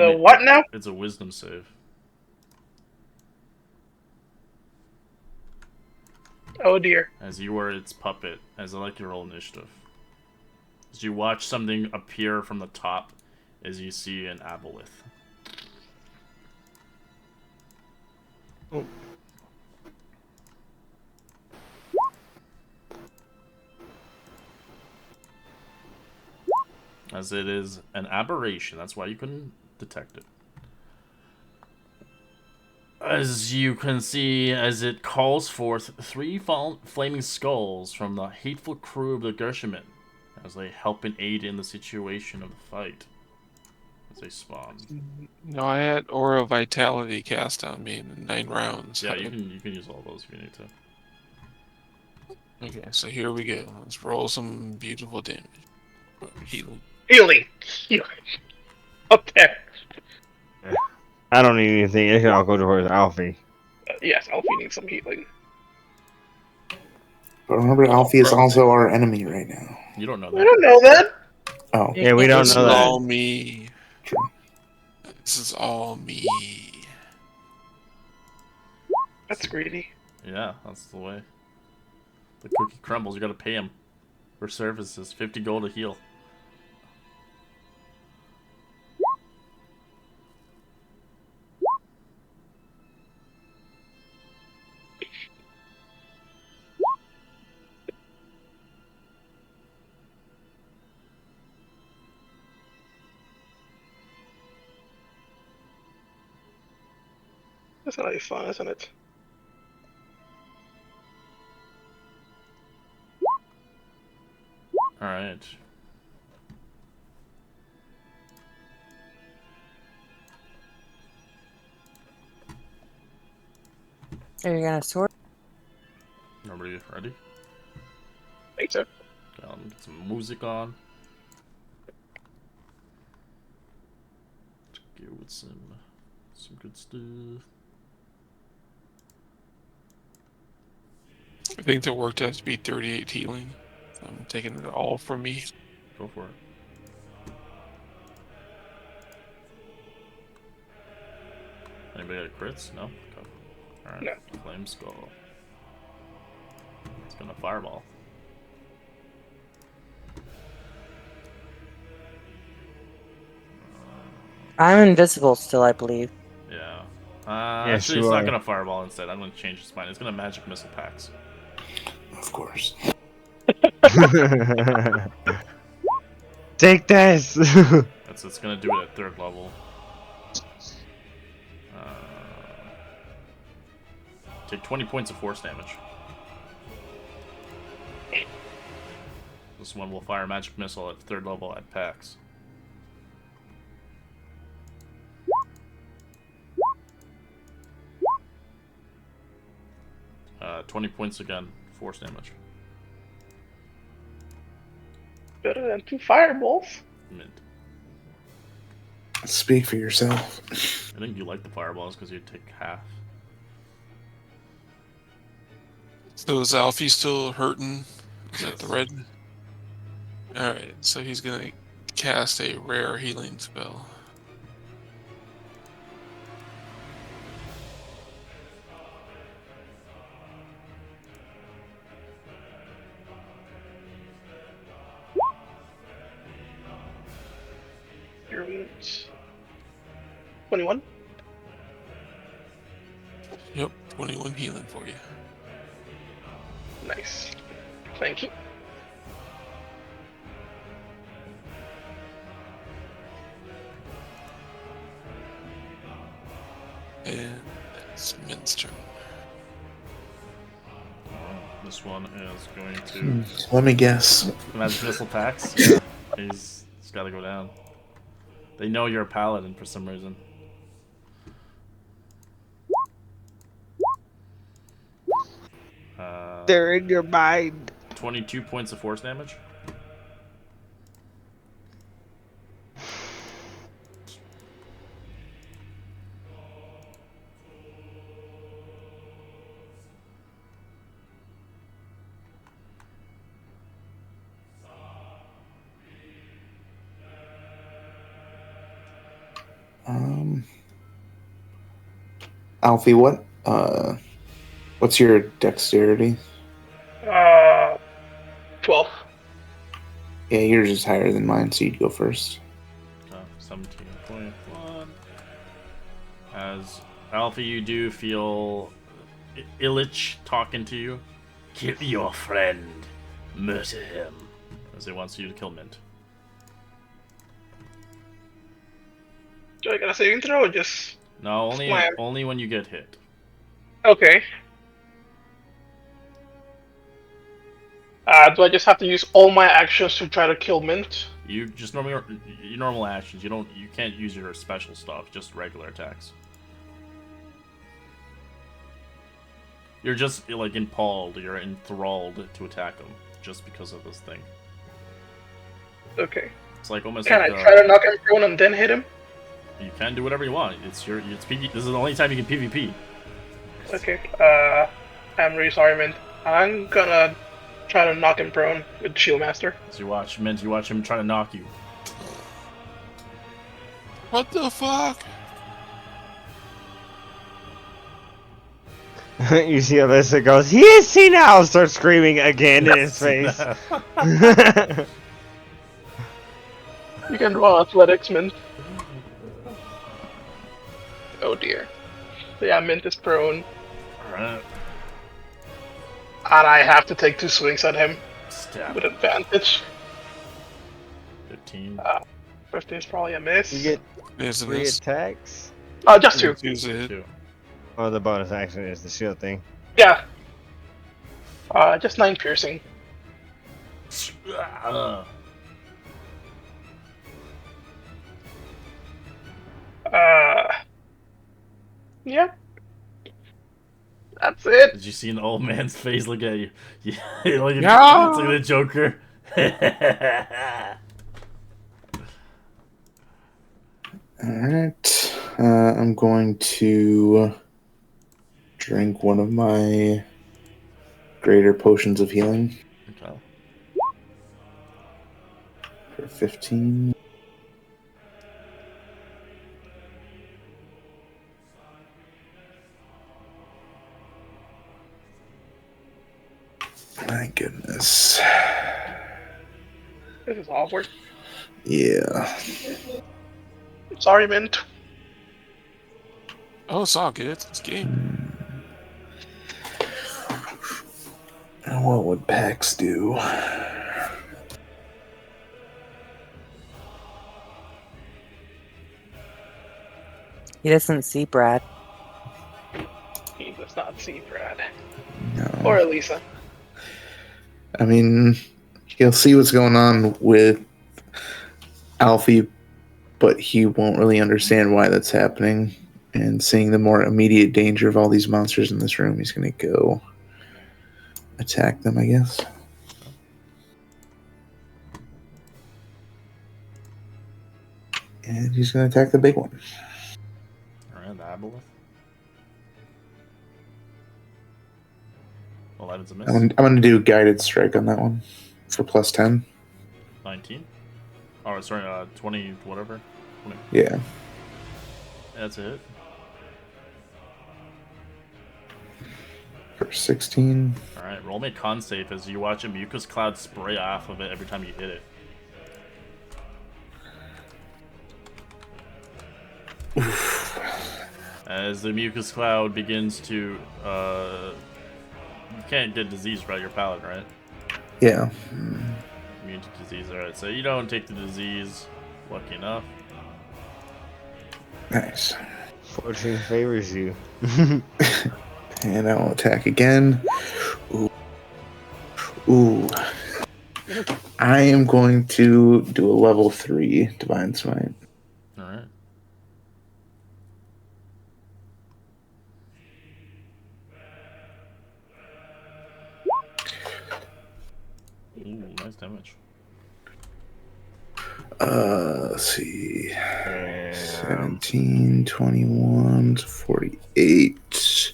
The me- what now? It's a wisdom save. Oh dear. As you are its puppet, as I like your roll initiative. As you watch something appear from the top, as you see an aboleth. As it is an aberration, that's why you couldn't detect it. As you can see, as it calls forth 3 flaming skulls from the hateful crew of the Gershamin, as they help and aid in the situation of the fight. As they spawn. No, I had Aura Vitality cast on me in 9 rounds. Yeah, you can use all those if you need to. Okay, so here we go. Let's roll some beautiful damage. Healing. Healing. Up there. I don't need anything. It can all go towards Alfie. Yes, Alfie needs some healing. But remember, Alfie is also our enemy right now. You don't know I that. don't know that. Oh, Yeah, we don't This know is that. all me. true. This is all me. That's greedy. Yeah, that's the way. The cookie crumbles, you gotta pay him for services. 50 gold to heal. That's not really fun, isn't it? Alright. Are you gonna sword? Nobody ready? Think so. Get some music on. Let's go with some good stuff. I think the work has to be 38 healing. So I'm taking it all from me. Go for it. Anybody got crits? No? Go. Alright. No. Flame Skull. It's gonna fireball. I'm invisible still, I believe. Yeah. Yes, Actually, you it's are. not gonna fireball instead. I'm gonna change its mind. It's gonna magic missile packs. Of course. Take this! It's gonna do it at 3rd level. Take 20 points of force damage. This one will fire magic missile at 3rd level at PAX. Uh, 20 points again, force damage. Better than 2 fireballs. Mint. Speak for yourself. I think you like the fireballs because you take half. So is Alfie still hurting? Is that the red? Alright, so he's gonna cast a rare healing spell. Your wounds. 21. Yep, 21 healing for you. Nice. Thank you. And it's Min's turn. This one is going to Let me guess. magic missile packs. Yeah, he's got to go down. They know you're a paladin for some reason. They're in your mind. 22 points of force damage. Alfie, what's your dexterity? 12. Yeah, yours is higher than mine, so you'd go first. 17.1. As Alfie, you do feel Illich talking to you. Kill your friend. Murder him. As he wants you to kill Mint. Do I got a saving throw or just... No, Slam. only when you get hit. Okay. Do I just have to use all my actions to try to kill Mint? You just your normal actions. You can't use your special stuff. Just regular attacks. You're just like impaled. You're enthralled to attack him just because of this thing. Okay. It's like almost. Can like I try to knock him prone and then hit him? You can do whatever you want. It's PvP. This is the only time you can PvP. Okay. I'm really sorry, Mint. I'm gonna try to knock him prone with Shieldmaster. As you watch Mint, you watch him try to knock you. What the fuck? You see Alyssa goes, "He is senile!" Starts screaming again in his face. You can roll athletics, Mint. Oh dear. So yeah, Mint is prone. Alright. And I have to take 2 swings at him Stab. with advantage. 15. 15 is probably a miss. You get There's 3 this. attacks. Just 2. Use it. 2. Oh, the bonus action is the shield thing. Yeah. Just 9 piercing. Yeah. That's it. Did you see an old man's face look at you? Yeah, look at the Joker. Alright. I'm going to drink one of my greater potions of healing Okay. for 15. My goodness. This is awkward. Yeah. Sorry, Mint. Oh, it's all good. It's game. What would Pax do? He doesn't see Brad. He does not see Brad. No. Or Elisa. I mean, he'll see what's going on with Alfie, but he won't really understand why that's happening. And seeing the more immediate danger of all these monsters in this room, he's going to go attack them, I guess. And he's going to attack the big one. Alright, the Aboleth. 11's a miss. I'm going to do guided strike on that one for plus 10. 19. Oh, sorry, 20, whatever. 20. Yeah. That's a hit. For 16. Alright, roll me a con save as you watch a mucus cloud spray off of it every time you hit it. As the mucus cloud begins to, you can't get disease, right? You're paladin, right? Yeah. Immune to disease, alright. So you don't take the disease. Lucky enough. Nice. Fortune favors you. And I'll attack again. Ooh. Ooh. I am going to do a level 3 Divine Smite. Nice damage. Let's see. 17, 21, 48,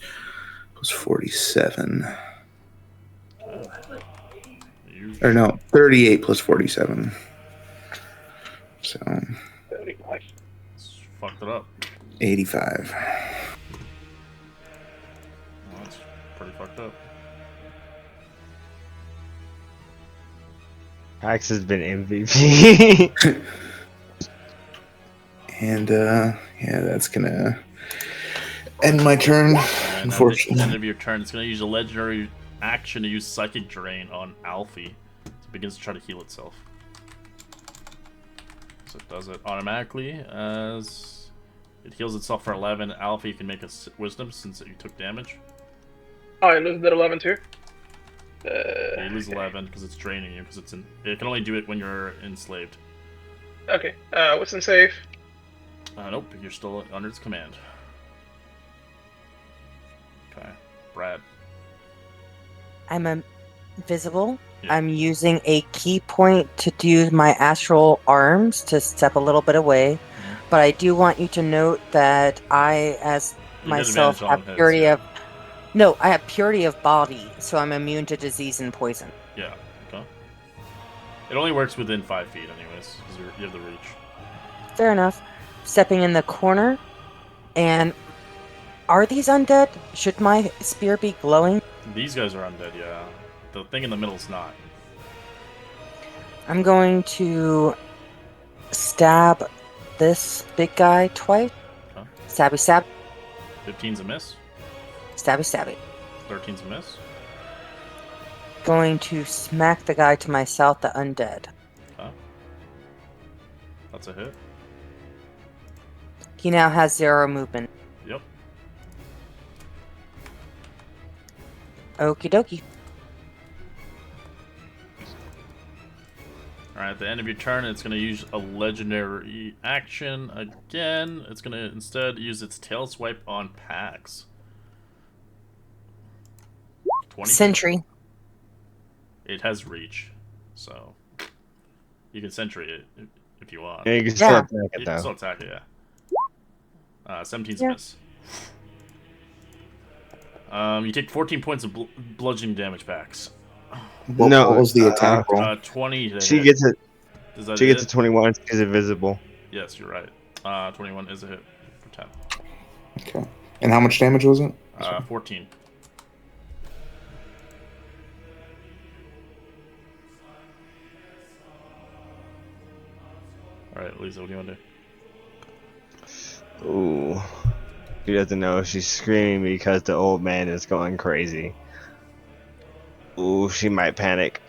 plus 47. You Or no, 38 plus 47. So, 35. fucked it up. 85. Well, that's pretty fucked up. Pax has been MVP. And, yeah, that's gonna end my turn, And then at the end unfortunately. of your turn, it's going to use a legendary action to use Psychic Drain on Alfie. So it begins to try to heal itself. So it does it automatically as it heals itself for 11. Alfie can make a Wisdom since you took damage. Oh, I lose that 11 too. Yeah, you lose 11 because it's draining you. Because it can only do it when you're enslaved. Okay. Wisdom save. Nope, you're still under its command. Okay, Brad. I'm invisible. Yeah. I'm using a key point to do my astral arms to step a little bit away. But I do want you to note that I, as You get myself, advantage on have hits, purity yeah. of... No, I have purity of body, so I'm immune to disease and poison. Yeah, okay. It only works within 5 feet anyways, because you have the reach. Fair enough. Stepping in the corner, and are these undead? Should my spear be glowing? These guys are undead, yeah. The thing in the middle is not. I'm going to stab this big guy twice. Okay. Stabby stab, 15's a miss. stabby stabby. 13's a miss. Going to smack the guy to my south, the undead. Okay. That's a hit. He now has 0 movement. Yep. Okie dokie. Alright, at the end of your turn, it's going to use a legendary action again. It's going to instead use its tail swipe on Pax. 20. Sentry. It has reach, so you can sentry it if you want. Yeah, you can still Yeah. attack You it can though. still attack it, yeah. 17's Yeah. a miss. You take 14 points of bludgeoning damage, Pax. What, No, what was the attack roll? 20 to She hit. gets it. Does that She gets hit? a 21. She's invisible. Yes, you're right. 21 is a hit for 10. Okay. And how much damage was it? 14. Alright, Lisa, what do you want to do? Ooh. She doesn't know she's screaming because the old man is going crazy. Ooh, she might panic.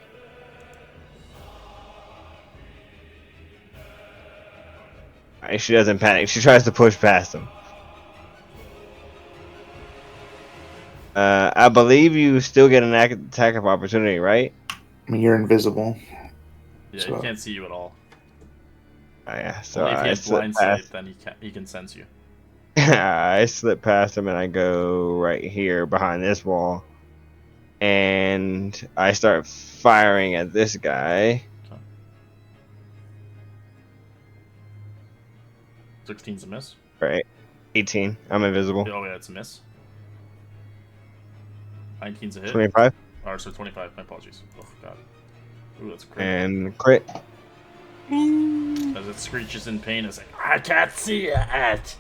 Alright, she doesn't panic. She tries to push past him. I believe you still get an attack of opportunity, right? I mean, you're invisible. Yeah, So- he can't see you at all. Oh, yeah, so Only if he I has slip blind sight, past. then he can sense you. I slip past him and I go right here behind this wall. And I start firing at this guy. 16's a miss. Right. 18. I'm invisible. Oh yeah, it's a miss. 19's a hit. 25. Or so 25. My apologies. Oh god. Ooh, that's great. And crit. As it screeches in pain, it's like I can't see it.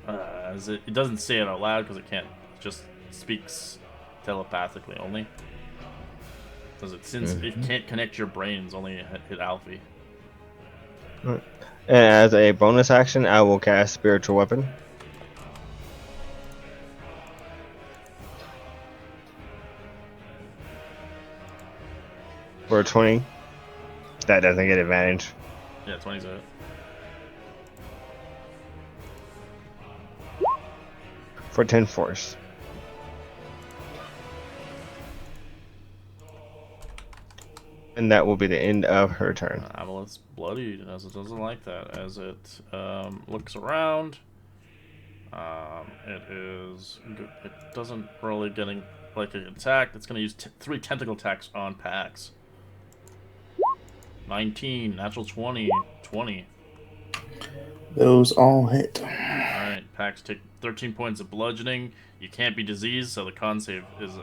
As it doesn't say it out loud because it can't. It just speaks telepathically only. Does it since it can't connect your brains? Only hit Alfie. And as a bonus action, I will cast Spiritual Weapon. For 20. That doesn't get advantage. Yeah, 20's a hit. For 10 force. And that will be the end of her turn. Amulet's bloodied, as it doesn't like that. As it looks around, it doesn't really getting like an attack. It's gonna use 3 tentacle attacks on Pax. 19, natural 20, 20. Those all hit. Alright, Pax take 13 points of bludgeoning. You can't be diseased, so the con save is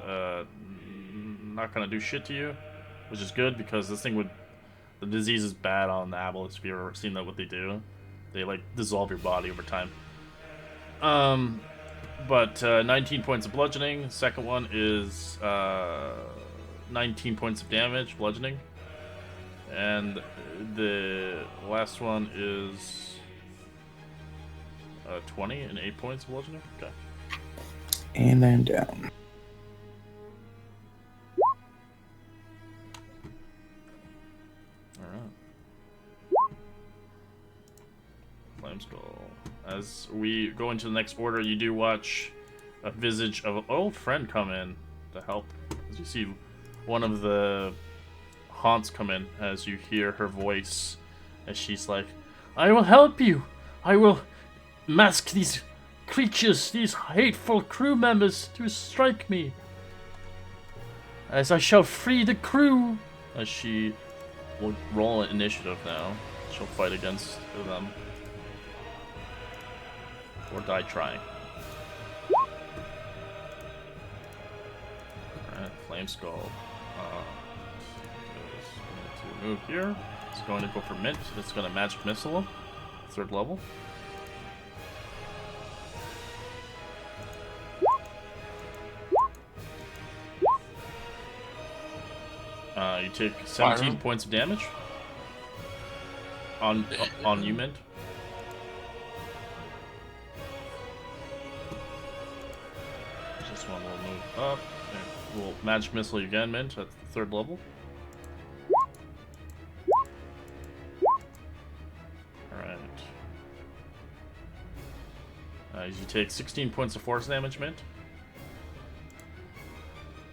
not gonna do shit to you, which is good because this thing would. The disease is bad on the aboleths. If you've ever seen that, what they do, they like dissolve your body over time. But 19 points of bludgeoning. Second one is 19 points of damage, bludgeoning. And the last one is 20 and 8 points of bludgeoning. Okay. And I'm down. Alright. Flame Skull. As we go into the next order, you do watch a visage of an old friend come in to help. As you see one of the haunts come in, as you hear her voice, as she's like, I will help you! I will mask these creatures, these hateful crew members to strike me, as I shall free the crew! As she will roll an initiative now. She'll fight against them. Or die trying. Alright, Flame Skull. Is going to move here. It's going to go for Mint. It's going to Magic Missile him. 3rd level. You take 17 points of damage. On you, Mint. This one will move up. And we'll Magic Missile you again, Mint, at the 3rd level. Alright. You take 16 points of force damage, Mint.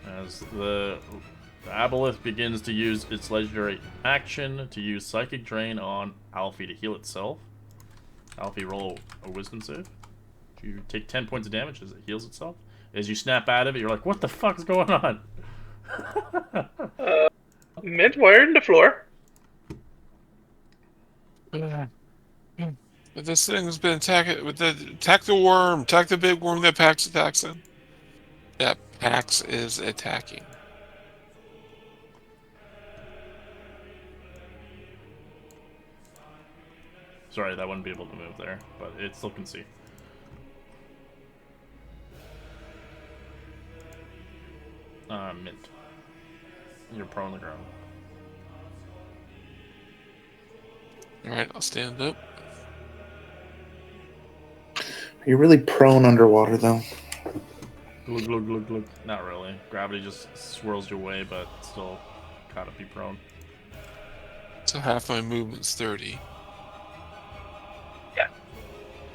As the Aboleth begins to use its legendary action to use Psychic Drain on Alfie to heal itself. Alfie, roll a Wisdom save. You take 10 points of damage as it heals itself. As you snap out of it, you're like, what the fuck's going on? Midwire in the floor. But this thing's been attacking with the attack the worm, attack the big worm that Pax attacks in. That Pax is attacking. Sorry, that wouldn't be able to move there, but it still can see. Mint. You're prone on the ground. Alright, I'll stand up. You're really prone underwater, though. Glug, glug, glug, glug. Not really. Gravity just swirls you away, but still gotta be prone. So half my movement's 30.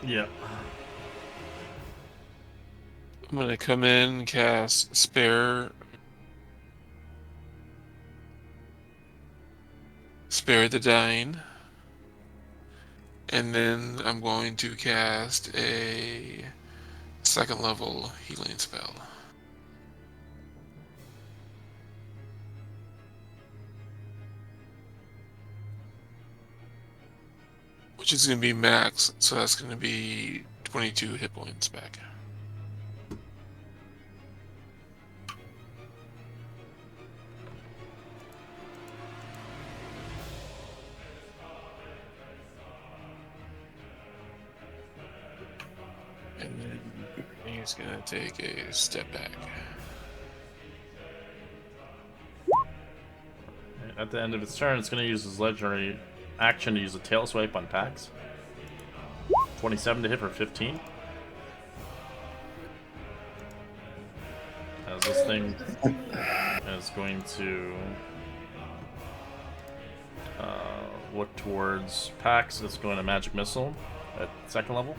Yeah. I'm gonna come in and cast Spare the Dying. And then I'm going to cast a 2nd level healing spell. Which is going to be max, so that's going to be 22 hit points back. And then he's going to take a step back. At the end of its turn, it's going to use his legendary action to use a tail swipe on Pax. 27 to hit for 15. As this thing is going to look towards Pax, it's going to Magic Missile at 2nd level.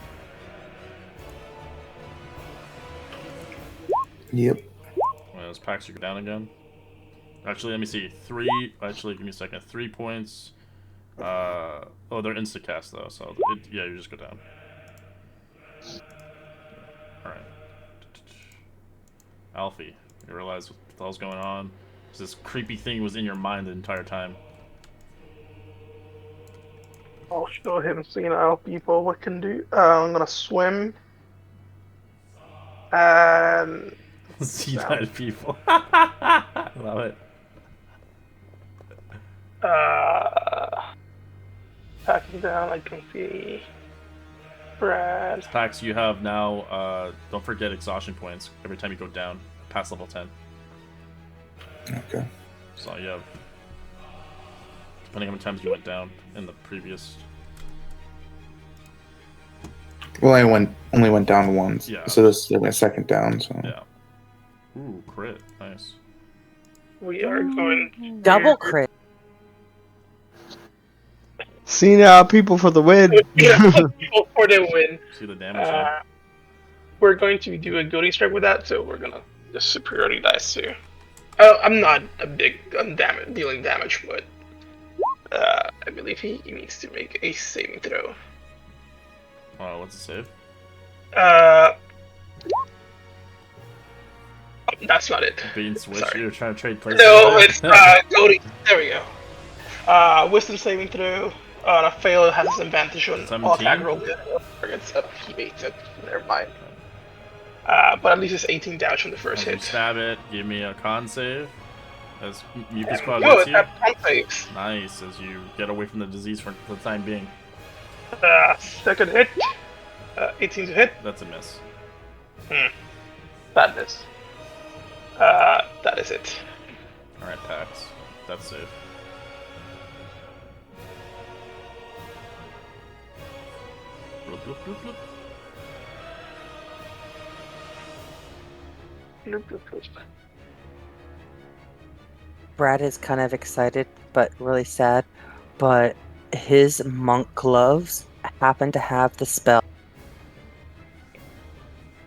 Yep. As Pax, you go down again. Actually, let me see. Actually, give me a second. 3 points. Oh, they're insta-cast though, so yeah, you just go down. Alright. Alfie, you realize what the hell's going on? This creepy thing was in your mind the entire time. I'll show him senile people what can do. I'm gonna swim. And See that people. Love it. packing down, I can see Brad. Pax, you have now, don't forget exhaustion points every time you go down past level 10. Okay. So you have, depending on how many times you went down in the previous. Well, I only went down once. Yeah. So this is my second down. So Yeah. Ooh, crit. Nice. We are going Double crit. Senile people for the win. for the win. See the damage here. We're going to do a goading strike with that, so we're gonna just superiority dice too. I'm not a big on dealing damage, but I believe he needs to make a saving throw. What's the save? That's not it. Bean switch. Sorry. You're trying to trade places. No, it's goading. There we go. Wisdom saving throw. On a fail, it has disadvantage on all 17? attack roll. Targets up. He makes it. Never mind. But at least it's 18 damage from the first You hit. stab it. Give me a con save. As Mucus Squad Good, hits you. that con saves. Nice, as you get away from the disease for the time being. Second hit. 18 to hit. That's a miss. Bad miss. That is it. Alright, Pax. That's safe. Bloop, bloop, bloop, bloop. Brad is kind of excited, but really sad. But his monk gloves happen to have the spell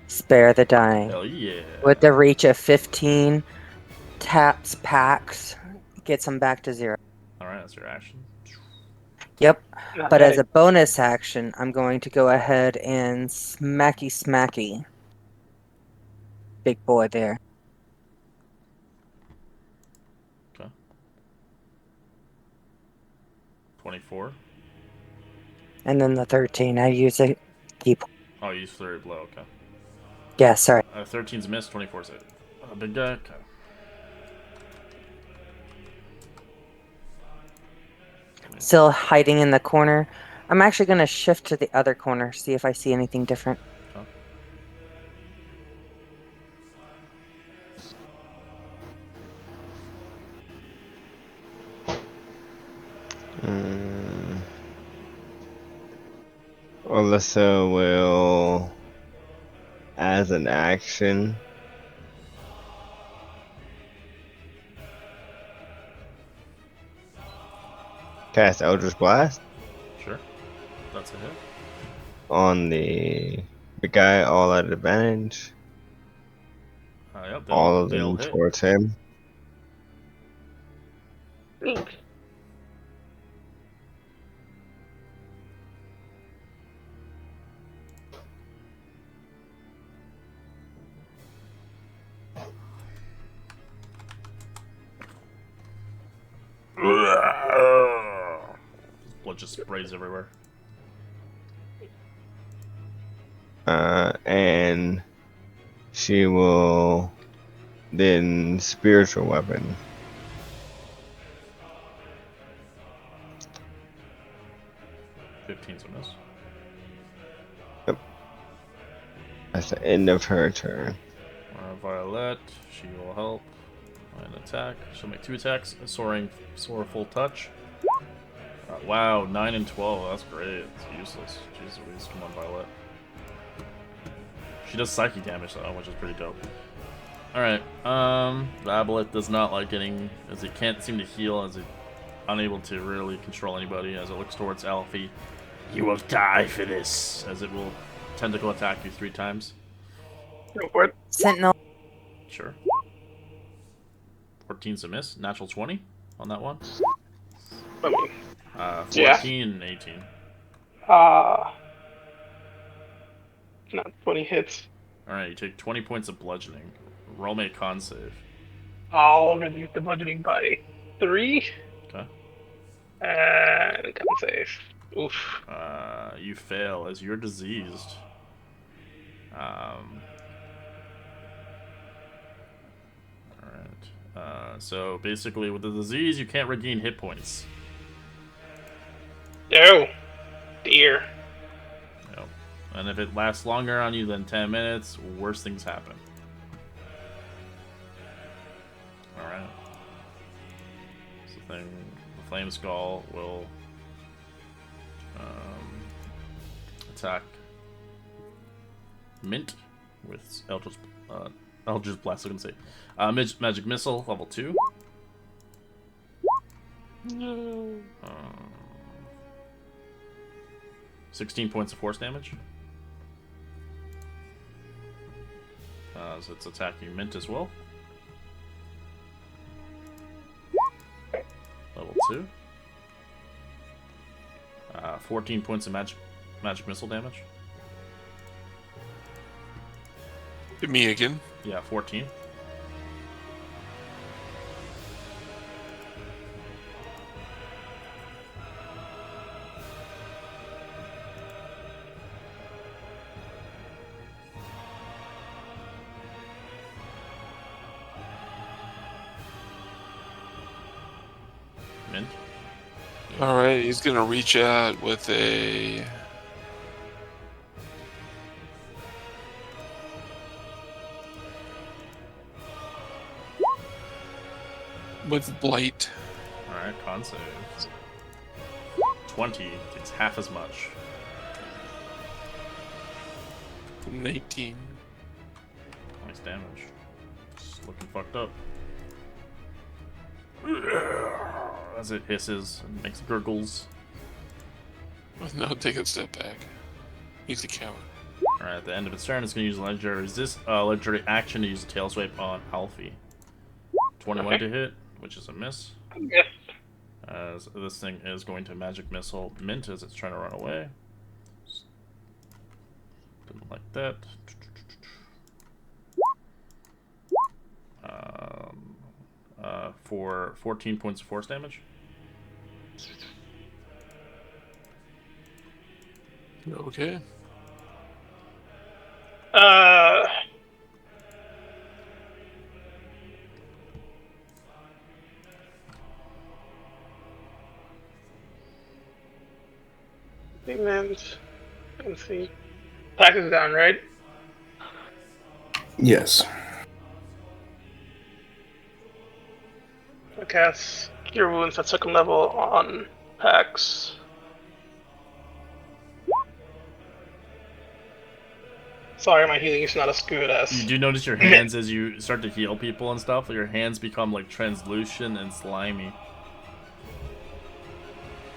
Spare the Dying. Hell yeah. With the reach of 15, taps Pax, gets him back to 0. Alright, that's your action. Yep. But as a bonus action, I'm going to go ahead and smacky. Big boy there. Okay. 24. And then the 13, I use a keep. Oh, you used flurry blow, okay. Yeah, sorry. 13's missed, 24's it. Big guy, okay. Still hiding in the corner. I'm actually going to shift to the other corner, see if I see anything different. Alyssa will, as an action, cast Eldritch Blast Sure. That's a hit. on the guy, all at advantage. Yep, All of they'll them hit. towards him. Blood just sprays everywhere. And she will then spiritual weapon. Fifteen's a miss. That's the end of her turn. Violet, she will help. And attack. She'll make 2 attacks. Soar full touch. Wow, 9 and 12. That's great. It's useless. Jeez Louise. Come on, Violet. She does psychic damage though, which is pretty dope. Alright, the Aboleth does not like getting, as it can't seem to heal, as it unable to really control anybody, as it looks towards Alfie. You will die for this, as it will tentacle attack you 3 times. Go for it. Sentinel. Sure. 14's a miss. Natural 20 on that one. Let me. 14 and 18. Not 20 hits. Alright, you take 20 points of bludgeoning. Roll me a con save. I'll reduce the bludgeoning by 3. Okay. And con save. Oof. You fail as you're diseased. Alright. So basically, with the disease, you can't regain hit points. Oh, dear. Yep. And if it lasts longer on you than 10 minutes, worse things happen. Alright. So the Flame Skull will attack Mint with Eldritch Blast, I can say. Magic Missile, level 2. No. 16 points of force damage. So it's attacking Mint as well. Level 2. 14 points of magic missile damage. Me again. Yeah, 14. Mint. Alright, he's gonna reach out with a... with Blight. Alright, con save. 20. Takes half as much. 19. Nice damage. Just looking fucked up. As it hisses and makes gurgles. No, take a step back. He's a coward. Alright, at the end of its turn, it's going to use a legendary action to use a tail swipe on Alfie. 21 to hit, which is a miss. Yes. As this thing is going to magic missile Mint as it's trying to run away. Didn't like that. For 14 points of force damage. Okay. Pigment. Let's see. Pack is down, right? Yes. I cast Cure Wounds at second level on Pax. Sorry, my healing is not as good as. You do notice your hands as you start to heal people and stuff, your hands become like translucent and slimy.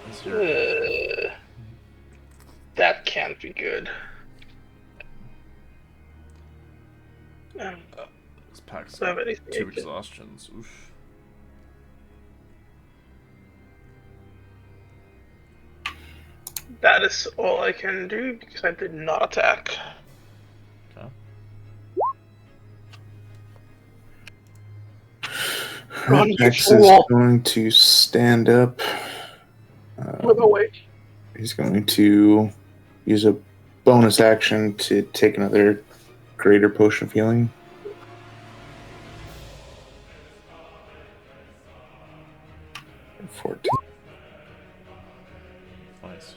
That's your- That can't be good. This pack's So got anything 2 I can- exhaustions. Oof. That is all I can do because I did not attack. Okay. Run, you X is fool. going to stand up. Move away. He's going to use a bonus action to take another greater potion of healing. And 14. Nice.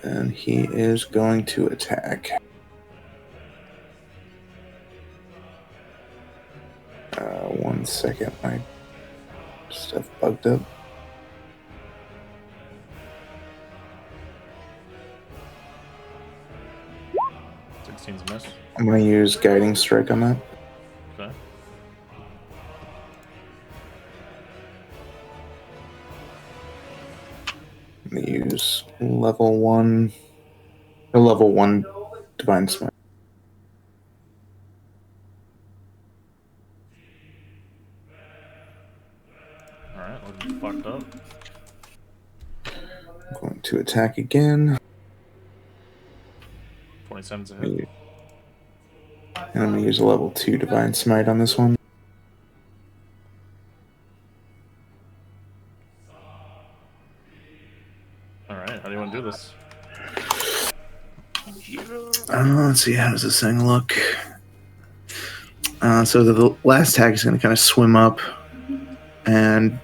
And he is going to attack. 1 second, my stuff bugged up. 16's a miss. I'm going to use Guiding Strike on that. Okay. I'm going to use level 1 Divine Smite. Alright, looking fucked up. I'm going to attack again. 27's a hit. And I'm going to use a level 2 Divine Smite on this one. Let's see, how does this thing look? So the last tag is going to kind of swim up, and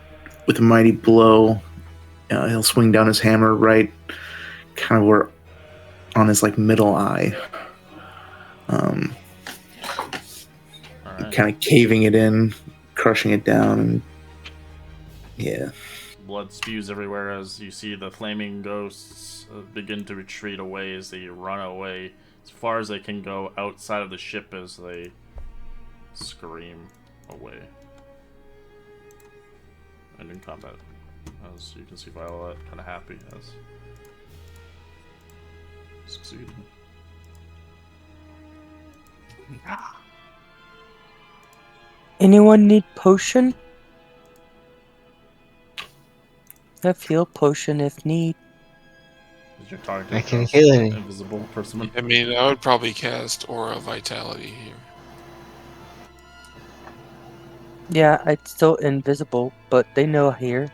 with a mighty blow, he'll swing down his hammer right, kind of where on his like middle eye, Alright. kind of caving it in, crushing it down, and yeah. Blood spews everywhere as you see the flaming ghosts begin to retreat away as they run away as far as they can go outside of the ship as they scream away. And in combat, as you can see Violet kind of happy as succeeded. Anyone need potion? I feel potion if need. Is your target I can cast heal any. invisible person? I mean, I would probably cast Aura Vitality here. Yeah, it's still invisible, but they know here.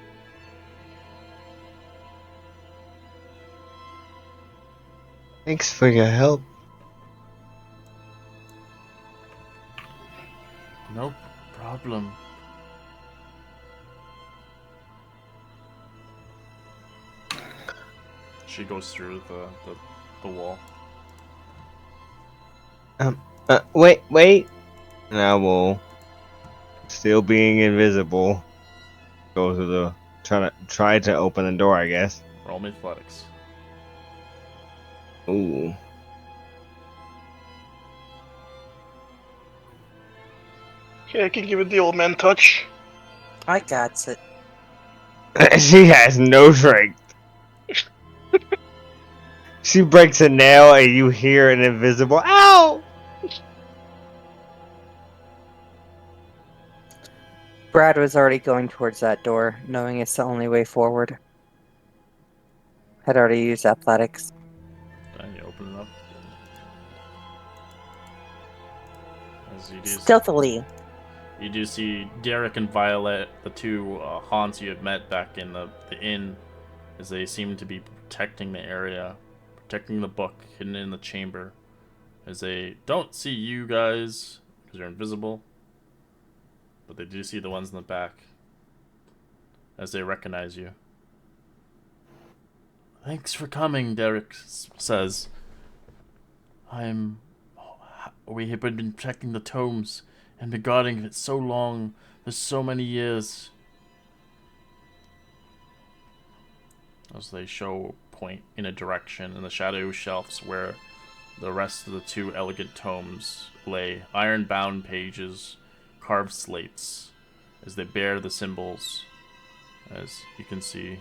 Thanks for your help. No problem. She goes through the wall. Wait. Now we'll, still being invisible, go to the try to open the door, I guess. Roll me athletics. Ooh. Okay, I can give it the old man touch. I got it. She has no strength. She breaks a nail and you hear an invisible ow! Brad was already going towards that door, knowing it's the only way forward. Had already used athletics. And you open it up. As you do, Stealthily. you do see Derek and Violet, the two Haunts you had met back in the inn, as they seem to be protecting the area, protecting the book hidden in the chamber, as they don't see you guys because you're invisible, but they do see the ones in the back as they recognize you. Thanks for coming, Derek says. We have been protecting the tomes and been guarding it so long, for so many years. As they point in a direction in the shadow shelves where the rest of the two elegant tomes lay, iron-bound pages, carved slates, as they bear the symbols, as you can see,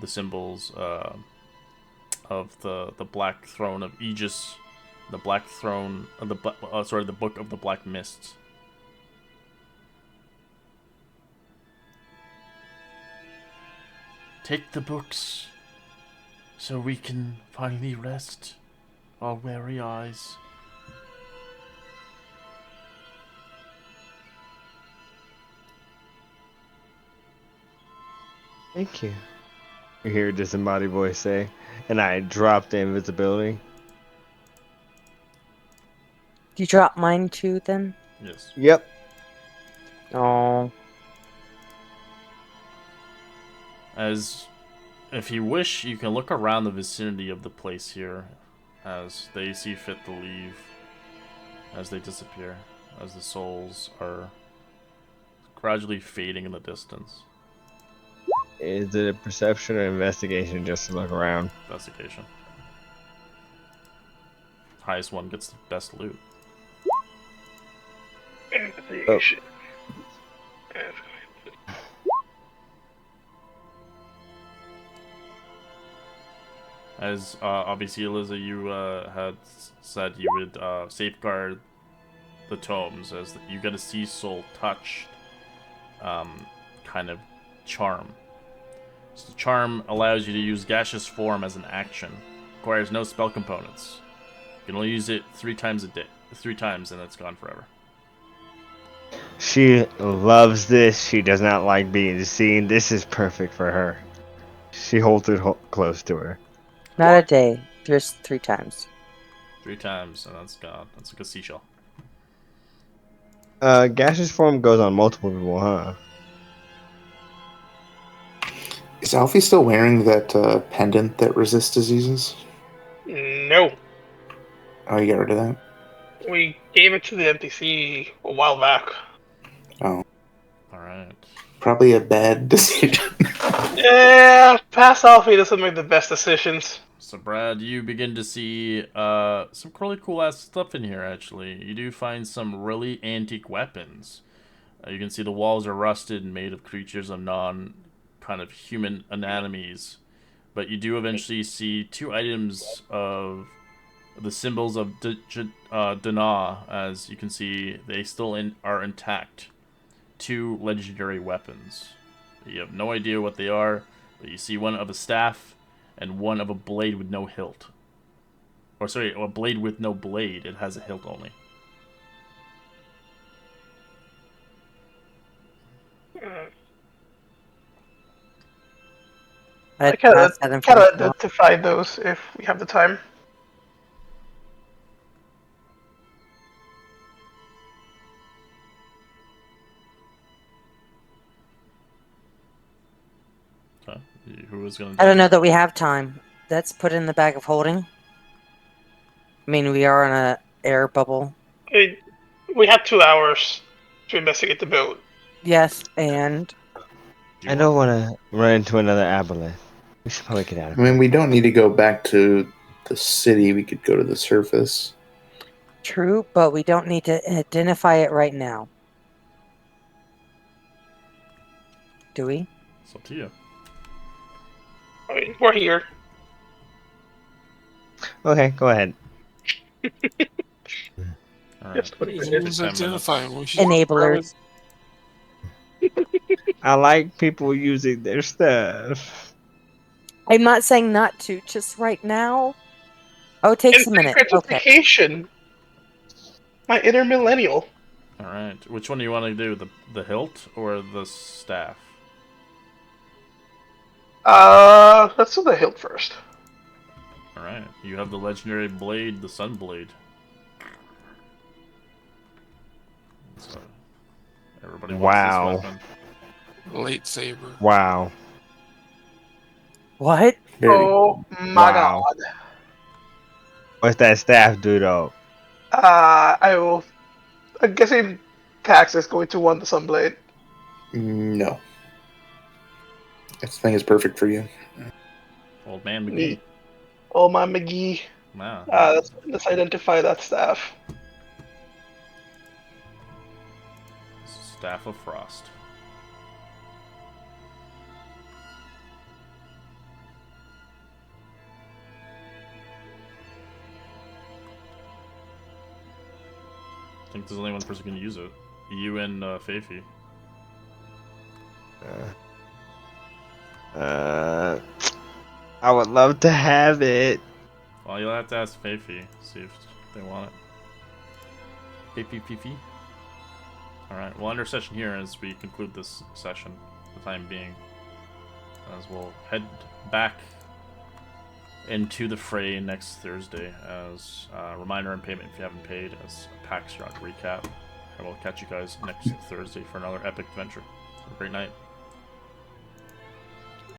the symbols of the Black Throne of Aegis, the Black Throne of the the Book of the Black Mist. Take the books, so we can finally rest our weary eyes. Thank you. You hear a disembodied voice say, and I dropped the invisibility. You drop mine too, then? Yes. Yep. Oh. As if you wish, you can look around the vicinity of the place here as they see fit to leave, as they disappear, as the souls are gradually fading in the distance. Is it a perception or investigation just to look around? Investigation. Highest one gets the best loot. Investigation. As obviously, Eliza, you had said you would safeguard the tomes, as you get a sea soul touched kind of charm. So the charm allows you to use gaseous form as an action. Requires no spell components. You can only use it 3 times a day. 3 times, and it's gone forever. She loves this. She does not like being seen. This is perfect for her. She holds it close to her. Not a day. Just 3 times. 3 times, and that's gone. That's like a seashell. Gaseous form goes on multiple people, huh? Is Alfie still wearing that pendant that resists diseases? No, Oh, you got rid of that? we gave it to the NPC a while back. Oh, Alright. probably a bad decision. Yeah, past Alfie doesn't make the best decisions. So, Brad, you begin to see some really cool ass stuff in here, actually. You do find some really antique weapons. You can see the walls are rusted and made of creatures of non kind of human anatomies. But you do eventually see 2 items of the symbols of Dana, as you can see they still are intact. 2 legendary weapons. You have no idea what they are, but you see one of a staff and one of a blade with no hilt. Or sorry, a blade with no blade. It has a hilt only. I I'd can pass that kind of information on. identify those if we have the time. Okay. Who was gonna? I don't know that we have time. That's put in the bag of holding. I mean, we are in a air bubble. We have 2 hours to investigate the boat. Yes, and I don't want to run into another aboleth. We should probably get out of I here. mean, we don't need to go back to the city. We could go to the surface. true, but we don't need to identify it right now. Do we? It's up to you. I mean, we're here. Okay, go ahead. All Just right. what he Take did. Who's 10 minutes. identifying? We should Enablers. I like people using their stuff. I'm not saying not to, just right now. Oh, it takes a minute. Okay. Identification. My inner millennial. All right. Which one do you want to do? The hilt or the staff? Let's do the hilt first. All right. You have the legendary blade, the Sun Blade. So everybody wants Wow. this weapon. late saber. Wow. What? Very Oh my Wow. god. What's that staff do, though? I will. I'm guessing Pax is going to want the Sunblade. No. This thing is perfect for you. Old man McGee. Me. Oh my McGee. Wow. Let's identify that staff. Staff of Frost. I think there's only one person who can use it. You and Fafi. I would love to have it. Well, you'll have to ask Fafi, see if they want it. Fafi. Alright, we'll end our session here as we conclude this session for the time being. As we'll head back into the fray next Thursday as a reminder and payment if you haven't paid as a PAX Rock recap. And we'll catch you guys next Thursday for another epic adventure. Have a great night.